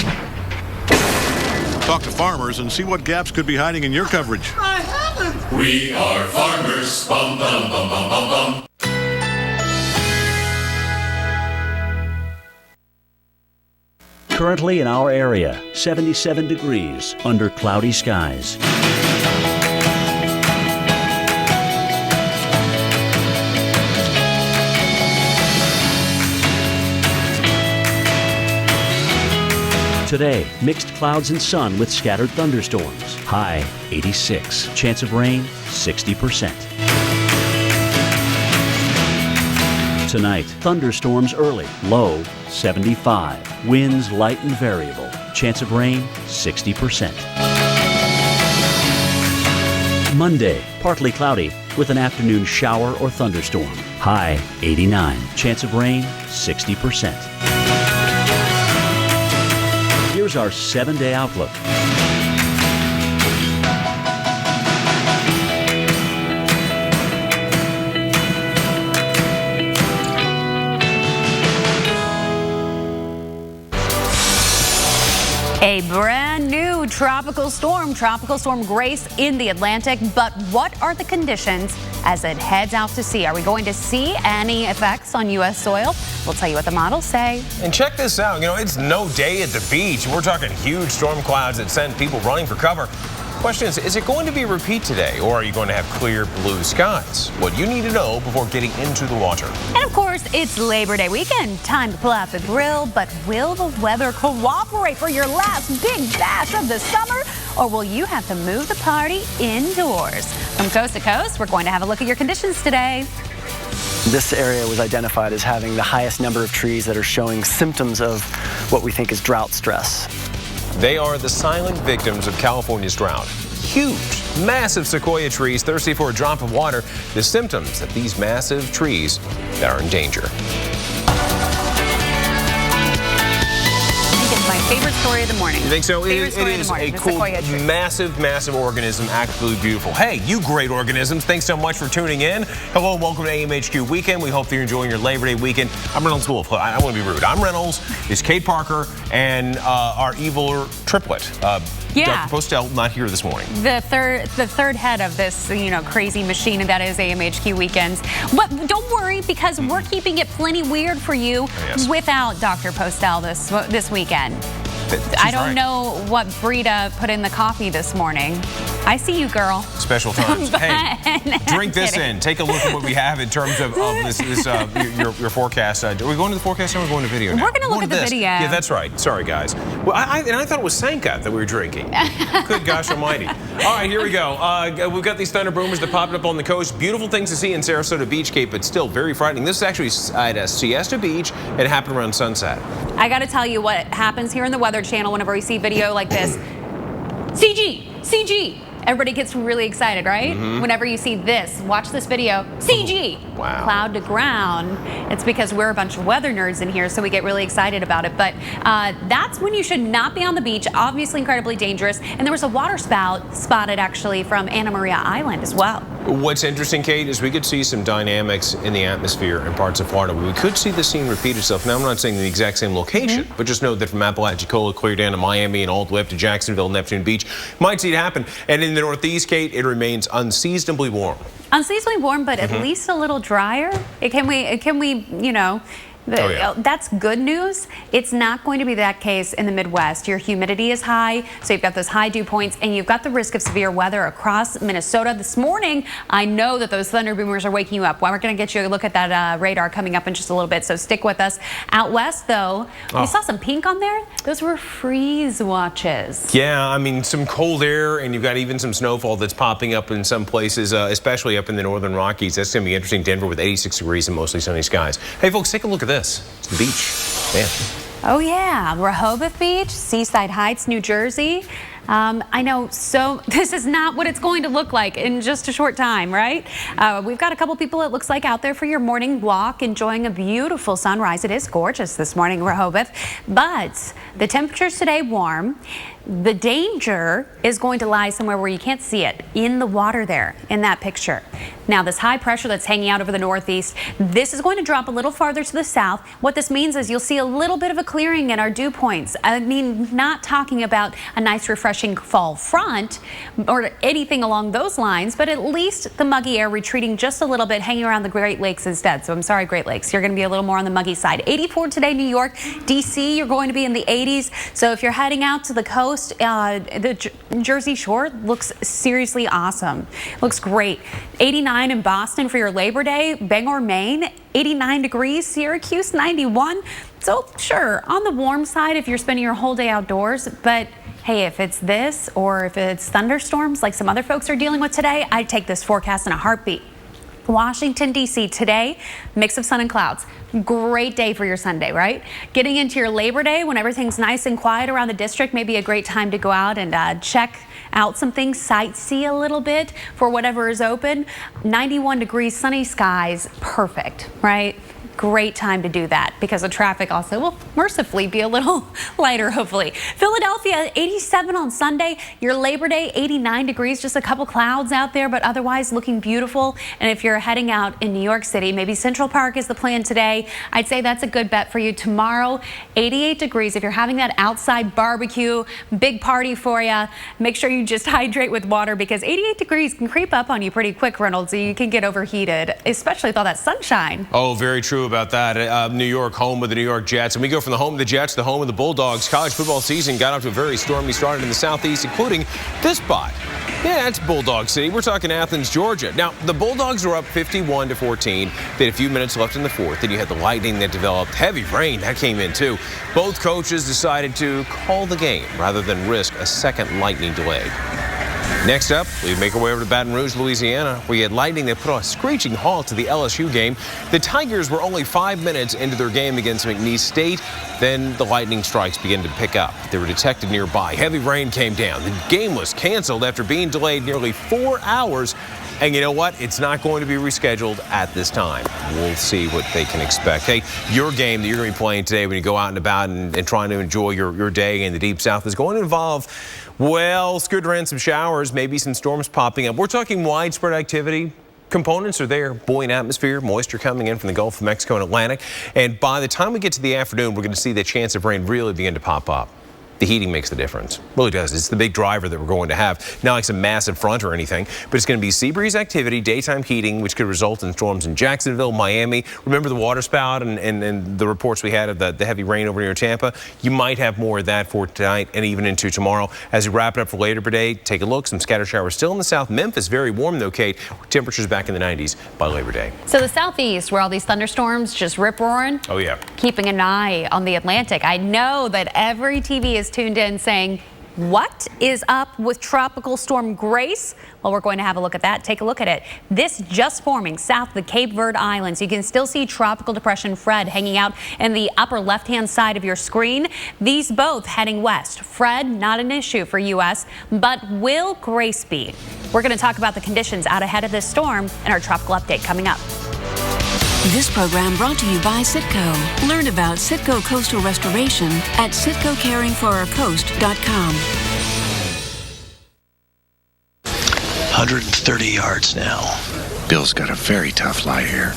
Talk to farmers and see what gaps could be hiding in your coverage. I haven't. We are farmers. Bum, bum, bum, bum, bum, bum. Currently in our area, 77 degrees under cloudy skies. Today, mixed clouds and sun with scattered thunderstorms. High 86. Chance of rain 60%. Tonight, thunderstorms early. Low 75. Winds light and variable. Chance of rain 60%. Monday, partly cloudy. with an afternoon shower or thunderstorm. High 89. Chance of rain 60%. Here's our 7-day outlook. A brand new tropical storm Grace in the Atlantic. But what are the conditions as it heads out to sea? Are we going to see any effects on U.S. soil? We'll tell you what the models say. And check this out. You know, it's no day at the beach. We're talking huge storm clouds that send people running for cover. Question is it going to be a repeat today, or are you going to have clear blue skies? What you need to know before getting into the water. And of course, it's Labor Day weekend. Time to pull out the grill, but will the weather cooperate for your last big bash of the summer? Or will you have to move the party indoors? From coast to coast, we're going to have a look at your conditions today. This area was identified as having the highest number of trees that are showing symptoms of what we think is drought stress. They are the silent victims of California's drought. Huge, massive sequoia trees thirsty for a drop of water. The symptoms of these massive trees that are in danger. It's my favorite story of the morning. You think so? It is a cool, massive organism, absolutely beautiful. Hey, you great organisms, thanks so much for tuning in. Hello and welcome to AMHQ Weekend. We hope that you're enjoying your Labor Day weekend. I'm Reynolds Wolf. I want to be rude. I'm Reynolds, is Kate Parker, and our evil triplet. Yeah. Dr. Postel not here this morning. The third head of this, crazy machine that is AMHQ Weekends. But don't worry, because we're keeping it plenty weird for you without Dr. Postel this weekend. I don't know what Brita put in the coffee this morning. I see you, girl. Special times. Hey, drink this in. Take a look at what we have in terms of this your forecast. Are we going to the forecast or are we going to video now? We're going to look at the video. Yeah, that's right. Sorry, guys. Well, I thought it was Sanka that we were drinking. Good gosh almighty. All right, here we go. We've got these thunder boomers that popped up on the coast. Beautiful things to see in Sarasota Beach, Cape, but still very frightening. This is actually at Siesta Beach. It happened around sunset. I got to tell you what happens here in the Weather Channel whenever we see video like this. CG. Everybody gets really excited, right? Whenever you see this, watch this video. CG. Wow. Cloud to ground. It's because we're a bunch of weather nerds in here, so we get really excited about it. But that's when you should not be on the beach. Obviously incredibly dangerous. And there was a water spout spotted actually from Anna Maria Island as well. What's interesting, Kate, is we could see some dynamics in the atmosphere in parts of Florida. We could see the scene repeat itself. Now, I'm not saying the exact same location, but just know that from Apalachicola clear down to Miami and all the way up to Jacksonville, Neptune Beach, might see it happen. And in the Northeast, Kate, it remains unseasonably warm. Unseasonably warm, but at least a little drier. Can we, that's good news. It's not going to be that case in the Midwest. Your humidity is high, so you've got those high dew points, and you've got the risk of severe weather across Minnesota. This morning, I know that those thunder boomers are waking you up. Well, we're going to get you a look at that radar coming up in just a little bit, so stick with us. Out west, though, you saw some pink on there. Those were freeze watches. Yeah, I mean, some cold air, and you've got even some snowfall that's popping up in some places, especially up in the northern Rockies. That's going to be interesting. Denver with 86 degrees and mostly sunny skies. Hey, folks, take a look at this. It's the beach. Man. Oh, yeah. Rehoboth Beach, Seaside Heights, New Jersey. I know, so this is not what it's going to look like in just a short time, right? We've got a couple people, it looks like, out there for your morning walk, enjoying a beautiful sunrise. It is gorgeous this morning in Rehoboth, but the temperatures today warm. The danger is going to lie somewhere where you can't see it, in the water there, in that picture. Now, this high pressure that's hanging out over the northeast, this is going to drop a little farther to the south. What this means is you'll see a little bit of a clearing in our dew points. I mean, not talking about a nice refreshing fall front or anything along those lines, but at least the muggy air retreating just a little bit, hanging around the Great Lakes instead. So I'm sorry, Great Lakes, you're going to be a little more on the muggy side. 84 today, New York. DC, you're going to be in the 80s. So if you're heading out to the coast, the Jersey Shore looks seriously awesome. Looks great. 89 in Boston for your Labor Day. Bangor, Maine, 89 degrees. Syracuse, 91. So sure, on the warm side if you're spending your whole day outdoors, but hey, if it's this or if it's thunderstorms like some other folks are dealing with today, I'd take this forecast in a heartbeat. Washington, D.C. today, mix of sun and clouds. Great day for your Sunday, right? Getting into your Labor Day when everything's nice and quiet around the district, maybe a great time to go out and check out some things, sightsee a little bit for whatever is open. 91 degrees, sunny skies, perfect, right? Great time to do that because the traffic also will mercifully be a little lighter, hopefully. Philadelphia, 87 on Sunday. Your Labor Day, 89 degrees, just a couple clouds out there, but otherwise looking beautiful. And if you're heading out in New York City, maybe Central Park is the plan today. I'd say that's a good bet for you. Tomorrow, 88 degrees. If you're having that outside barbecue, big party for you, make sure you just hydrate with water because 88 degrees can creep up on you pretty quick, Reynolds. So you can get overheated, especially with all that sunshine. Oh, very true about that. New York, home of the New York Jets. And we go from the home of the Jets to the home of the Bulldogs. College football season got off to a very stormy start in the Southeast, including this spot. Yeah, it's Bulldog City. We're talking Athens, Georgia. Now, the Bulldogs were up 51-14. They had a few minutes left in the fourth. Then you had the lightning that developed. Heavy rain, that came in too. Both coaches decided to call the game rather than risk a second lightning delay. Next up, we make our way over to Baton Rouge, Louisiana. We had lightning that put a screeching halt to the LSU game. The Tigers were only 5 minutes into their game against McNeese State. Then the lightning strikes began to pick up. They were detected nearby. Heavy rain came down. The game was canceled after being delayed nearly 4 hours. And you know what? It's not going to be rescheduled at this time. We'll see what they can expect. Hey, your game that you're going to be playing today when you go out and about and trying to enjoy your day in the Deep South is going to involve, well, scooter and some showers, maybe some storms popping up. We're talking widespread activity. Components are there, buoyant atmosphere, moisture coming in from the Gulf of Mexico and Atlantic. And by the time we get to the afternoon, we're going to see the chance of rain really begin to pop up. The heating makes the difference. Really does. It's the big driver that we're going to have. Not like some massive front or anything, but it's going to be sea breeze activity, daytime heating, which could result in storms in Jacksonville, Miami. Remember the water spout and the reports we had of the heavy rain over near Tampa? You might have more of that for tonight and even into tomorrow. As we wrap it up for later today, take a look. Some scattered showers still in the south. Memphis, very warm though, Kate. Temperatures back in the 90s by Labor Day. So the southeast, where all these thunderstorms just rip roaring. Oh, yeah. Keeping an eye on the Atlantic. I know that every TV is tuned in saying, what is up with Tropical Storm Grace? Well, we're going to have a look at that. Take a look at it. This just forming south of the Cape Verde Islands. You can still see Tropical Depression Fred hanging out in the upper left-hand side of your screen. These both heading west. Fred, not an issue for U.S., but will Grace be? We're going to talk about the conditions out ahead of this storm in our tropical update coming up. This program brought to you by Citgo. Learn about Citgo Coastal Restoration at CitgoCaringForOurCoast.com. 130 yards now. Bill's got a very tough lie here.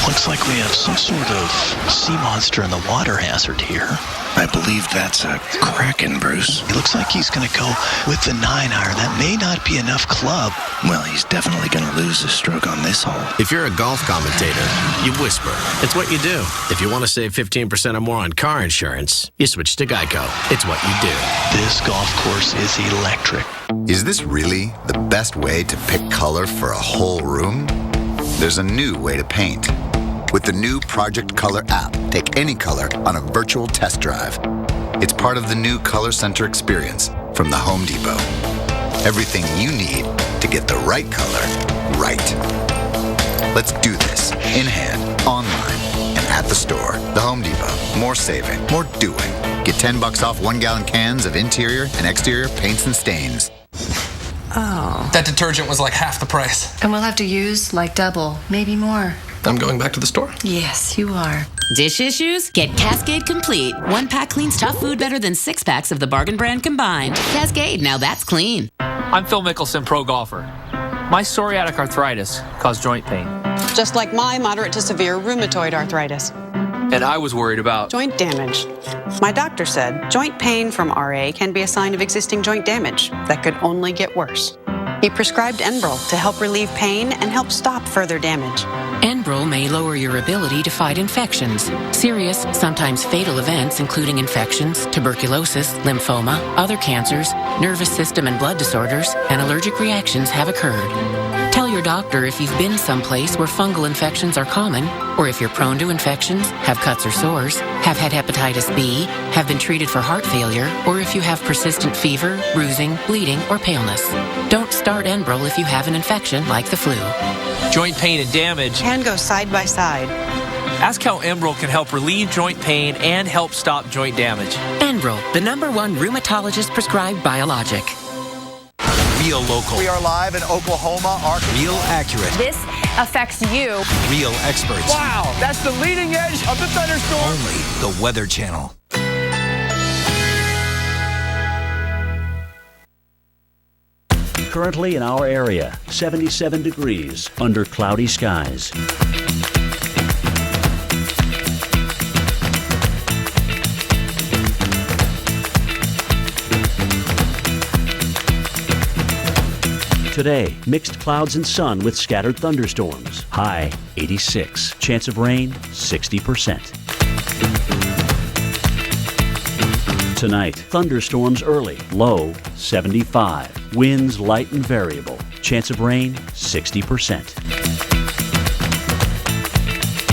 Looks like we have some sort of sea monster in the water hazard here. I believe that's a kraken, Bruce. It looks like he's going to go with the 9-iron. That may not be enough club. Well, he's definitely going to lose a stroke on this hole. If you're a golf commentator, you whisper. It's what you do. If you want to save 15% or more on car insurance, you switch to Geico. It's what you do. This golf course is electric. Is this really the best way to pick color for a whole room? There's a new way to paint. With the new Project Color app, take any color on a virtual test drive. It's part of the new Color Center experience from the Home Depot. Everything you need to get the right color right. Let's do this in hand, online, and at the store. The Home Depot. More saving, more doing. Get $10 off 1-gallon cans of interior and exterior paints and stains. Oh. That detergent was like half the price. And we'll have to use like double, maybe more. I'm going back to the store. Yes, you are. Dish issues? Get Cascade Complete. 1-pack cleans tough food better than 6-packs of the Bargain brand combined. Cascade, now that's clean. I'm Phil Mickelson, pro golfer. My psoriatic arthritis caused joint pain. Just like my moderate to severe rheumatoid arthritis. And I was worried about joint damage. My doctor said joint pain from RA can be a sign of existing joint damage that could only get worse. He prescribed Enbrel to help relieve pain and help stop further damage. Enbrel may lower your ability to fight infections. Serious, sometimes fatal events, including infections, tuberculosis, lymphoma, other cancers, nervous system and blood disorders, and allergic reactions have occurred. Tell your doctor if you've been someplace where fungal infections are common, or if you're prone to infections, have cuts or sores, have had hepatitis B, have been treated for heart failure, or if you have persistent fever, bruising, bleeding, or paleness. Don't start Enbrel if you have an infection like the flu. Joint pain and damage can go side by side. Ask how Enbrel can help relieve joint pain and help stop joint damage. Enbrel, the #1 rheumatologist prescribed biologic. Real local. We are live in Oklahoma. Real accurate. This affects you. Real experts. Wow, that's the leading edge of the thunderstorm. Only the Weather Channel. Currently in our area, 77 degrees under cloudy skies. Today, mixed clouds and sun with scattered thunderstorms. High 86. Chance of rain 60%. Tonight, thunderstorms early. Low 75. Winds light and variable. Chance of rain 60%.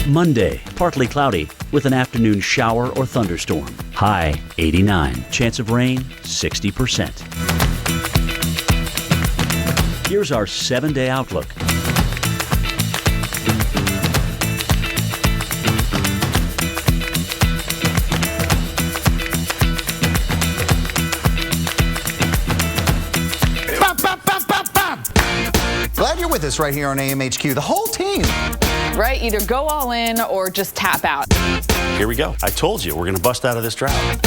Monday, partly cloudy with an afternoon shower or thunderstorm. High 89. Chance of rain 60%. Here's our 7-day outlook. Glad you're with us right here on AMHQ. The whole team. Right? Either go all in or just tap out. Here we go. I told you, we're going to bust out of this drought.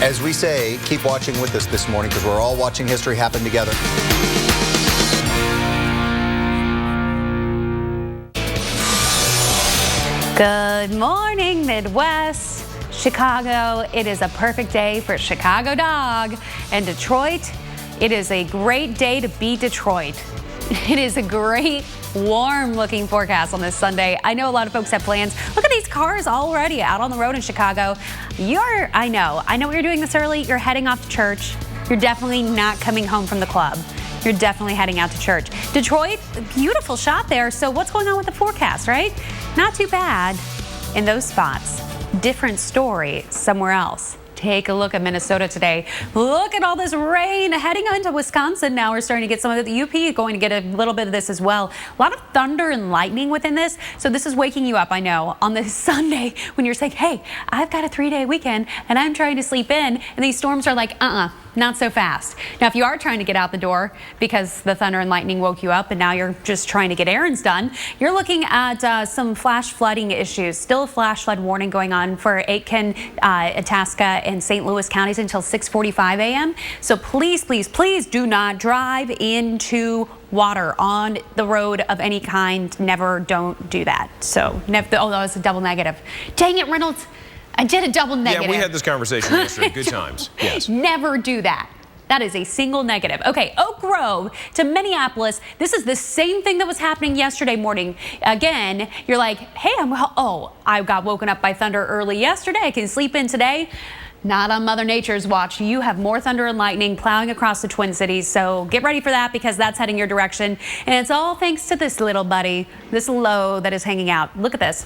As we say, keep watching with us this morning because we're all watching history happen together. Good morning, Midwest, Chicago. It is a perfect day for Chicago Dog. And Detroit, it is a great day to beat Detroit. It is a great, warm-looking forecast on this Sunday. I know a lot of folks have plans. Look at these cars already out on the road in Chicago. I know what you're doing this early. You're heading off to church. You're definitely not coming home from the club. You're definitely heading out to church. Detroit, beautiful shot there. So what's going on with the forecast, right? Not too bad in those spots. Different story somewhere else. Take a look at Minnesota today. Look at all this rain heading into Wisconsin. Now we're starting to get some of the UP going to get a little bit of this as well. A lot of thunder and lightning within this. So this is waking you up, I know, on this Sunday when you're saying, hey, I've got a 3-day weekend and I'm trying to sleep in. And these storms are like, not so fast. Now, if you are trying to get out the door because the thunder and lightning woke you up and now you're just trying to get errands done, you're looking at some flash flooding issues. Still a flash flood warning going on for Aitkin, Itasca, and St. Louis counties until 6:45 a.m. So please, please, please do not drive into water on the road of any kind. Don't do that. So, that was a double negative. Dang it, Reynolds. I did a double negative. Yeah, we had this conversation yesterday. Good times. Yes. Never do that. That is a single negative. Okay, Oak Grove to Minneapolis. This is the same thing that was happening yesterday morning. Again, you're like, hey, I got woken up by thunder early yesterday. I can sleep in today. Not on Mother Nature's watch. You have more thunder and lightning plowing across the Twin Cities. So get ready for that because that's heading your direction. And it's all thanks to this little buddy, this low that is hanging out. Look at this.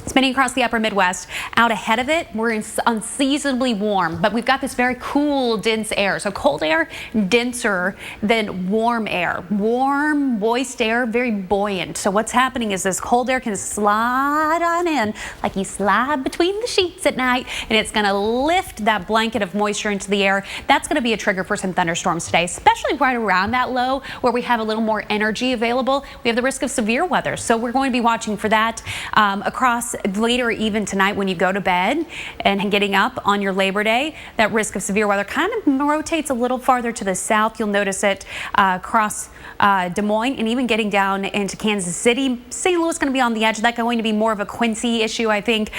Spinning across the upper Midwest. Out ahead of it, we're unseasonably warm, but we've got this very cool, dense air. So cold air, denser than warm air. Warm, moist air, very buoyant. So what's happening is this cold air can slide on in like you slide between the sheets at night, and it's going to lift that blanket of moisture into the air. That's going to be a trigger for some thunderstorms today, especially right around that low where we have a little more energy available. We have the risk of severe weather, so we're going to be watching for that across later even tonight when you go to bed and getting up on your Labor Day. That risk of severe weather kind of rotates a little farther to the south. You'll notice it across Des Moines and even getting down into Kansas City. St. Louis going to be on the edge. That's going to be more of a Quincy issue, I think,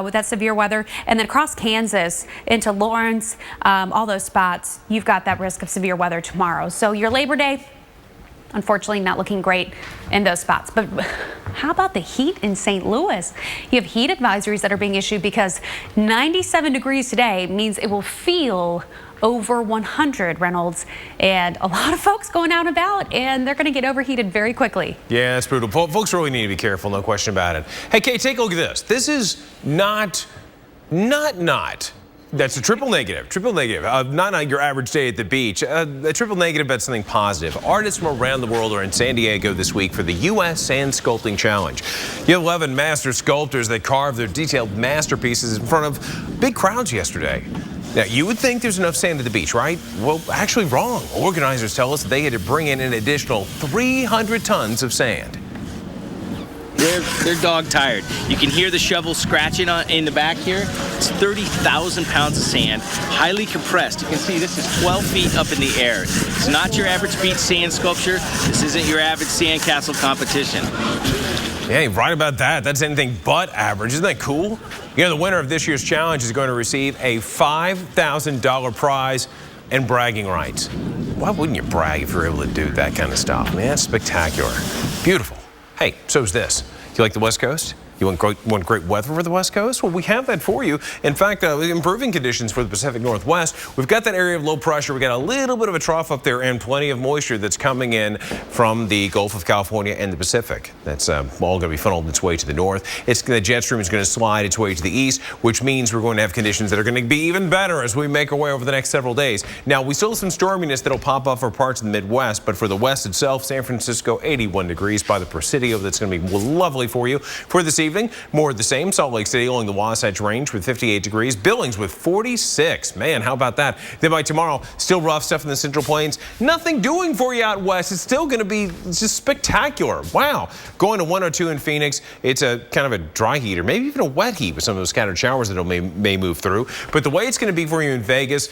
with that severe weather. And then across Kansas into Lawrence, all those spots, you've got that risk of severe weather tomorrow. So your Labor Day, unfortunately, not looking great in those spots. But how about the heat in St. Louis? You have heat advisories that are being issued because 97 degrees today means it will feel over 100, Reynolds. And a lot of folks going out and about, and they're going to get overheated very quickly. Yeah, it's brutal. Folks really need to be careful, no question about it. Hey, Kate, take a look at this. This is not. That's a triple negative. Not your average day at the beach. A triple negative, but something positive. Artists from around the world are in San Diego this week for the U.S. Sand Sculpting Challenge. You have 11 master sculptors that carve their detailed masterpieces in front of big crowds yesterday. Now, you would think there's enough sand at the beach, right? Well, actually wrong. Organizers tell us they had to bring in an additional 300 tons of sand. They're dog tired. You can hear the shovel scratching in the back here. It's 30,000 pounds of sand, highly compressed. You can see this is 12 feet up in the air. It's not your average beach sand sculpture. This isn't your average sandcastle competition. Yeah, you're right about that. That's anything but average. Isn't that cool? You know, the winner of this year's challenge is going to receive a $5,000 prize and bragging rights. Why wouldn't you brag if you're able to do that kind of stuff? Man, that's spectacular. Beautiful. Hey, so's this. You like the West Coast? You want great weather for the West Coast? Well, we have that for you. In fact, improving conditions for the Pacific Northwest. We've got that area of low pressure. We got a little bit of a trough up there and plenty of moisture that's coming in from the Gulf of California and the Pacific. That's all going to be funneled its way to the north. The jet stream is going to slide its way to the east, which means we're going to have conditions that are going to be even better as we make our way over the next several days. Now, we still have some storminess that'll pop up for parts of the Midwest, but for the West itself, San Francisco, 81 degrees by the Presidio. That's going to be lovely for you. For this evening, more of the same. Salt Lake City along the Wasatch Range with 58 degrees. Billings with 46. Man, how about that? Then by tomorrow, still rough stuff in the Central Plains. Nothing doing for you out west. It's still going to be just spectacular. Wow. Going to 102 in Phoenix. It's a kind of a dry heat or maybe even a wet heat with some of those scattered showers that may move through. But the way it's going to be for you in Vegas,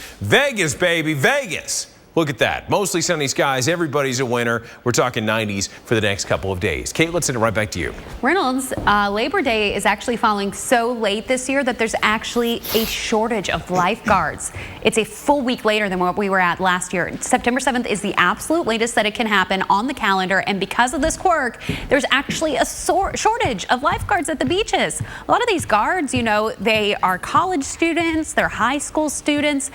baby, Vegas. Look at that. Mostly sunny skies. Everybody's a winner. We're talking 90s for the next couple of days. Kate, let's send it right back to you. Reynolds, Labor Day is actually falling so late this year that there's actually a shortage of lifeguards. It's a full week later than what we were at last year. September 7th is the absolute latest that it can happen on the calendar. And because of this quirk, there's actually a shortage of lifeguards at the beaches. A lot of these guards, you know, they are college students, they're high school students,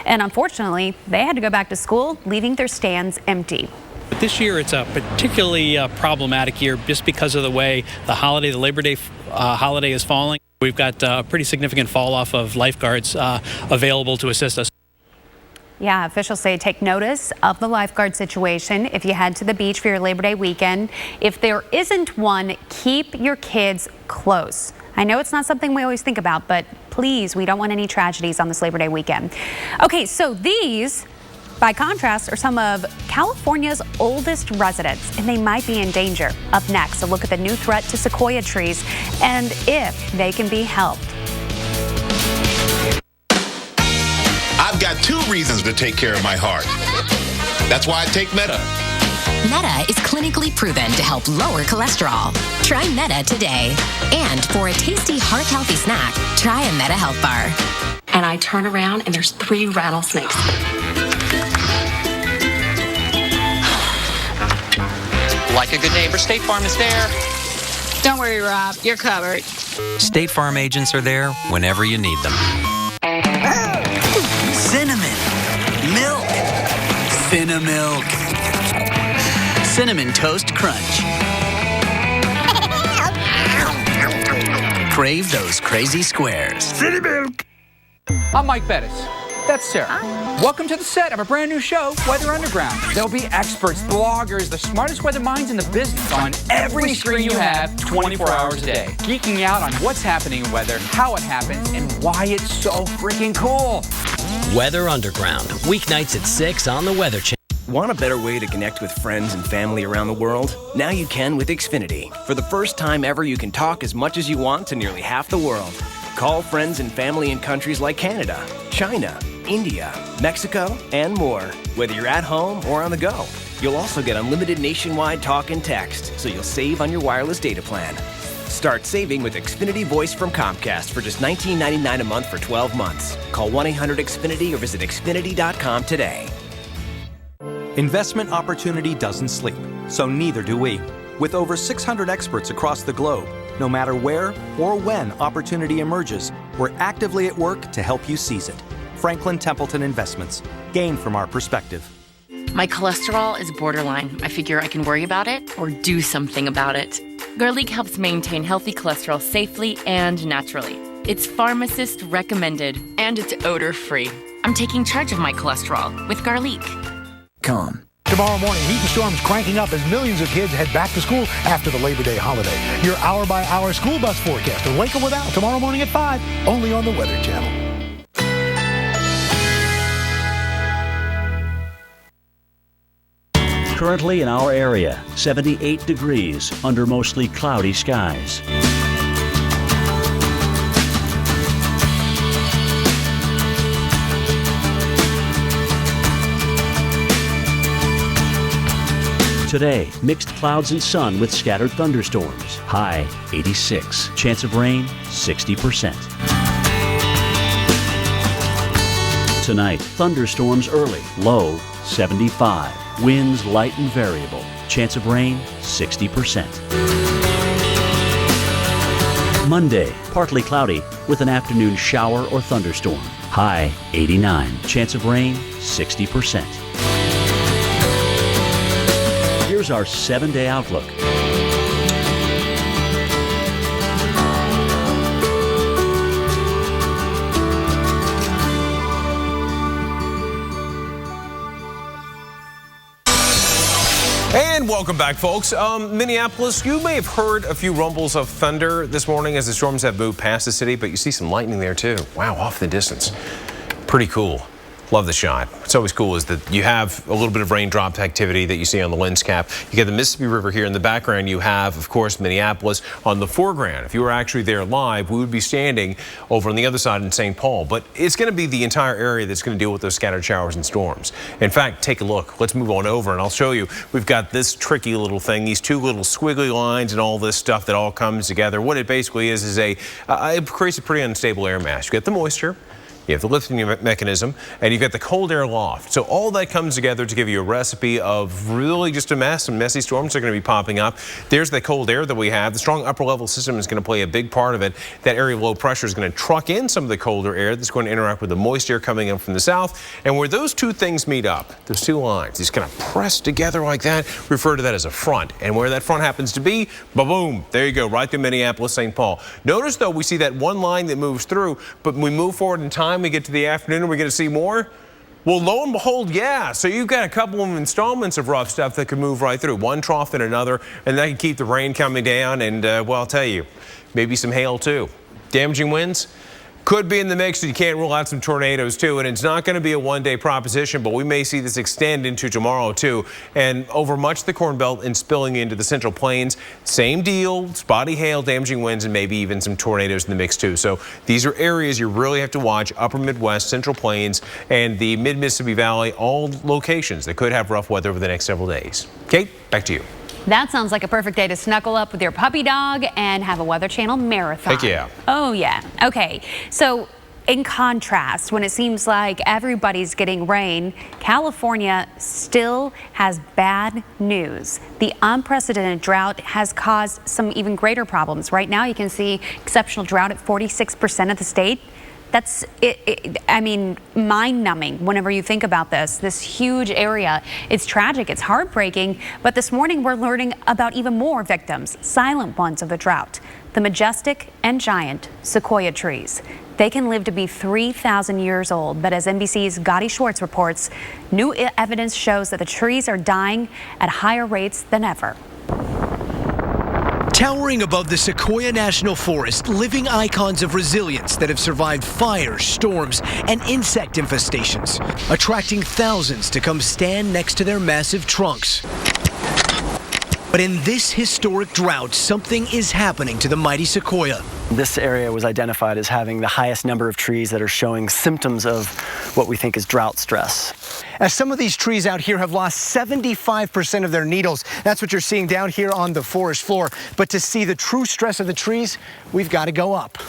and unfortunately, they had to go back to school, leaving their stands empty. But this year it's a particularly problematic year just because of the way the Labor Day holiday is falling. We've got a pretty significant fall off of lifeguards available to assist us. Yeah, officials say take notice of the lifeguard situation if you head to the beach for your Labor Day weekend. If there isn't one, keep your kids close. I know it's not something we always think about, but please, we don't want any tragedies on this Labor Day weekend. Okay, so these, by contrast, are some of California's oldest residents, and they might be in danger. Up next, a look at the new threat to sequoia trees and if they can be helped. I've got 2 reasons to take care of my heart. That's why I take Meta. Meta is clinically proven to help lower cholesterol. Try Meta today. And for a tasty heart-healthy snack, try a Meta Health Bar. And I turn around and there's 3 rattlesnakes. Like a good neighbor, State Farm is there. Don't worry, Rob, you're covered. State Farm agents are there whenever you need them. Cinnamon. Milk. Cinnamilk. Cinnamon Toast Crunch. Crave those crazy squares. Cinnamilk. I'm Mike Bettis. That's Sarah. Welcome to the set of a brand new show, Weather Underground. There'll be experts, bloggers, the smartest weather minds in the business on every screen you have 24 hours a day. Geeking out on what's happening in weather, how it happens, and why it's so freaking cool. Weather Underground, weeknights at 6 on the Weather Channel. Want a better way to connect with friends and family around the world? Now you can with Xfinity. For the first time ever, you can talk as much as you want to nearly half the world. Call friends and family in countries like Canada, China, India, Mexico, and more, whether you're at home or on the go. You'll also get unlimited nationwide talk and text, so you'll save on your wireless data plan. Start saving with Xfinity Voice from Comcast for just $19.99 a month for 12 months. Call 1-800-XFINITY or visit Xfinity.com today. Investment opportunity doesn't sleep, so neither do we. With over 600 experts across the globe, no matter where or when opportunity emerges, we're actively at work to help you seize it. Franklin Templeton Investments. Gain from our perspective. My cholesterol is borderline. I figure I can worry about it or do something about it. Garlic helps maintain healthy cholesterol safely and naturally. It's pharmacist recommended and it's odor-free. I'm taking charge of my cholesterol with Garlic. Calm. Tomorrow morning, heat and storms cranking up as millions of kids head back to school after the Labor Day holiday. Your hour-by-hour school bus forecast and Wake Up With Al tomorrow morning at 5, only on the Weather Channel. Currently in our area, 78 degrees under mostly cloudy skies. Today, mixed clouds and sun with scattered thunderstorms. High 86. Chance of rain 60%. Tonight, thunderstorms early. Low 75. Winds light and variable. Chance of rain 60%. Monday, partly cloudy with an afternoon shower or thunderstorm. High 89. Chance of rain 60%. Here's our 7-day outlook. And welcome back, folks. Minneapolis, you may have heard a few rumbles of thunder this morning as the storms have moved past the city, but you see some lightning there too. Wow, off in the distance. Pretty cool. Love the shot. What's always cool is that you have a little bit of raindrop activity that you see on the lens cap. You get the Mississippi River here in the background. You have, of course, Minneapolis on the foreground. If you were actually there live, we would be standing over on the other side in St. Paul. But it's going to be the entire area that's going to deal with those scattered showers and storms. In fact, take a look. Let's move on over and I'll show you. We've got this tricky little thing, these two little squiggly lines and all this stuff that all comes together. What it basically is it creates a pretty unstable air mass. You get the moisture. You have the lifting mechanism, and you've got the cold air loft. So all that comes together to give you a recipe of really just a mess. Some messy storms are going to be popping up. There's the cold air that we have. The strong upper level system is going to play a big part of it. That area of low pressure is going to truck in some of the colder air that's going to interact with the moist air coming in from the south. And where those two things meet up, those two lines, these kind of press together like that, refer to that as a front. And where that front happens to be, ba-boom, there you go, right through Minneapolis, St. Paul. Notice, though, we see that one line that moves through, but when we move forward in time, we get to the afternoon, are we going to see more? Well, lo and behold, yeah. So you've got a couple of installments of rough stuff that could move right through, one trough and another, and that can keep the rain coming down. And, well, I'll tell you, maybe some hail, too. Damaging winds could be in the mix. You can't rule out some tornadoes, too. And it's not going to be a one-day proposition, but we may see this extend into tomorrow, too. And over much of the Corn Belt and spilling into the Central Plains, same deal, spotty hail, damaging winds, and maybe even some tornadoes in the mix, too. So these are areas you really have to watch. Upper Midwest, Central Plains, and the mid-Mississippi Valley, all locations that could have rough weather over the next several days. Kate, back to you. That sounds like a perfect day to snuggle up with your puppy dog and have a Weather Channel marathon. Heck yeah. Oh, yeah. Okay. So in contrast, when it seems like everybody's getting rain, California still has bad news. The unprecedented drought has caused some even greater problems. Right now, you can see exceptional drought at 46% of the state. That's, I mean, mind-numbing whenever you think about this huge area. It's tragic, it's heartbreaking, but this morning we're learning about even more victims, silent ones of the drought. The majestic and giant sequoia trees. They can live to be 3,000 years old, but as NBC's Gotti Schwartz reports, new evidence shows that the trees are dying at higher rates than ever. Towering above the Sequoia National Forest, living icons of resilience that have survived fires, storms, and insect infestations, attracting thousands to come stand next to their massive trunks. But in this historic drought, something is happening to the mighty sequoia. This area was identified as having the highest number of trees that are showing symptoms of what we think is drought stress. As some of these trees out here have lost 75% of their needles. That's what you're seeing down here on the forest floor. But to see the true stress of the trees, we've got to go up.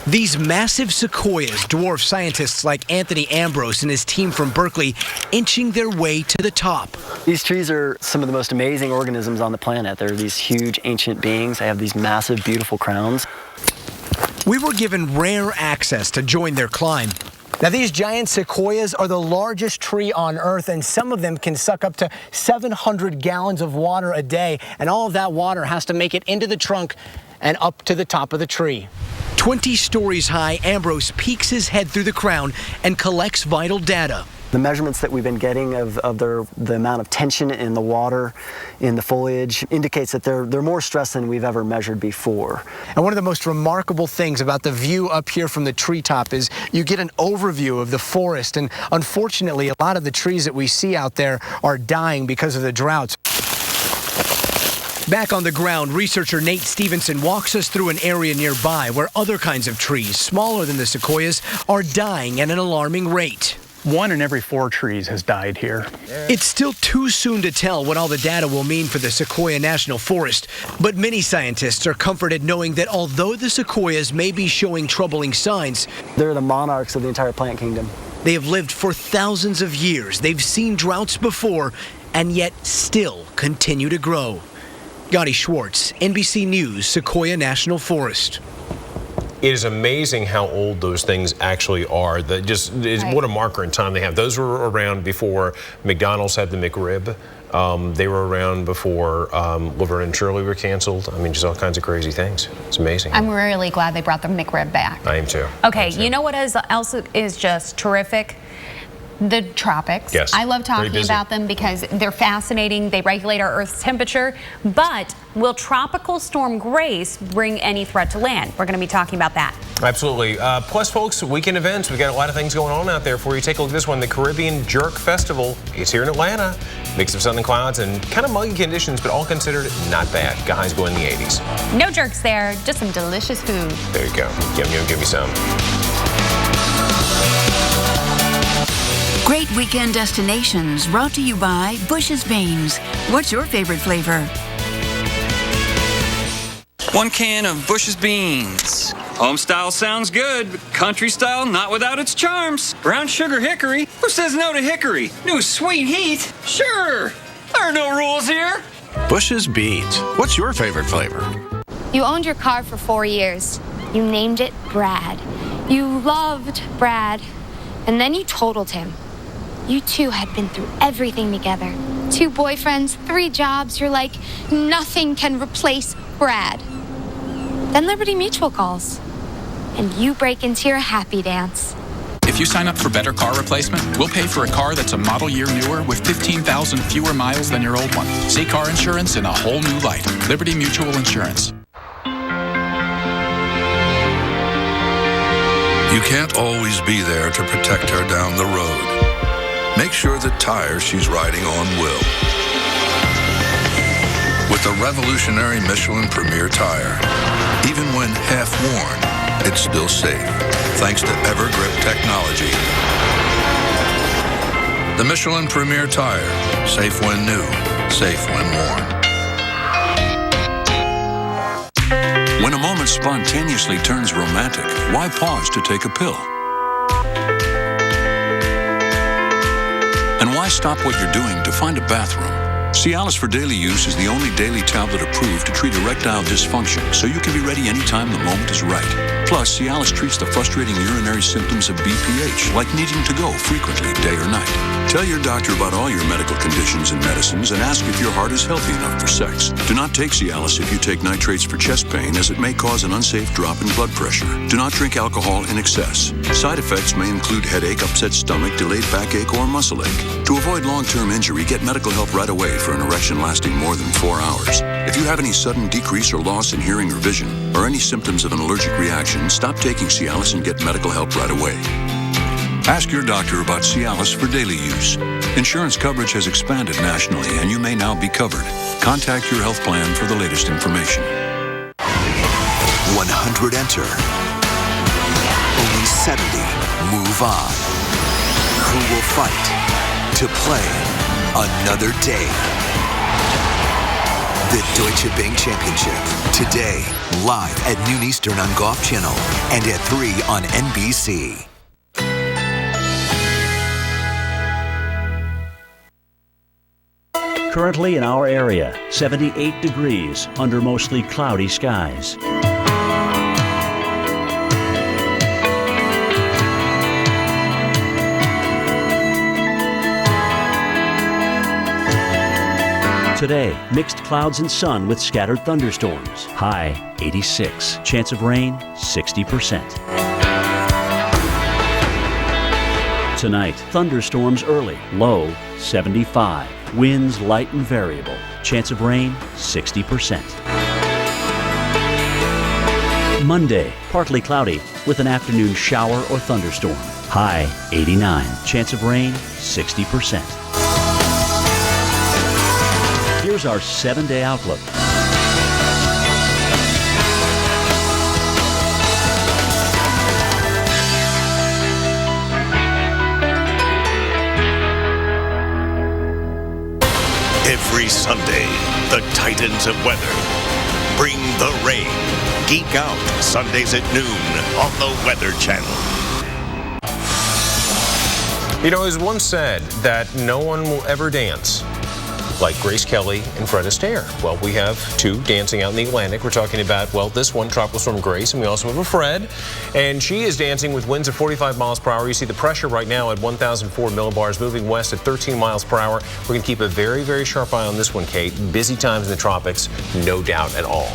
These massive sequoias dwarf scientists like Anthony Ambrose and his team from Berkeley, inching their way to the top. These trees are some of the most amazing organisms on the planet. They're these huge ancient beings. They have these massive, beautiful crowns. We were given rare access to join their climb. Now, these giant sequoias are the largest tree on Earth, and some of them can suck up to 700 gallons of water a day, and all of that water has to make it into the trunk and up to the top of the tree. 20 stories high, Ambrose peeks his head through the crown and collects vital data. The measurements that we've been getting of the amount of tension in the water, in the foliage, indicates that they're more stressed than we've ever measured before. And one of the most remarkable things about the view up here from the treetop is you get an overview of the forest. And unfortunately, a lot of the trees that we see out there are dying because of the droughts. Back on the ground, researcher Nate Stevenson walks us through an area nearby where other kinds of trees, smaller than the sequoias, are dying at an alarming rate. 1 in every 4 trees has died here. It's still too soon to tell what all the data will mean for the Sequoia National Forest, but many scientists are comforted knowing that although the sequoias may be showing troubling signs, they're the monarchs of the entire plant kingdom. They have lived for thousands of years. They've seen droughts before, and yet still continue to grow. Gotti Schwartz, NBC News, Sequoia National Forest. It is amazing how old those things actually are. What a marker in time they have. Those were around before McDonald's had the McRib. They were around before Laverne and Shirley were canceled. I mean, just all kinds of crazy things. It's amazing. I'm really glad they brought the McRib back. I am too. Okay, you know what else is just terrific? The tropics. Yes. I love talking about them because they're fascinating. They regulate our Earth's temperature. But will Tropical Storm Grace bring any threat to land? We're going to be talking about that. Absolutely. Plus, folks, weekend events. We've got a lot of things going on out there for you. Take a look at this one. The Caribbean Jerk Festival. It's here in Atlanta. Mix of sun and clouds and kind of muggy conditions, but all considered not bad. Guys go in the 80s. No jerks there. Just some delicious food. There you go. Yum, yum, give me some. Great weekend destinations brought to you by Bush's Beans. What's your favorite flavor? 1 can of Bush's Beans. Home style sounds good, but country style not without its charms. Brown sugar hickory? Who says no to hickory? New sweet heat? Sure. There are no rules here. Bush's Beans. What's your favorite flavor? You owned your car for 4 years. You named it Brad. You loved Brad. And then you totaled him. You two had been through everything together. 2 boyfriends, 3 jobs. You're like, nothing can replace Brad. Then Liberty Mutual calls. And you break into your happy dance. If you sign up for Better Car Replacement, we'll pay for a car that's a model year newer with 15,000 fewer miles than your old one. See car insurance in a whole new light. Liberty Mutual Insurance. You can't always be there to protect her down the road. Make sure the tires she's riding on will. With the revolutionary Michelin Premier Tire, even when half worn, it's still safe, thanks to EverGrip technology. The Michelin Premier Tire, safe when new, safe when worn. When a moment spontaneously turns romantic, why pause to take a pill? And why stop what you're doing to find a bathroom? Cialis for daily use is the only daily tablet approved to treat erectile dysfunction, so you can be ready anytime the moment is right. Plus, Cialis treats the frustrating urinary symptoms of BPH, like needing to go frequently, day or night. Tell your doctor about all your medical conditions and medicines and ask if your heart is healthy enough for sex. Do not take Cialis if you take nitrates for chest pain, as it may cause an unsafe drop in blood pressure. Do not drink alcohol in excess. Side effects may include headache, upset stomach, delayed backache, or muscle ache. To avoid long-term injury, get medical help right away for an erection lasting more than 4 hours. If you have any sudden decrease or loss in hearing or vision, or any symptoms of an allergic reaction, stop taking Cialis and get medical help right away. Ask your doctor about Cialis for daily use. Insurance coverage has expanded nationally, and you may now be covered. Contact your health plan for the latest information. 100 enter. Only 70 move on. Who will fight to play another day? The Deutsche Bank Championship. Today, live at noon Eastern on Golf Channel and at 3 on NBC. Currently in our area, 78 degrees under mostly cloudy skies. Today, mixed clouds and sun with scattered thunderstorms. High 86. Chance of rain 60%. Tonight, thunderstorms early. Low 75. Winds light and variable. Chance of rain 60%. Monday, partly cloudy with an afternoon shower or thunderstorm. High 89. Chance of rain 60%. Here's our 7-day outlook. Every Sunday, the Titans of weather bring the rain. Geek Out, Sundays at noon on the Weather Channel. You know, it was once said that no one will ever dance like Grace Kelly and Fred Astaire. Well, we have two dancing out in the Atlantic. We're talking about, well, this one, Tropical Storm Grace, and we also have a Fred. And she is dancing with winds of 45 miles per hour. You see the pressure right now at 1,004 millibars, moving west at 13 miles per hour. We're going to keep a very, very sharp eye on this one, Kate. Busy times in the tropics, no doubt at all.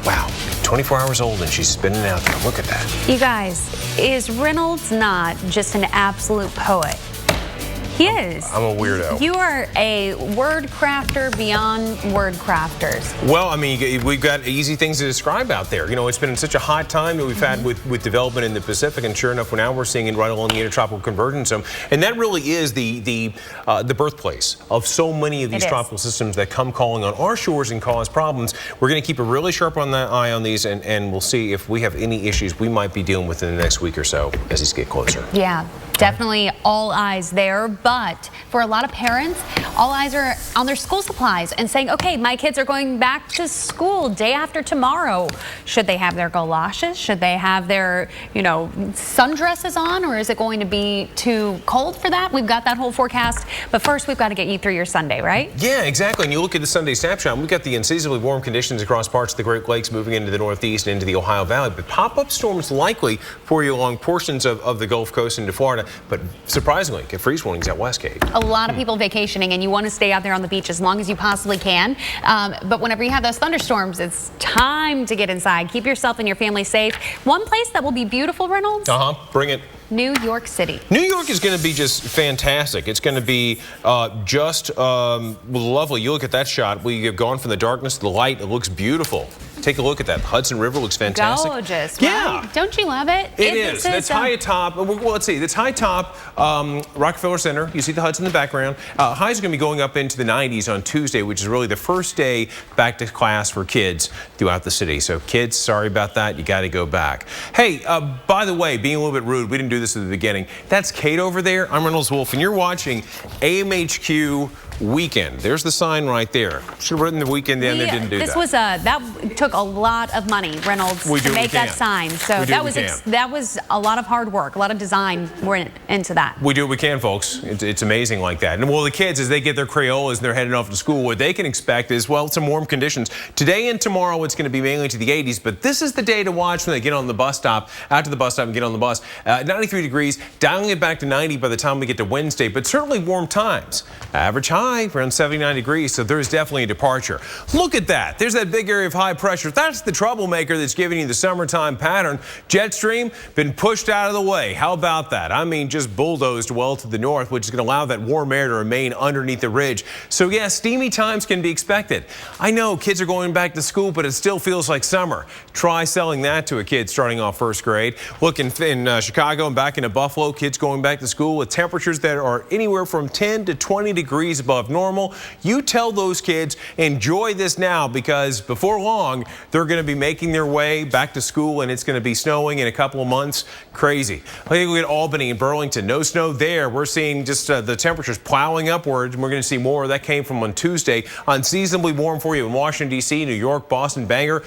Wow, 24 hours old and she's spinning out there. Look at that. You guys, is Reynolds not just an absolute poet? He is. I'm a weirdo. You are a word crafter beyond word crafters. Well, I mean, we've got easy things to describe out there. You know, it's been such a hot time that we've had with development in the Pacific, and sure enough, now we're seeing it right along the Intertropical Convergence Zone, and that really is the birthplace of so many of these tropical systems that come calling on our shores and cause problems. We're going to keep a really sharp eye on these, and we'll see if we have any issues we might be dealing with in the next week or so as these get closer. Yeah. Definitely all eyes there, but for a lot of parents, all eyes are on their school supplies and saying, okay, my kids are going back to school day after tomorrow. Should they have their galoshes? Should they have their, sundresses on, or is it going to be too cold for that? We've got that whole forecast, but first we've got to get you through your Sunday, right? Yeah, exactly. And you look at the Sunday snapshot, we've got the unseasonably warm conditions across parts of the Great Lakes moving into the Northeast and into the Ohio Valley, but pop-up storms likely for you along portions of the Gulf Coast into Florida. But surprisingly, get freeze warnings out west, Kate. A lot of people vacationing, and you want to stay out there on the beach as long as you possibly can. But whenever you have those thunderstorms, it's time to get inside. Keep yourself and your family safe. One place that will be beautiful, Reynolds? Bring it. New York City. New York is going to be just fantastic. It's going to be just lovely. You look at that shot. We have gone from the darkness to the light. It looks beautiful. Take a look at that. Hudson River looks fantastic. Gorgeous, yeah. Right? Don't you love it? It is. That's high atop. Well, let's see. That's high top Rockefeller Center. You see the Hudson in the background. Highs are going to be going up into the 90s on Tuesday, which is really the first day back to class for kids throughout the city. So kids, sorry about that. You got to go back. Hey, by the way, being a little bit rude, we didn't do this at the beginning. That's Kate over there. I'm Reynolds Wolf, and you're watching AMHQ Weekend. There's the sign right there. Should have written the weekend in there, didn't do that. That took a lot of money, Reynolds, to make that sign. So that was a lot of hard work, a lot of design went into that. We do what we can, folks. It's amazing like that. And well, the kids, as they get their Crayolas and they're heading off to school, what they can expect is, well, some warm conditions. Today and tomorrow, it's going to be mainly to the 80s, but this is the day to watch when they get on the bus stop, out to the bus stop and get on the bus. 93 degrees, dialing it back to 90 by the time we get to Wednesday, but certainly warm times. Average high around 79 degrees, so there's definitely a departure. Look at that. There's that big area of high pressure. That's the troublemaker that's giving you the summertime pattern. Jet stream been pushed out of the way. How about that? I mean, just bulldozed well to the north, which is going to allow that warm air to remain underneath the ridge. So yeah, steamy times can be expected. I know kids are going back to school, but it still feels like summer. Try selling that to a kid starting off first grade. Look, in Chicago and back into Buffalo, kids going back to school with temperatures that are anywhere from 10 to 20 degrees above normal. You tell those kids, enjoy this now, because before long, they're going to be making their way back to school, and it's going to be snowing in a couple of months. Crazy. Look at Albany and Burlington. No snow there. We're seeing just the temperatures plowing upwards, and we're going to see more of that came from on Tuesday. Unseasonably warm for you in Washington, D.C., New York, Boston, Bangor.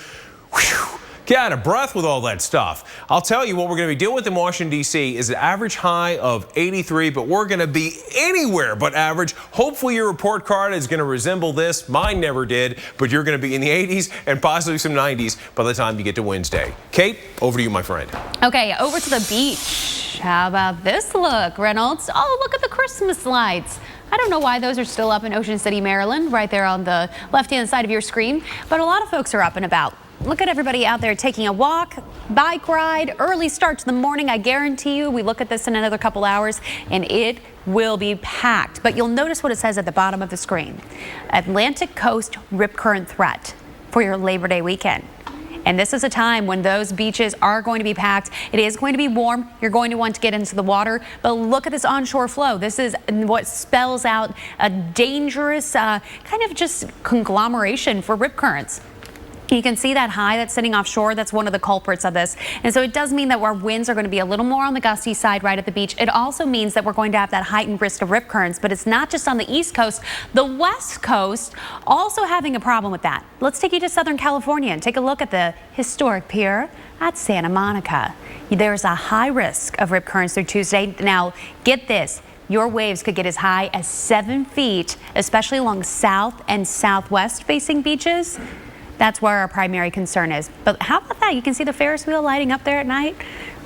Whew. Get out of breath with all that stuff. I'll tell you what we're going to be dealing with in Washington, D.C. is an average high of 83, but we're going to be anywhere but average. Hopefully your report card is going to resemble this. Mine never did, but you're going to be in the 80s and possibly some 90s by the time you get to Wednesday. Kate, over to you, my friend. Okay, over to the beach. How about this look, Reynolds? Oh, look at the Christmas lights. I don't know why those are still up in Ocean City, Maryland, right there on the left-hand side of your screen, but a lot of folks are up and about. Look at everybody out there taking a walk, bike ride, early start to the morning. I guarantee you we look at this in another couple hours and it will be packed. But you'll notice what it says at the bottom of the screen. Atlantic Coast Rip Current Threat for your Labor Day weekend. And this is a time when those beaches are going to be packed. It is going to be warm. You're going to want to get into the water. But look at this onshore flow. This is what spells out a dangerous kind of just conglomeration for rip currents. You can see that high that's sitting offshore. That's one of the culprits of this. And so it does mean that our winds are going to be a little more on the gusty side right at the beach. It also means that we're going to have that heightened risk of rip currents, but it's not just on the East Coast. The West Coast also having a problem with that. Let's take you to Southern California and take a look at the historic pier at Santa Monica. There's a high risk of rip currents through Tuesday. Now, get this. Your waves could get as high as 7 feet, especially along south and southwest facing beaches. That's where our primary concern is. But how about that? You can see the Ferris wheel lighting up there at night.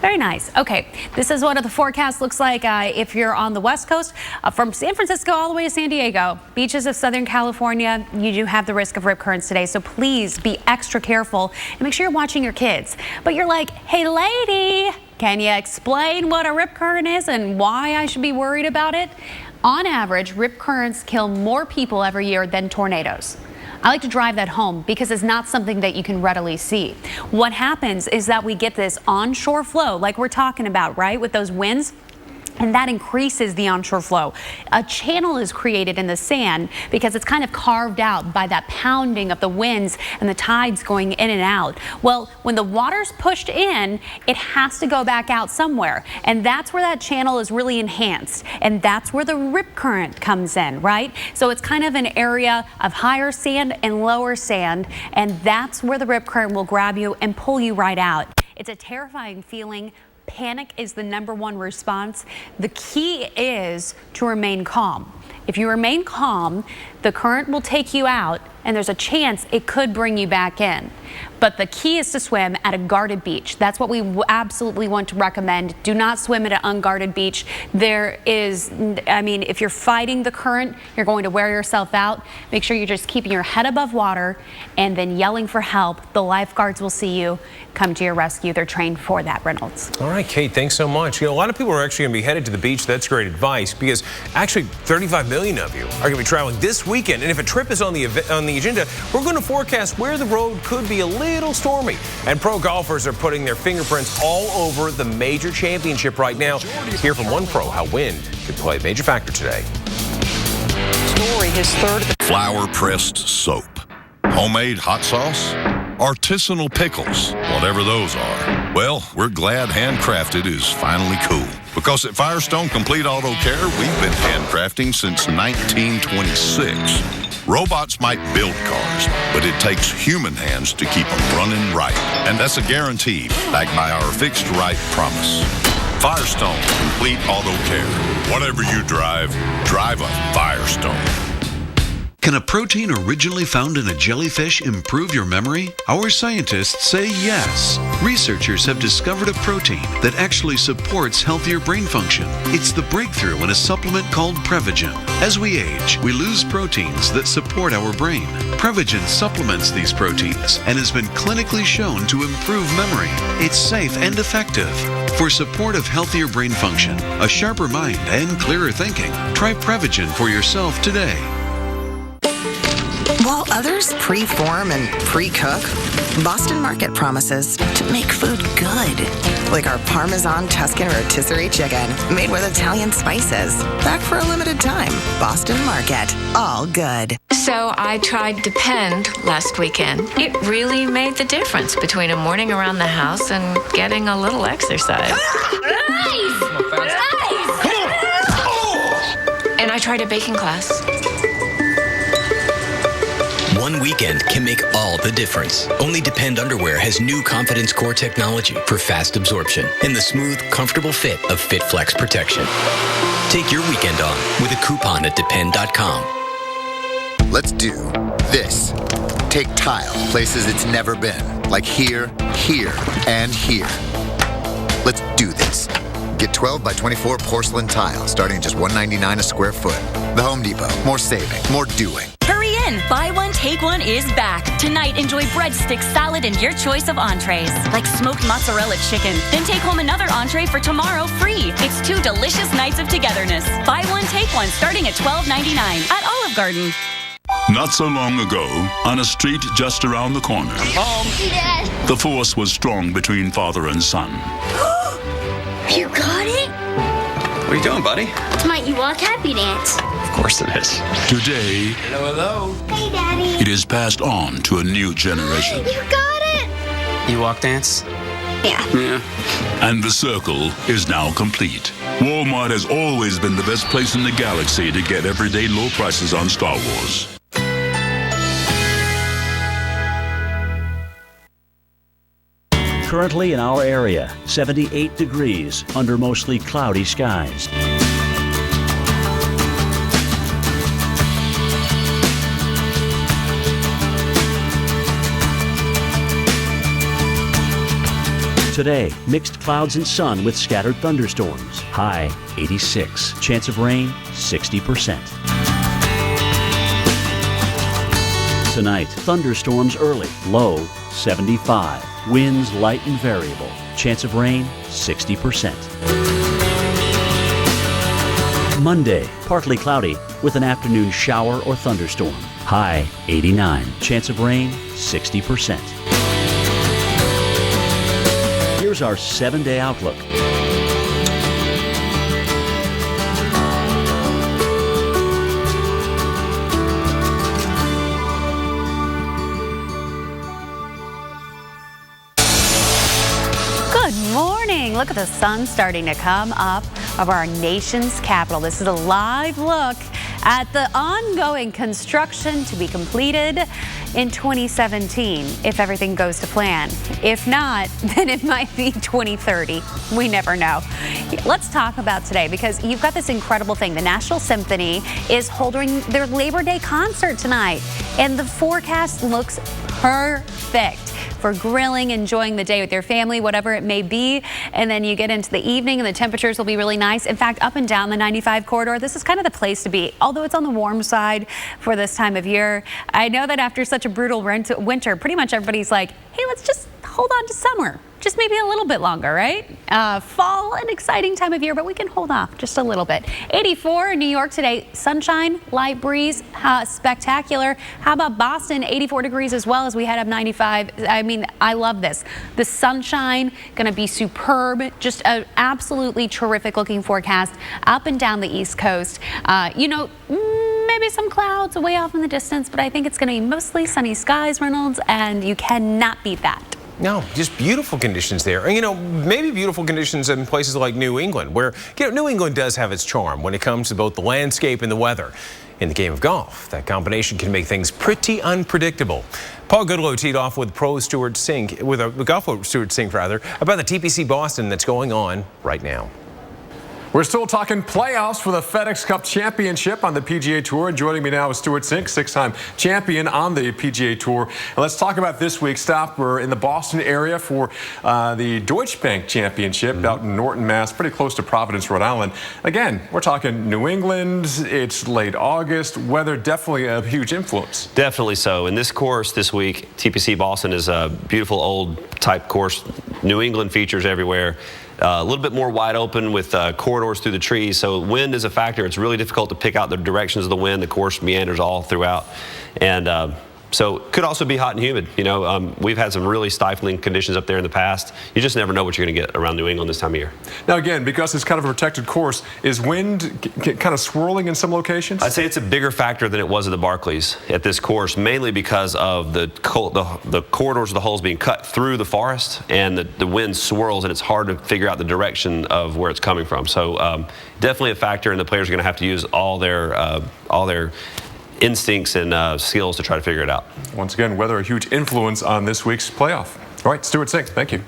Very nice. Okay, this is what the forecast looks like if you're on the West Coast. From San Francisco all the way to San Diego, beaches of Southern California, you do have the risk of rip currents today. So please be extra careful and make sure you're watching your kids. But you're like, hey, lady, can you explain what a rip current is and why I should be worried about it? On average, rip currents kill more people every year than tornadoes. I like to drive that home because it's not something that you can readily see. What happens is that we get this onshore flow like we're talking about, right, with those winds. And that increases the onshore flow. A channel is created in the sand because it's kind of carved out by that pounding of the winds and the tides going in and out. Well, when the water's pushed in, it has to go back out somewhere. And that's where that channel is really enhanced. And that's where the rip current comes in, right? So it's kind of an area of higher sand and lower sand. And that's where the rip current will grab you and pull you right out. It's a terrifying feeling. Panic is the #1 response. The key is to remain calm. If you remain calm, the current will take you out and there's a chance it could bring you back in. But the key is to swim at a guarded beach. That's what we absolutely want to recommend. Do not swim at an unguarded beach. There is, I mean, if you're fighting the current, you're going to wear yourself out. Make sure you're just keeping your head above water and then yelling for help. The lifeguards will see you, come to your rescue. They're trained for that, Reynolds. All right, Kate, thanks so much. You know, a lot of people are actually going to be headed to the beach. That's great advice because actually 35 million of you are going to be traveling this weekend. And if a trip is on the agenda, we're going to forecast where the road could be a little stormy. And pro golfers are putting their fingerprints all over the major championship right now. Hear from one pro how wind could play a major factor today. Story, his third. Flour-pressed soap, homemade hot sauce, artisanal pickles, whatever those are. Well, we're glad handcrafted is finally cool. Because at Firestone Complete Auto Care, we've been handcrafting since 1926. Robots might build cars, but it takes human hands to keep them running right. And that's a guarantee, backed by our fixed right promise. Firestone Complete Auto Care. Whatever you drive, drive a Firestone. Can a protein originally found in a jellyfish improve your memory? Our scientists say yes. Researchers have discovered a protein that actually supports healthier brain function. It's the breakthrough in a supplement called Prevagen. As we age, we lose proteins that support our brain. Prevagen supplements these proteins and has been clinically shown to improve memory. It's safe and effective. For support of healthier brain function, a sharper mind, and clearer thinking, try Prevagen for yourself today. While others pre-form and pre-cook, Boston Market promises to make food good. Like our Parmesan Tuscan rotisserie chicken, made with Italian spices. Back for a limited time. Boston Market, all good. So I tried Depend last weekend. It really made the difference between a morning around the house and getting a little exercise. And I tried a baking class. One weekend can make all the difference. Only Depend underwear has new Confidence Core technology for fast absorption and the smooth, comfortable fit of FitFlex protection. Take your weekend on with a coupon at Depend.com. Let's do this. Take tile places it's never been, like here, here, and here. Let's do this. Get 12 by 24 porcelain tile starting at just $1.99 a square foot. The Home Depot. More saving, more doing. Hurry in! Buy one, take one is back. Tonight, enjoy breadsticks, salad, and your choice of entrees, like smoked mozzarella chicken. Then take home another entree for tomorrow free. It's 2 delicious nights of togetherness. Buy one, take one, starting at $12.99 at Olive Garden. Not so long ago, on a street just around the corner, Dad. the force was strong between father and son. You got it? What are you doing, buddy? It's my Ewok Happy Dance. Of course it is. Today, Hello. Hey, Daddy. it is passed on to a new generation. You got it? Ewok dance? Yeah. And the circle is now complete. Walmart has always been the best place in the galaxy to get everyday low prices on Star Wars. Currently in our area, 78 degrees under mostly cloudy skies. Today, mixed clouds and sun with scattered thunderstorms. High 86. Chance of rain 60%. Tonight, thunderstorms early. Low 75. Winds light and variable. Chance of rain 60%. Monday, partly cloudy with an afternoon shower or thunderstorm. High 89. Chance of rain 60%. Here's our 7-day outlook. Good morning. Look at the sun starting to come up over our nation's capital. This is a live look at the ongoing construction to be completed in 2017, if everything goes to plan. If not, then it might be 2030. We never know. Let's talk about today, because you've got this incredible thing. The National Symphony is holding their Labor Day concert tonight, and the forecast looks perfect for grilling, enjoying the day with your family, whatever it may be. And then you get into the evening and the temperatures will be really nice. In fact, up and down the 95 corridor, this is kind of the place to be, although it's on the warm side for this time of year. I know that after such a brutal winter, pretty much everybody's like, hey, let's just hold on to summer. Just maybe a little bit longer, right? Fall, an exciting time of year, but we can hold off just a little bit. 84 in New York today, sunshine, light breeze, spectacular. How about Boston, 84 degrees as well as we head up 95. I mean, I love this. The sunshine, gonna be superb. Just an absolutely terrific looking forecast up and down the East Coast. You know, maybe some clouds way off in the distance, but I think it's gonna be mostly sunny skies, Reynolds, and you cannot beat that. No, just beautiful conditions there. And, you know, maybe beautiful conditions in places like New England, where, you know, New England does have its charm when it comes to both the landscape and the weather. In the game of golf, that combination can make things pretty unpredictable. Paul Goodlow teed off with golf Stuart Sink, about the TPC Boston that's going on right now. We're still talking playoffs for the FedEx Cup Championship on the PGA Tour. And joining me now is Stuart Sink, 6-time champion on the PGA Tour. And let's talk about this week's stop. We're in the Boston area for the Deutsche Bank Championship out in Norton, Mass, pretty close to Providence, Rhode Island. Again, we're talking New England. It's late August. Weather definitely a huge influence. Definitely so. And this course this week, TPC Boston, is a beautiful old type course. New England features everywhere. A little bit more wide open with corridors through the trees, so wind is a factor. It's really difficult to pick out the directions of the wind. The course meanders all throughout, and so could also be hot and humid. You know, we've had some really stifling conditions up there in the past. You just never know what you're going to get around New England this time of year. Now again, because it's kind of a protected course, is wind kind of swirling in some locations? I'd say it's a bigger factor than it was at the Barclays at this course, mainly because of the corridors of the holes being cut through the forest, and the wind swirls, and it's hard to figure out the direction of where it's coming from. So definitely a factor, and the players are going to have to use all their instincts and skills to try to figure it out. Once again, weather a huge influence on this week's playoff. All right, Stuart Sink, thank you.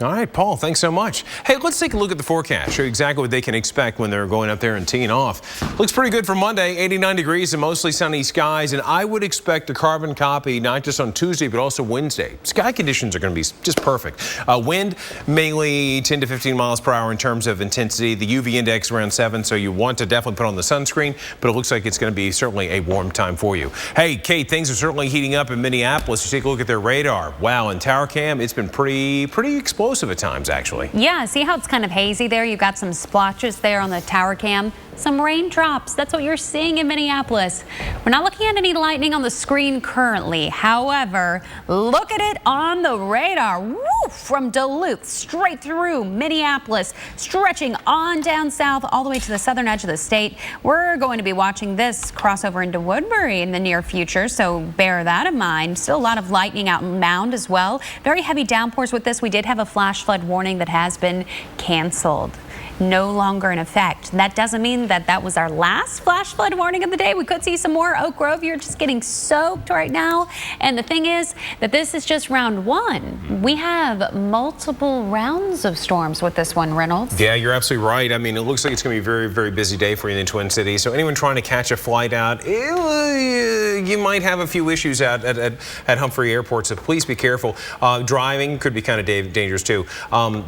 All right, Paul, thanks so much. Hey, let's take a look at the forecast, show you exactly what they can expect when they're going up there and teeing off. Looks pretty good for Monday, 89 degrees and mostly sunny skies, and I would expect a carbon copy not just on Tuesday, but also Wednesday. Sky conditions are going to be just perfect. Wind, mainly 10 to 15 miles per hour in terms of intensity. The UV index around 7, so you want to definitely put on the sunscreen, but it looks like it's going to be certainly a warm time for you. Hey, Kate, things are certainly heating up in Minneapolis. You take a look at their radar. Wow, in Tower Cam, it's been pretty explosive at times, actually. Yeah, see how it's kind of hazy there? You've got some splotches there on the tower cam. Some raindrops. That's what you're seeing in Minneapolis. We're not looking at any lightning on the screen currently. However, look at it on the radar. Woo! From Duluth straight through Minneapolis, stretching on down south all the way to the southern edge of the state. We're going to be watching this crossover into Woodbury in the near future, so bear that in mind. Still a lot of lightning out in Mound as well. Very heavy downpours with this. We did have a flash flood warning that has been canceled. No longer in effect. That doesn't mean that that was our last flash flood warning of the day. We could see some more. Oak Grove, you're just getting soaked right now. And the thing is that this is just round one. We have multiple rounds of storms with this one, Reynolds. Yeah, you're absolutely right. I mean, it looks like it's going to be a very, very busy day for you in the Twin Cities. So anyone trying to catch a flight out, you might have a few issues out at Humphrey Airport, so please be careful. Driving could be kind of dangerous too.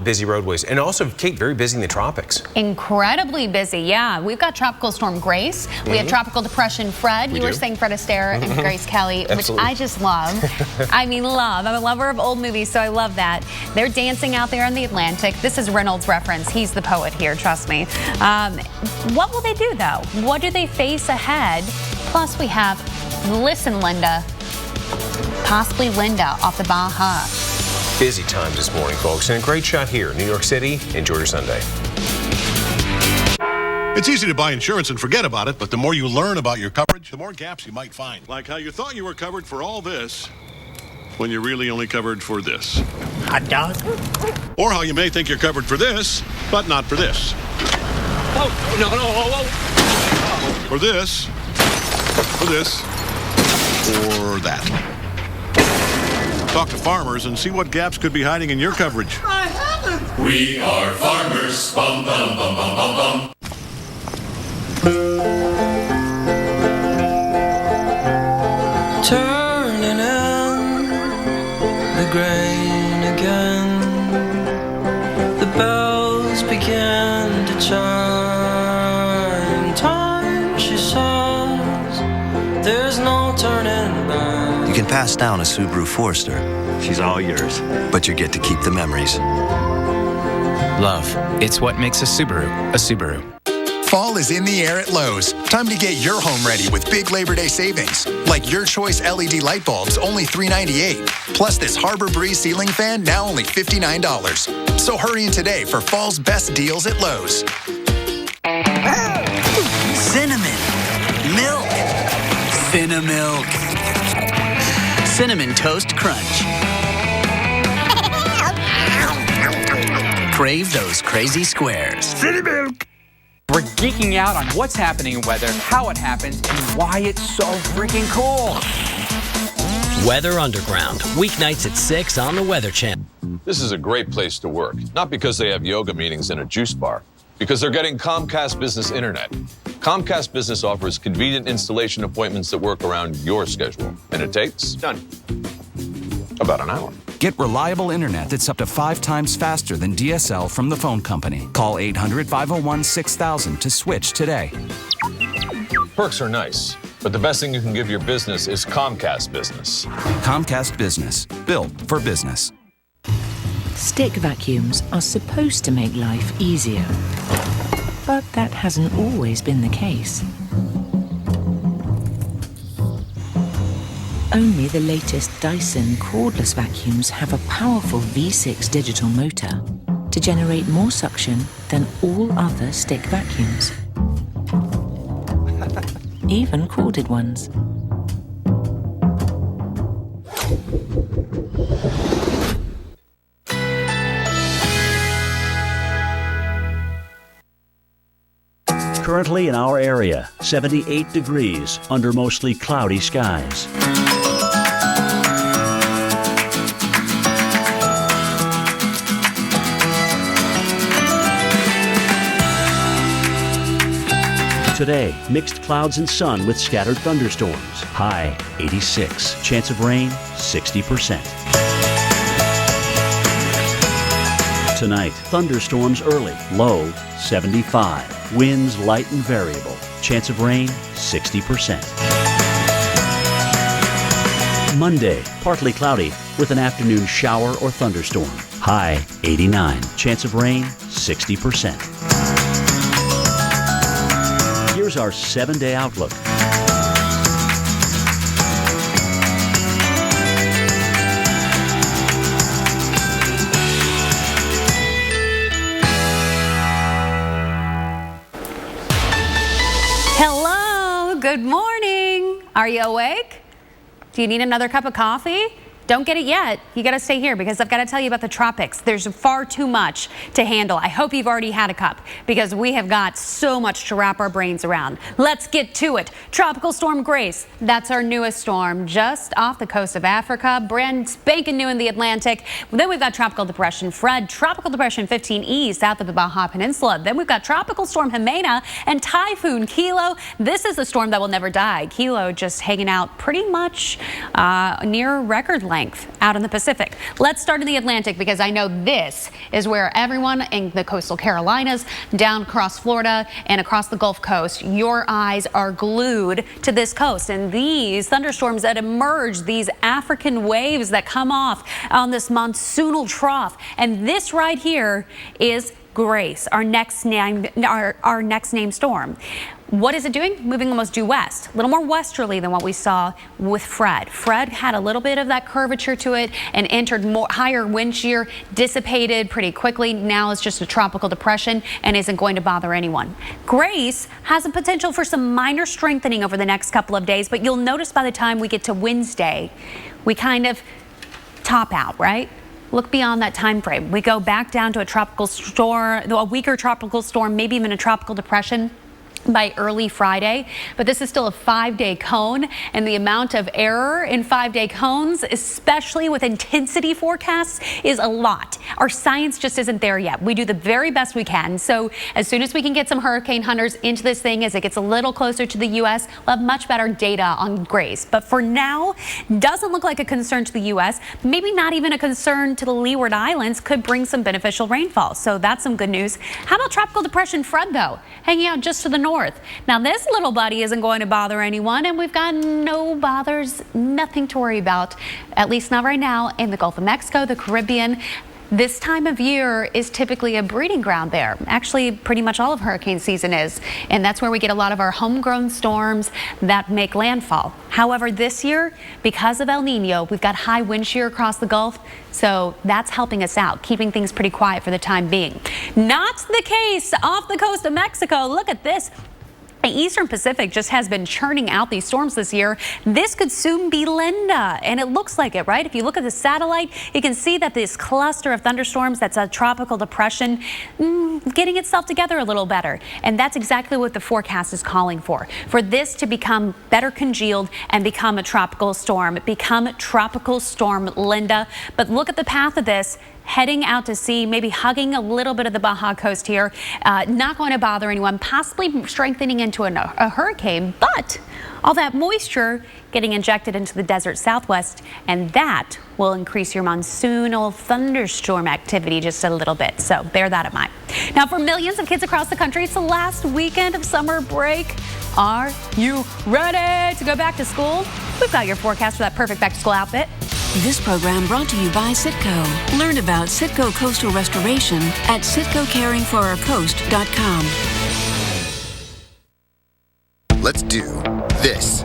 Busy roadways. And also, Kate, very busy in the tropics. Incredibly busy, yeah. We've got Tropical Storm Grace. We had Tropical Depression Fred. You were saying Fred Astaire and Grace Kelly, which I just love. I mean, love. I'm a lover of old movies, so I love that. They're dancing out there in the Atlantic. This is Reynolds' reference. He's the poet here, trust me. What will they do, though? What do they face ahead? Plus, we have, listen, Linda, possibly Linda off the Baja. Busy times this morning, folks, and a great shot here. New York City, enjoy your Sunday. It's easy to buy insurance and forget about it, but the more you learn about your coverage, the more gaps you might find. Like how you thought you were covered for all this when you're really only covered for this. Hot dog. Or how you may think you're covered for this, but not for this. Oh, no, whoa. For this, or that. Talk to farmers and see what gaps could be hiding in your coverage. I haven't. We are farmers. Bum, bum, bum, bum, bum, bum. Turning in the grain again. The bells begin to chime. Time, she says, there's no turning back. You can pass down a Subaru Forester. She's all yours. But you get to keep the memories. Love. It's what makes a Subaru a Subaru. Fall is in the air at Lowe's. Time to get your home ready with big Labor Day savings. Like your choice LED light bulbs, only $3.98. Plus this Harbor Breeze ceiling fan, now only $59. So hurry in today for fall's best deals at Lowe's. Cinnamon. Milk. Cinnamilk. Cinnamon Toast Crunch. Crave those crazy squares. Cinnamilk. We're geeking out on what's happening in weather, how it happens, and why it's so freaking cool. Weather Underground, weeknights at 6 on the Weather Channel. This is a great place to work, not because they have yoga meetings in a juice bar, because they're getting Comcast Business Internet. Comcast Business offers convenient installation appointments that work around your schedule, and it takes about an hour. Get reliable internet that's up to 5 times faster than DSL from the phone company. Call 800-501-6000 to switch today. Perks are nice, but the best thing you can give your business is Comcast Business. Comcast Business, built for business. Stick vacuums are supposed to make life easier, but that hasn't always been the case. Only the latest Dyson cordless vacuums have a powerful V6 digital motor to generate more suction than all other stick vacuums, even corded ones. Currently in our area, 78 degrees under mostly cloudy skies. Today, mixed clouds and sun with scattered thunderstorms. High 86. Chance of rain 60%. Tonight, thunderstorms early. Low 75. Winds light and variable. Chance of rain 60%. Monday, partly cloudy with an afternoon shower or thunderstorm. High 89. Chance of rain 60%. Here's our 7-day outlook. Hello, good morning. Are you awake? Do you need another cup of coffee? Don't get it yet. You got to stay here because I've got to tell you about the tropics. There's far too much to handle. I hope you've already had a cup because we have got so much to wrap our brains around. Let's get to it. Tropical Storm Grace. That's our newest storm just off the coast of Africa. Brand spanking new in the Atlantic. Then we've got Tropical Depression Fred, Tropical Depression 15E south of the Baja Peninsula. Then we've got Tropical Storm Jimena and Typhoon Kilo. This is the storm that will never die. Kilo just hanging out pretty much near record length out in the Pacific. Let's start in the Atlantic because I know this is where everyone in the coastal Carolinas, down across Florida and across the Gulf Coast, your eyes are glued to this coast. And these thunderstorms that emerge, these African waves that come off on this monsoonal trough. And this right here is Grace, our next named storm. What is it doing? Moving almost due west, a little more westerly than what we saw with Fred. Fred had a little bit of that curvature to it and entered more higher wind shear, dissipated pretty quickly. Now it's just a tropical depression and isn't going to bother anyone. Grace has a potential for some minor strengthening over the next couple of days, but you'll notice by the time we get to Wednesday, we kind of top out, right? Look beyond that time frame. We go back down to a tropical storm, a weaker tropical storm, maybe even a tropical depression by early Friday, but this is still a 5-day cone, and the amount of error in 5-day cones, especially with intensity forecasts, is a lot. Our science just isn't there yet. We do the very best we can. So as soon as we can get some hurricane hunters into this thing, as it gets a little closer to the U.S., we'll have much better data on Grace. But for now, doesn't look like a concern to the U.S., maybe not even a concern to the Leeward Islands, could bring some beneficial rainfall. So that's some good news. How about Tropical Depression Fred, though? Hanging out just to the north. Now this little buddy isn't going to bother anyone, and we've got no bothers, nothing to worry about, at least not right now, in the Gulf of Mexico, the Caribbean. This time of year is typically a breeding ground there. Actually, pretty much all of hurricane season is, and that's where we get a lot of our homegrown storms that make landfall. However, this year, because of El Nino, we've got high wind shear across the Gulf, so that's helping us out, keeping things pretty quiet for the time being. Not the case off the coast of Mexico. Look at this. The Eastern Pacific just has been churning out these storms this year. This could soon be Linda, and it looks like it, right? If you look at the satellite, you can see that this cluster of thunderstorms, that's a tropical depression, getting itself together a little better. And that's exactly what the forecast is calling for this to become better congealed and become a tropical storm, become Tropical Storm Linda. But look at the path of this. Heading out to sea, maybe hugging a little bit of the Baja coast here, not going to bother anyone, possibly strengthening into a hurricane, but all that moisture getting injected into the desert southwest, and that will increase your monsoonal thunderstorm activity just a little bit. So bear that in mind. Now, for millions of kids across the country, it's the last weekend of summer break. Are you ready to go back to school? We've got your forecast for that perfect back to school outfit. This program brought to you by Citgo. Learn about Citgo Coastal Restoration at CitgoCaringForOurCoast.com. Let's do this.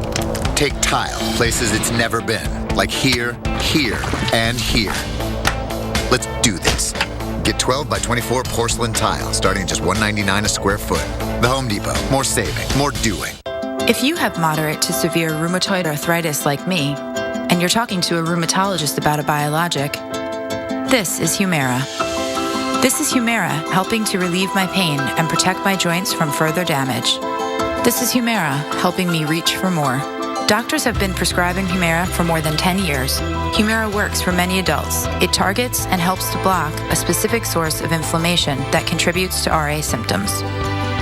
Take tile places it's never been, like here, here, and here. Let's do this. Get 12 by 24 porcelain tile starting at just $1.99 a square foot. The Home Depot. More saving, more doing. If you have moderate to severe rheumatoid arthritis like me, and you're talking to a rheumatologist about a biologic, this is Humira. This is Humira, helping to relieve my pain and protect my joints from further damage. This is Humira, helping me reach for more. Doctors have been prescribing Humira for more than 10 years. Humira works for many adults. It targets and helps to block a specific source of inflammation that contributes to RA symptoms.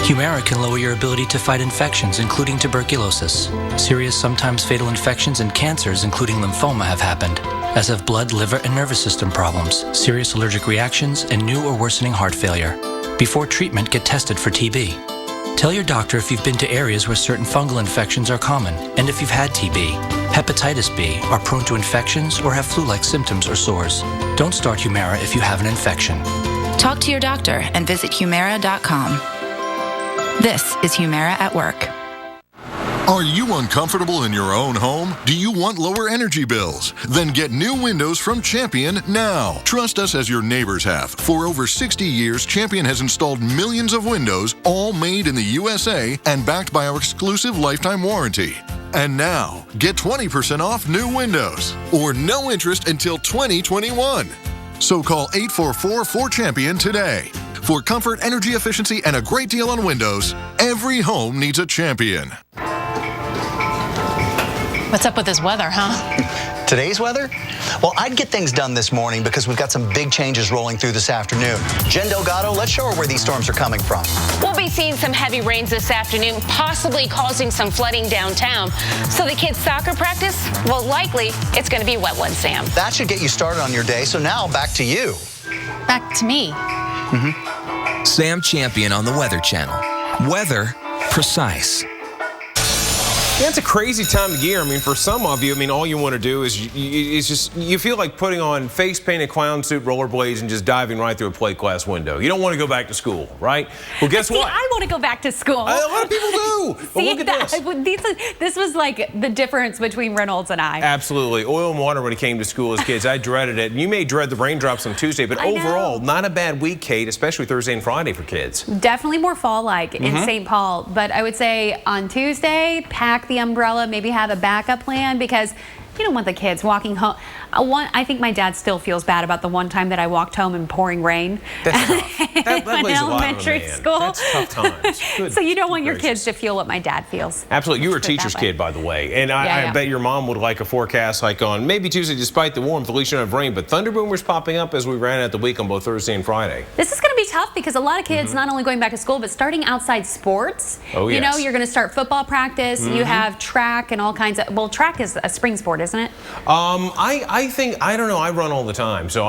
Humira can lower your ability to fight infections, including tuberculosis. Serious, sometimes fatal infections and cancers, including lymphoma, have happened, as have blood, liver, and nervous system problems, serious allergic reactions, and new or worsening heart failure. Before treatment, get tested for TB. Tell your doctor if you've been to areas where certain fungal infections are common, and if you've had TB, hepatitis B, are prone to infections, or have flu-like symptoms or sores. Don't start Humira if you have an infection. Talk to your doctor and visit Humira.com. This is Humira at Work. Are you uncomfortable in your own home? Do you want lower energy bills? Then get new windows from Champion now. Trust us as your neighbors have. For over 60 years, Champion has installed millions of windows, all made in the USA and backed by our exclusive lifetime warranty. And now, get 20% off new windows or no interest until 2021. So call 844-4CHAMPION today. For comfort, energy efficiency, and a great deal on windows, every home needs a Champion. What's up with this weather, huh? Today's weather? Well, I'd get things done this morning because we've got some big changes rolling through this afternoon. Jen Delgado, let's show her where these storms are coming from. We'll be seeing some heavy rains this afternoon, possibly causing some flooding downtown. So the kids' soccer practice, well, likely it's going to be a wet one, Sam. That should get you started on your day. So now back to you. Back to me. Sam Champion on the Weather Channel. Weather precise. Yeah, it's a crazy time of year. I mean, for some of you, I mean, all you want to do is you feel like putting on face painted clown suit, rollerblades, and just diving right through a plate glass window. You don't want to go back to school, right? Well, guess what? I want to go back to school. A lot of people do. But look at this. This was like the difference between Reynolds and I. Absolutely. Oil and water when it came to school as kids. I dreaded it. You may dread the raindrops on Tuesday, but overall, not a bad week, Kate, especially Thursday and Friday for kids. Definitely more fall-like in St. Paul. But I would say on Tuesday, pack the umbrella, maybe have a backup plan because you don't want the kids walking home. I think my dad still feels bad about the one time that I walked home in pouring rain. That's tough. That in elementary school. That's tough times. So you don't want your kids to feel what my dad feels. Absolutely. You were a teacher's kid, by the way. And I bet your mom would like a forecast like on maybe Tuesday, despite the warmth, at least you don't have rain. But thunder boomers popping up as we ran out the week on both Thursday and Friday. This is going to be tough because a lot of kids not only going back to school, but starting outside sports. Oh, yes. You know, you're going to start football practice. You have track and all kinds of, well, track is a spring sport, isn't it? I think, I don't know, I run all the time. So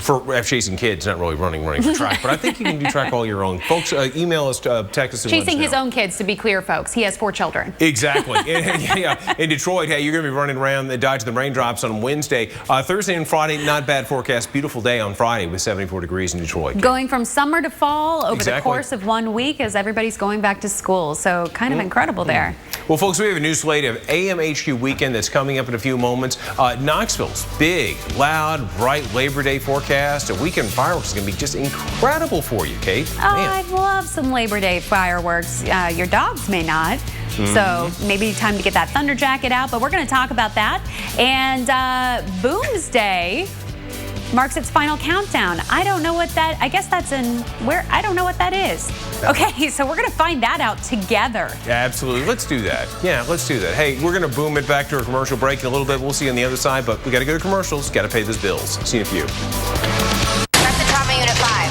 for chasing kids, not really running for track, but I think you can do track all year long. Folks, email us, text us. Chasing his own kids, to be clear, folks. He has 4 children. Exactly. In Detroit, hey, you're going to be running around the Dodge the raindrops on Wednesday. Thursday and Friday, not bad forecast. Beautiful day on Friday with 74 degrees in Detroit. Going from summer to fall over the course of 1 week as everybody's going back to school. So kind of incredible there. Well, folks, we have a new slate of AMHQ weekend that's coming up in a few moments. Knoxville's big, loud, bright Labor Day forecast. A weekend fireworks is going to be just incredible for you, Kate. Oh, I'd love some Labor Day fireworks. Your dogs may not. So maybe time to get that thunder jacket out. But we're going to talk about that. And Boomsday marks its final countdown. I don't know what that, I guess that's in, where, I don't know what that is. Okay, so we're going to find that out together. Yeah, absolutely. Let's do that. Yeah, let's do that. Hey, we're going to boom it back to a commercial break in a little bit. We'll see you on the other side, but we got to go to commercials. Got to pay those bills. See you in a few. Press the trauma unit 5.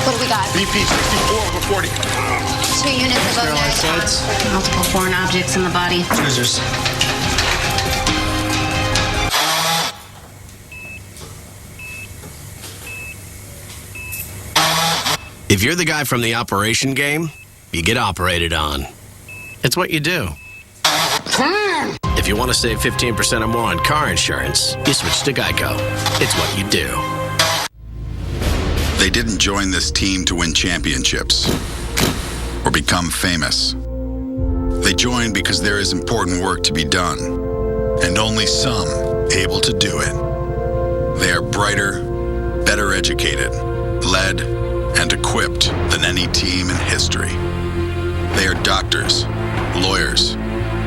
What do we got? BP 64 over 40. 2 units above neck. Multiple foreign objects in the body. Scissors. If you're the guy from the operation game, you get operated on. It's what you do. If you want to save 15% or more on car insurance, you switch to Geico. It's what you do. They didn't join this team to win championships or become famous. They joined because there is important work to be done, and only some able to do it. They are brighter, better educated, led, and equipped than any team in history. They are doctors, lawyers,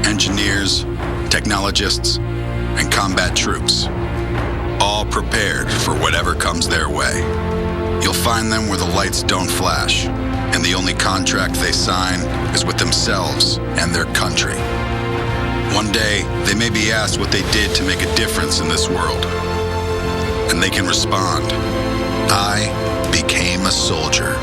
engineers, technologists, and combat troops, all prepared for whatever comes their way. You'll find them where the lights don't flash, and the only contract they sign is with themselves and their country. One day, they may be asked what they did to make a difference in this world, and they can respond, I became a soldier.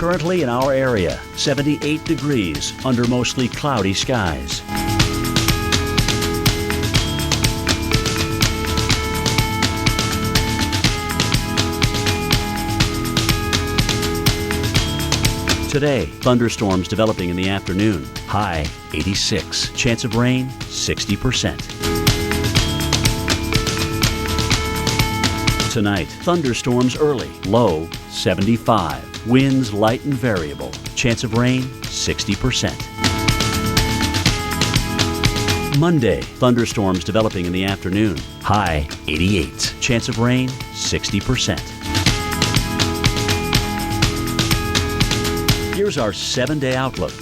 Currently in our area, 78 degrees under mostly cloudy skies. Today, thunderstorms developing in the afternoon. High 86. Chance of rain 60%. Tonight, thunderstorms early. Low 75. Winds light and variable. Chance of rain 60%. Monday, thunderstorms developing in the afternoon. High 88. Chance of rain 60%. Here's our 7-day outlook.